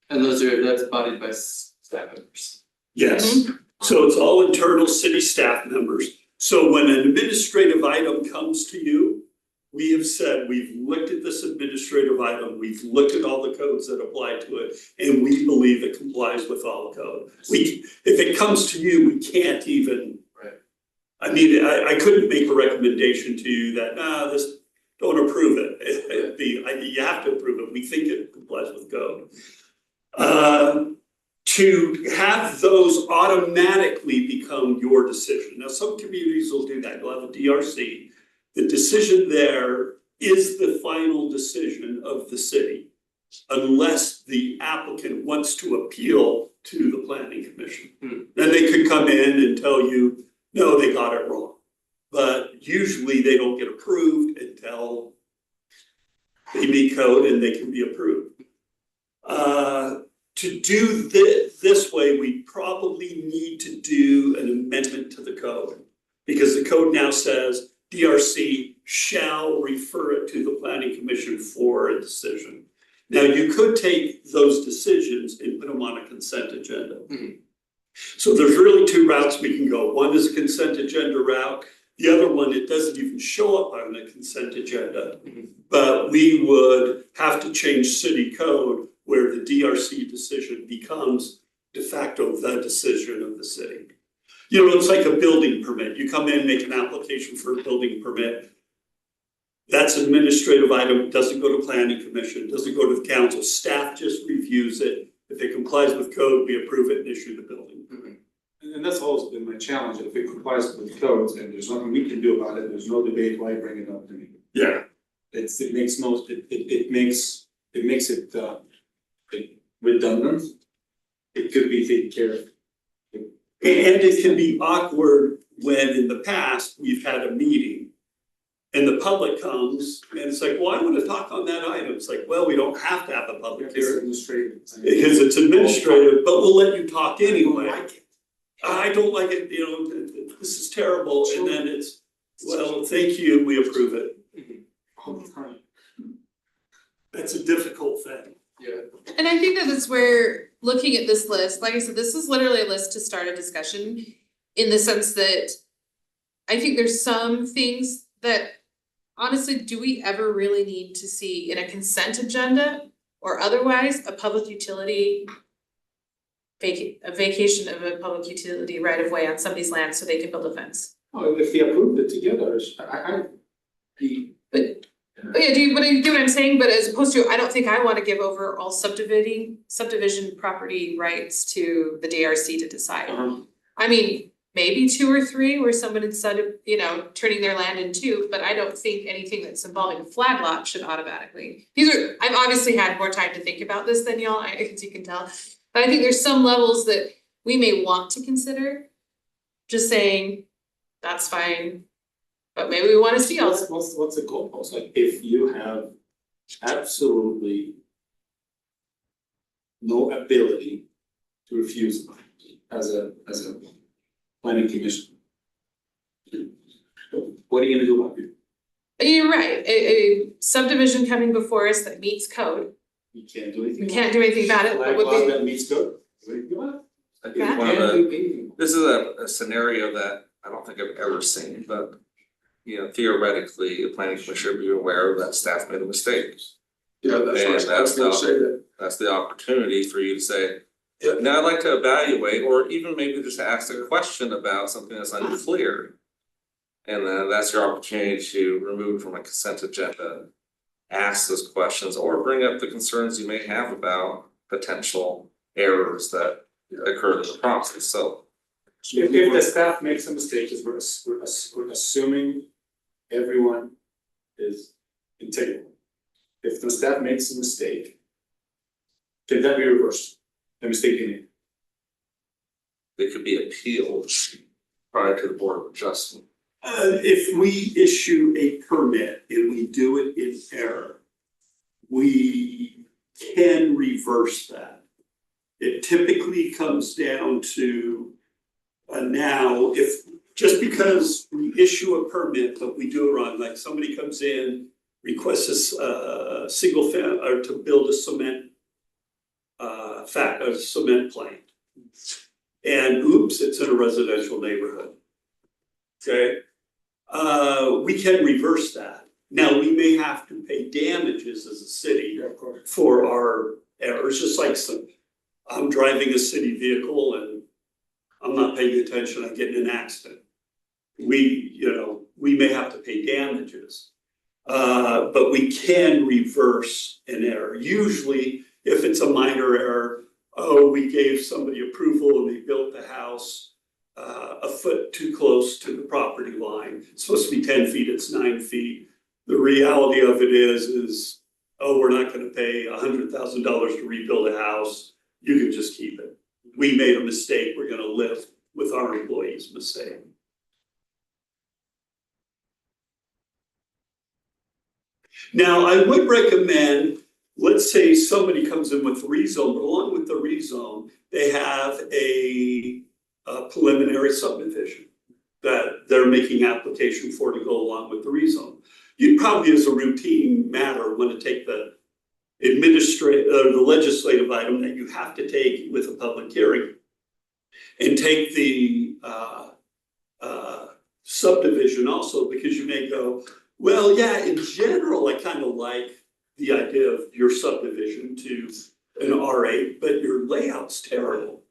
And that's bodied by staff members. Yes, so it's all internal city staff members. So when an administrative item comes to you, we have said, we've looked at this administrative item, we've looked at all the codes that apply to it, and we believe it complies with all code. If it comes to you, we can't even. Right. I mean, I couldn't make a recommendation to you that, don't approve it. You have to approve it, we think it complies with code. To have those automatically become your decision. Now, some communities will do that, you'll have a DRC. The decision there is the final decision of the city, unless the applicant wants to appeal to the planning commission. Then they could come in and tell you, no, they got it wrong. But usually they don't get approved until they meet code and they can be approved. To do this way, we probably need to do an amendment to the code. Because the code now says DRC shall refer it to the planning commission for a decision. Now, you could take those decisions and put them on a consent agenda. So there's really 2 routes we can go. One is a consent agenda route. The other one, it doesn't even show up on the consent agenda. But we would have to change city code where the DRC decision becomes de facto the decision of the city. You know, it's like a building permit. You come in, make an application for a building permit. That's an administrative item, doesn't go to planning commission, doesn't go to the council, staff just reviews it. If it complies with code, we approve it and issue the building. And that's always been my challenge, if it complies with codes and there's nothing we can do about it, there's no debate, why bring it up to me? Yeah. It makes it makes it redundant. It could be taken care of. And it can be awkward when in the past, we've had a meeting. And the public comes and it's like, well, I want to talk on that item. It's like, well, we don't have to have a public It's hearing. administrative. Because it's administrative, but we'll let you talk anyway. I don't like it, you know, this is terrible, and then it's, well, thank you, we approve it. All the time. That's a difficult thing. Yeah, And I think that that's where, looking at this list, like I said, this is literally a list to start a discussion. In the sense that I think there's some things that honestly, do we ever really need to see in a consent agenda? Or otherwise, a public utility a vacation of a public utility right of way on somebody's land so they can build a fence. Oh, if they approved it together, But yeah, do you, get what I'm saying? But as opposed to, I don't think I wanna give over all subdivision property rights to the DRC to decide. I mean, maybe 2 or 3 where someone decided, you know, turning their land in 2, but I don't think anything that's involving a flag lot should automatically. I've obviously had more time to think about this than y'all, as you can tell. But I think there's some levels that we may want to consider. Just saying, that's fine, but maybe we wanna see all this. what's the goalpost, like if you have absolutely no ability to refuse as a planning commission. What are you gonna do about it? You're right, a subdivision coming before us that meets code, You can't do anything. we can't do anything about it, but Flag would law be. that meets code, what do you do about it? I Yeah. think one of Can't the, do anything. this is a scenario that I don't think I've ever seen, but. You know, theoretically, the planning commission should be aware that staff made a mistake. yeah, that's what I was gonna say that. That's the opportunity for you to say, now I'd like to evaluate, or even maybe just ask a question about something that's unclear. And then that's your opportunity to remove from a consent agenda, ask those questions, or bring up the concerns you may have about potential errors that occur in the process, so. If the staff makes a mistake, we're assuming everyone is integral. If the staff makes a mistake, can that be reversed? The mistake they made? They could be appealed prior to the Board of Adjustment. If we issue a permit and we do it in error, we can reverse that. It typically comes down to now, if, just because we issue a permit, but we do it wrong, like somebody comes in, requests a single or to build a cement a cement plant. And oops, it's in a residential neighborhood. Okay, we can reverse that. Now, we may have to pay damages as a city for our errors, just like I'm driving a city vehicle and I'm not paying attention, I get in an accident. We may have to pay damages. But we can reverse an error. Usually, if it's a minor error, we gave somebody approval and they built the house a foot too close to the property line. It's supposed to be 10 feet, it's 9 feet. The reality of it is, we're not gonna pay $100,000 to rebuild a house. You can just keep it. We made a mistake, we're gonna live with our employees' mistake. Now, I would recommend, let's say somebody comes in with rezone, but along with the rezone, they have a preliminary subdivision that they're making application for to go along with the rezone. You'd probably, as a routine matter, want to take the the legislative item that you have to take with a public hearing and take the subdivision also, because you may go, well, yeah, in general, I kind of like the idea of your subdivision to an R8, but your layout's terrible.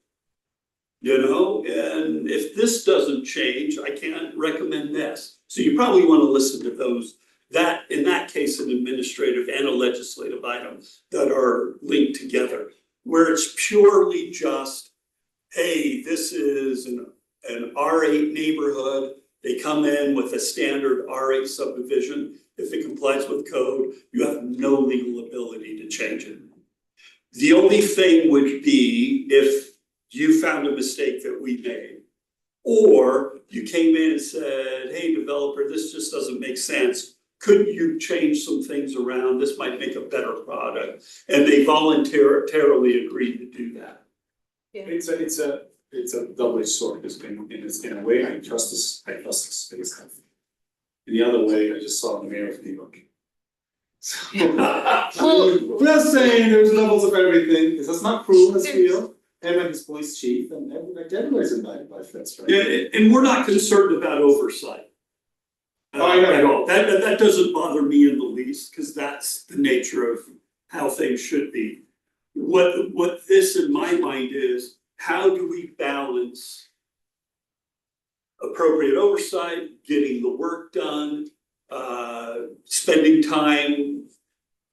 And if this doesn't change, I can't recommend this. So you probably want to listen to those that, in that case, an administrative and a legislative item that are linked together. Where it's purely just, hey, this is an R8 neighborhood. They come in with a standard R8 subdivision. If it complies with code, you have no legal ability to change it. The only thing would be if you found a mistake that we made. Or you came in and said, hey, developer, this just doesn't make sense. Couldn't you change some things around? This might make a better product. And they voluntarily agreed to do that. It's a double-edged sword, because in a way, I trust this space. In the other way, I just saw the mayor of New York. Well- Just saying, there's levels of everything, this is not cruel, let's feel, him and his police chief, and everybody's invited by feds, right? Yeah, and we're not concerned about oversight. I know. At all. That doesn't bother me in the least, because that's the nature of how things should be. What this in my mind is, how do we balance appropriate oversight, getting the work done, spending time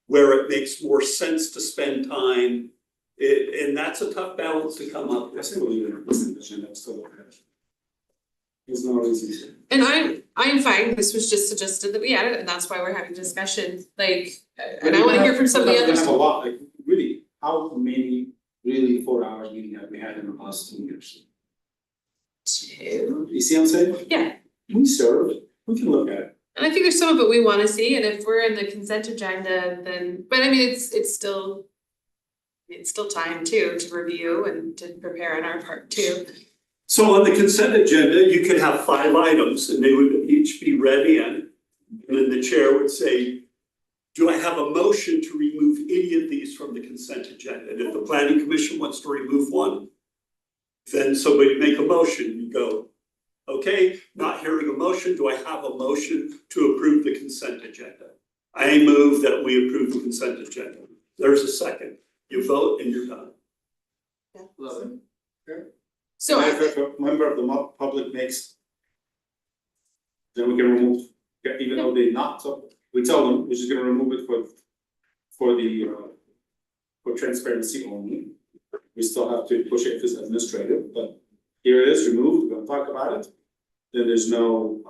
where it makes more sense to spend time. And that's a tough balance to come up I with. still believe in the agenda, I'm still okay. There's no reason to. And I'm fine, this was just suggested that we add it, and that's why we're having discussion, like, and I wanna hear from some of the Sometimes we others. have a lot, like, really, how many really 4 hours meeting have we had in the past 2 years? Two. You see what I'm saying? Yeah, We serve, we can look at it. and I think there's some of it we wanna see, and if we're in the consent agenda, then, but I mean, it's still time too, to review and to prepare on our part too. So on the consent agenda, you could have 5 items and they would each be read in. And then the chair would say, do I have a motion to remove any of these from the consent agenda? And if the planning commission wants to remove one, then somebody make a motion, you go, okay, not hearing a motion, do I have a motion to approve the consent agenda? I move that we approve the consent agenda. There's a second. You vote and you're done. Love it. So And if a member of the public makes, then we can remove, even though they not, so we tell them, we're just gonna remove it for transparency only. We still have to push it as administrative, but here it is, removed, we're gonna talk about it. Then there's no,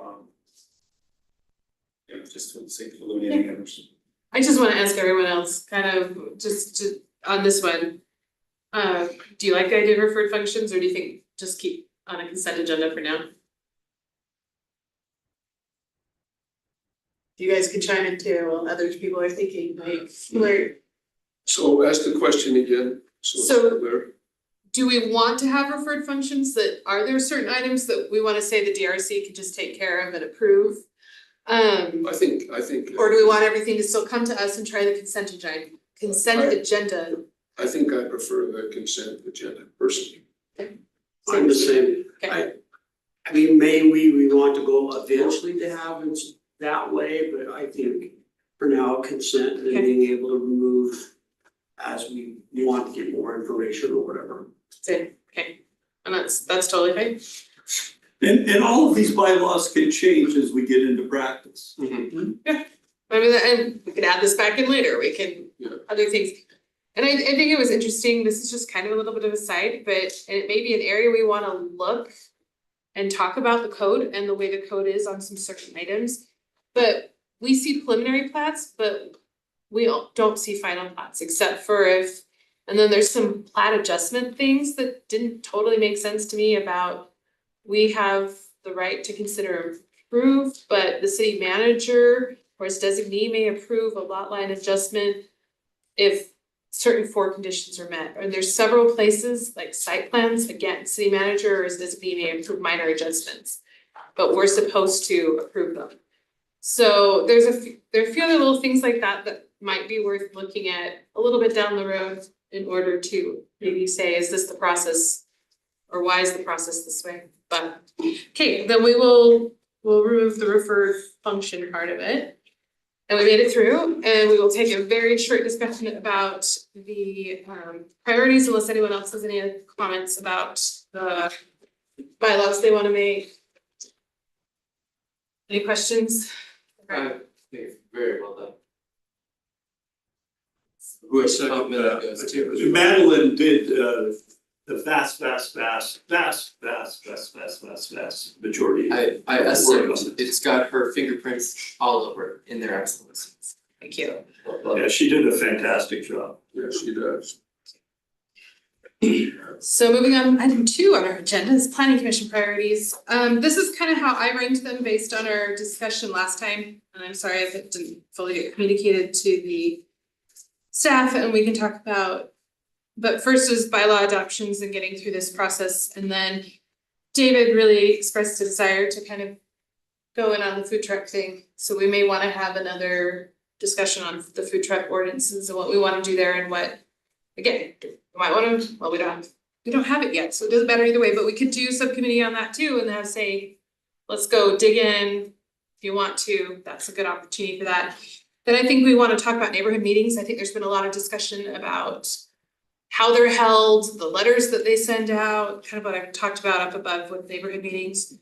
just for the sake of eliminating others. I just wanna ask everyone else, kind of, just to, on this one. Do you like the idea of referred functions, or do you think just keep on a consent agenda for now? You guys can chime in too, while other people are thinking, like, where, So ask the question again, so So- it's clear. do we want to have referred functions that, are there certain items that we wanna say the DRC could just take care of and approve? I think. Or do we want everything to still come to us and try the consent agenda? I think I prefer the consent agenda personally. I'm the same. Okay. I mean, maybe we want to go eventually to have it that way, but I think for now consent and Okay. being able to remove as we want to get more information or whatever. Same, okay, and that's totally fine. And all of these bylaws can change as we get into practice. I mean, and we can add this back in later, we can, Yeah. other things. And I think it was interesting, this is just kind of a little bit of a side, but it may be an area we wanna look and talk about the code and the way the code is on some certain items. But we see preliminary plats, but we don't see final plats, except for if, and then there's some plat adjustment things that didn't totally make sense to me about we have the right to consider approved, but the city manager or his designee may approve a lot line adjustment if certain 4 conditions are met. And there's several places, like site plans, again, city manager or his designee may approve minor adjustments, but we're supposed to approve them. So there are a few other little things like that that might be worth looking at a little bit down the road in order to maybe say, is this the process? Or why is the process this way? But, okay, then we'll remove the referred function part of it. And we made it through, and we will take a very short discussion about the priorities, unless anyone else has any other comments about the bylaws they wanna make. Any questions? Okay. think it's very well done. Who has complimented goes to. Madeline did the vast majority. I assumed it's got her fingerprints all over in their excellence. Thank you. Yeah, she did a fantastic job. Yeah, she does. So moving on, item 2 on our agenda is planning commission priorities. This is kind of how I ranked them based on our discussion last time. And I'm sorry if it didn't fully get communicated to the staff, and we can talk about. But first is bylaw adoptions and getting through this process, and then David really expressed a desire to kind of go in on the food truck thing. So we may want to have another discussion on the food truck ordinances and what we want to do there and what, again, we might want to, well, we don't have it yet, so it doesn't matter either way, but we could do subcommittee on that too and have say, let's go dig in. If you want to, that's a good opportunity for that. Then I think we want to talk about neighborhood meetings. I think there's been a lot of discussion about how they're held, the letters that they send out, kind of what I've talked about up above with neighborhood meetings.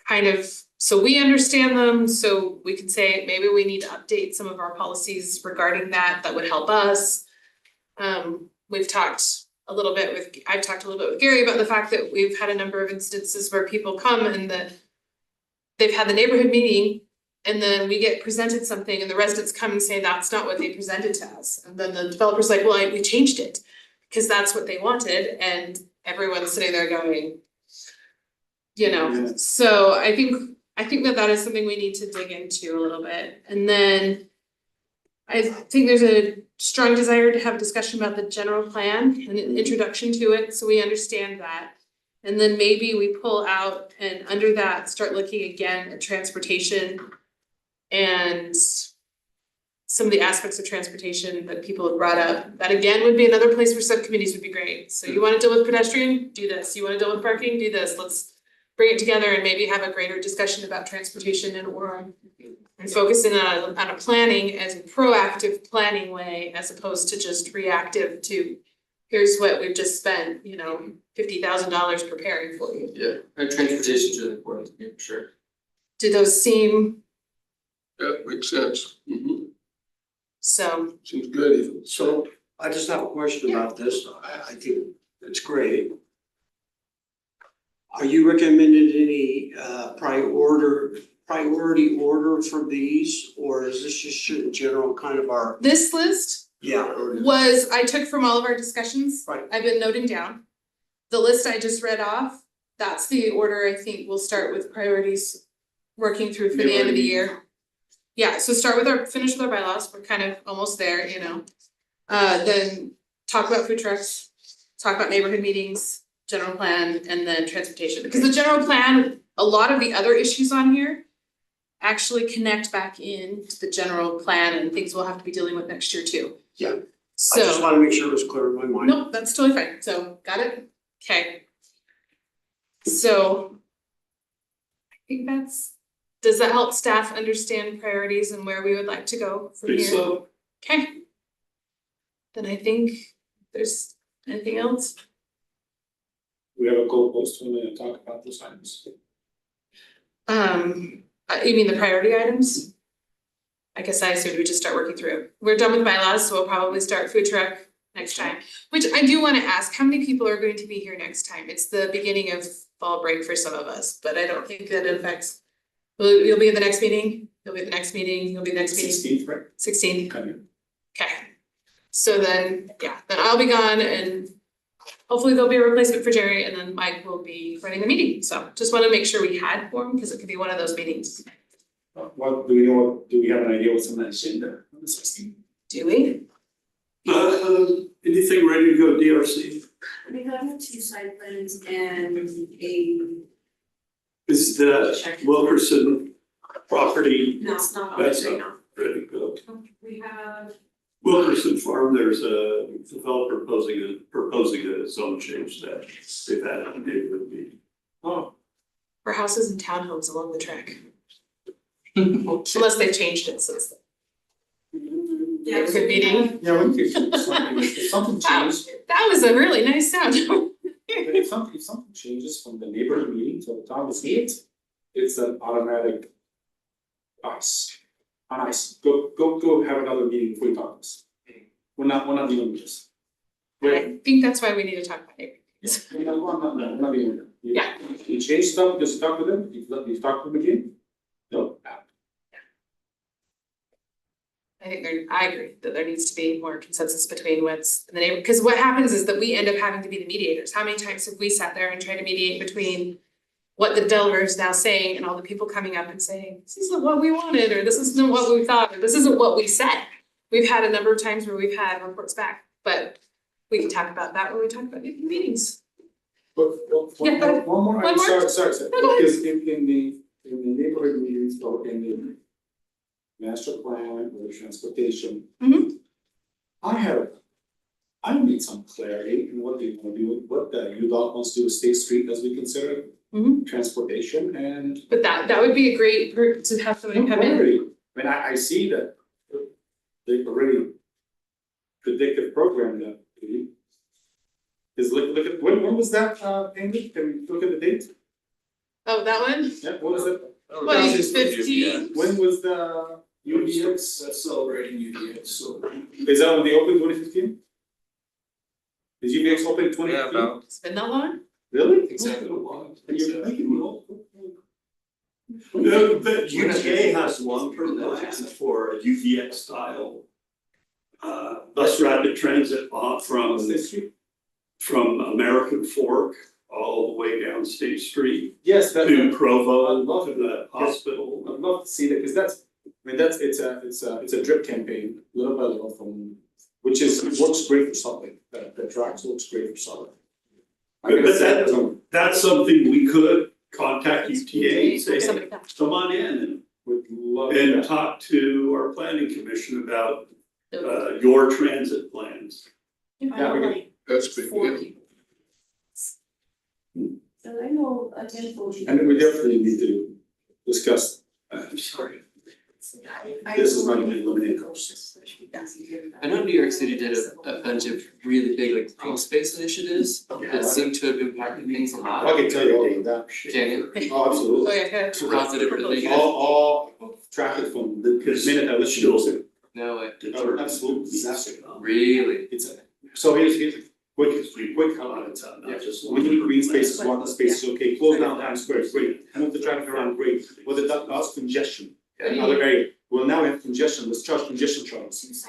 Kind of, so we understand them, so we can say maybe we need to update some of our policies regarding that, that would help us. We've talked a little bit with, I've talked a little bit with Gary about the fact that we've had a number of instances where people come and they've had the neighborhood meeting and then we get presented something and the residents come and say that's not what they presented to us. And then the developer's like, well, we changed it because that's what they wanted, and everyone's sitting there going, you know, so I think that is something we need to dig into a little bit. And then I think there's a strong desire to have a discussion about the general plan and an introduction to it, so we understand that. And then maybe we pull out and under that, start looking again at transportation and some of the aspects of transportation that people have brought up. That again would be another place where subcommittees would be great. So you wanna deal with pedestrian, do this. You wanna deal with parking, do this. Let's bring it together and maybe have a greater discussion about transportation in Orem. And focus in on a planning as a proactive planning way as opposed to just reactive to, here's what we've just spent, you know, $50,000 preparing for you. Yeah, and transportation's really important to me, for sure. Do those seem, Yeah, makes sense. so, Seems good even. So I just have a question about this. I think it's great. Are you recommending any priority order for these, or is this just in general kind of our? this list Yeah. was, I took from all of our discussions. Right. I've been noting down. The list I just read off, that's the order I think we'll start with priorities working through for the end of the year. Yeah, so finish with our bylaws, we're kind of almost there, you know. Then talk about food trucks, talk about neighborhood meetings, general plan, and then transportation. Because the general plan, a lot of the other issues on here actually connect back into the general plan and things we'll have to be dealing with next year too. Yeah. So. I just wanna make sure it was clear in my mind. Nope, that's totally fine, so, got it? Okay. So. I think does that help staff understand priorities and where we would like to go from here? So, Okay. Then I think there's anything else? We have a goalpost when we talk about those items. You mean the priority items? I guess I assumed we just start working through it. We're done with bylaws, so we'll probably start food truck next time. Which I do wanna ask, how many people are going to be here next time? It's the beginning of fall break for some of us, but I don't think that it affects. You'll be at the next meeting, you'll be at the next meeting, you'll be at the next meeting, 16th, right? 16th, Okay. okay. So then, yeah, then I'll be gone and hopefully there'll be a replacement for Jerry and then Mike will be running the meeting. So just wanna make sure we had quorum, because it could be one of those meetings. What, do we have an idea what's on the agenda on the 16th? Do we? anything ready to go DRC? We have 2 site plans and a, Is the Wilkerson property no, it's not on That's this right not- now. ready to go? We have, Wilkerson Farm, there's a developer proposing a zone change that they've had a neighborhood meeting. Oh, For houses and townhomes along the track. Unless they've changed it since then. yeah, so Good we meeting. have, yeah, we could, if something changes, That was a really nice sound. if something changes from the neighborhood meeting to the town seat, it's an automatic us. On us, go have another meeting before you talk to us. We're not dealing with this. I think that's why we need to talk about it. We're not dealing with it. Yeah. You change stuff because you talk to them, you talk to them again? No. I agree that there needs to be more consensus between what's in the neighborhood, because what happens is that we end up having to be the mediators. How many times have we sat there and tried to mediate between what the developer is now saying and all the people coming up and saying, this isn't what we wanted, or this isn't what we thought, or this isn't what we said. We've had a number of times where we've had reports back, but we can talk about that when we talk about the meetings. But Yeah, but one more, one I'm more. sorry, No, go ahead. because in the neighborhood meetings or in the master plan or the transportation. Mhm. I need some clarity in what they want to do, what the UDOT wants to do with State Street as we consider Mhm. transportation and. But that would be a great group to have somebody come in. Clarity. I mean, I see that they've already predictive program that. Is look at, when was that, Amy, can we look at the date? Oh, that one? Yeah, what was it? 2015. When was the UDX? That's celebrating UDX, so. Is that when they opened 2015? Is UDX open in 2015? Yeah, about. It's been that long? Really? Exactly. And you're making me old. The UTA has long-term plans for a UVX style bus rapid transit from American Fork all the way down State Street Yes, that. to Provo, I love to it. the hospital. I'd love to see that, because that's, I mean, it's a drip campaign, little by little from, which works great for something, the tracks works great for something. But that's something we could contact UTA and say, Or hey, somebody else. come on in Would love and that. talk to our planning commission about your transit plans. Yeah, we can- That's big. Four people. So I know a handful of people. And we definitely need to discuss, I'm sorry. this is not an eliminated cost. I know New York City did a bunch of really big like green space initiatives that seem to have impacted things a lot. I can tell you all of that. Can you? Oh, absolutely. Oh, yeah, good. Positive or negative? All traffic from the minute I was chosen. No way. Oh, absolute disaster. Really? It's a, so here's a quick comment. Not just We need green spaces, walking spaces, okay, close down Times Square, great, move the traffic around, great, what did that cause? Congestion. Another area, well, now we have congestion, let's charge congestion charges.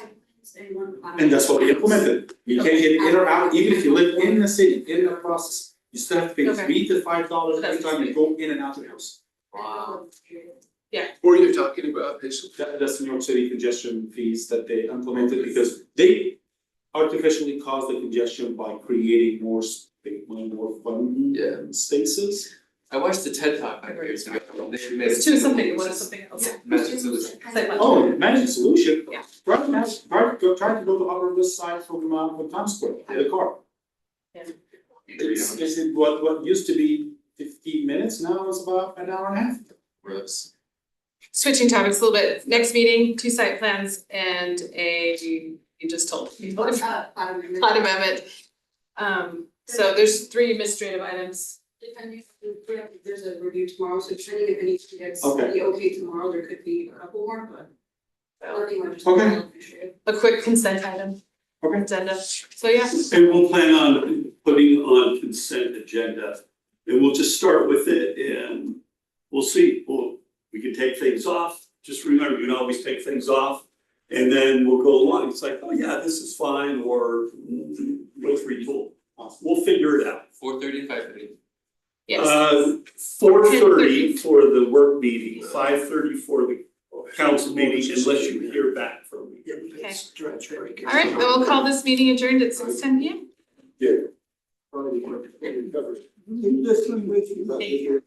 And that's what we implemented, you can't get in or out, even if you live in the city, in the process, you still have to pay Okay. $3 to $5 every time you go in and out of the house. Wow. Who are you talking about, Hazel? That's New York City congestion fees that they implemented because they artificially caused the congestion by creating more fun spaces. I watched the TED Talk like years ago. They made It's it two seem something, like one it is was something else. magic solution. Oh, managing solution. Yeah. Try to go to Upper West Side from Times Square, in the car. Yeah. It's what used to be 15 minutes, now it's about an hour and a half. Gross. Switching topics a little bit, next meeting, 2 site plans and you just told me. Plot amendment. So there's 3 administrative items. Depending, there's a review tomorrow, so depending if any gets Okay. the okay tomorrow, there could be a couple more, but. Nothing much. Okay. A quick consent item. Okay. Agenda, so yeah, And we'll plan on putting on consent agenda, and we'll just start with it and we'll see, we can take things off, just remember, you can always take things off. And then we'll go along, it's like, oh yeah, this is fine, or what's retool, we'll figure it out. 4:30 and 5:30. yes. 4:30 for the work meeting, 5:30 for the council meeting, unless you hear back from me. Okay. All right, then we'll call this meeting adjourned at 6:10 p.m. Yeah. Thank you.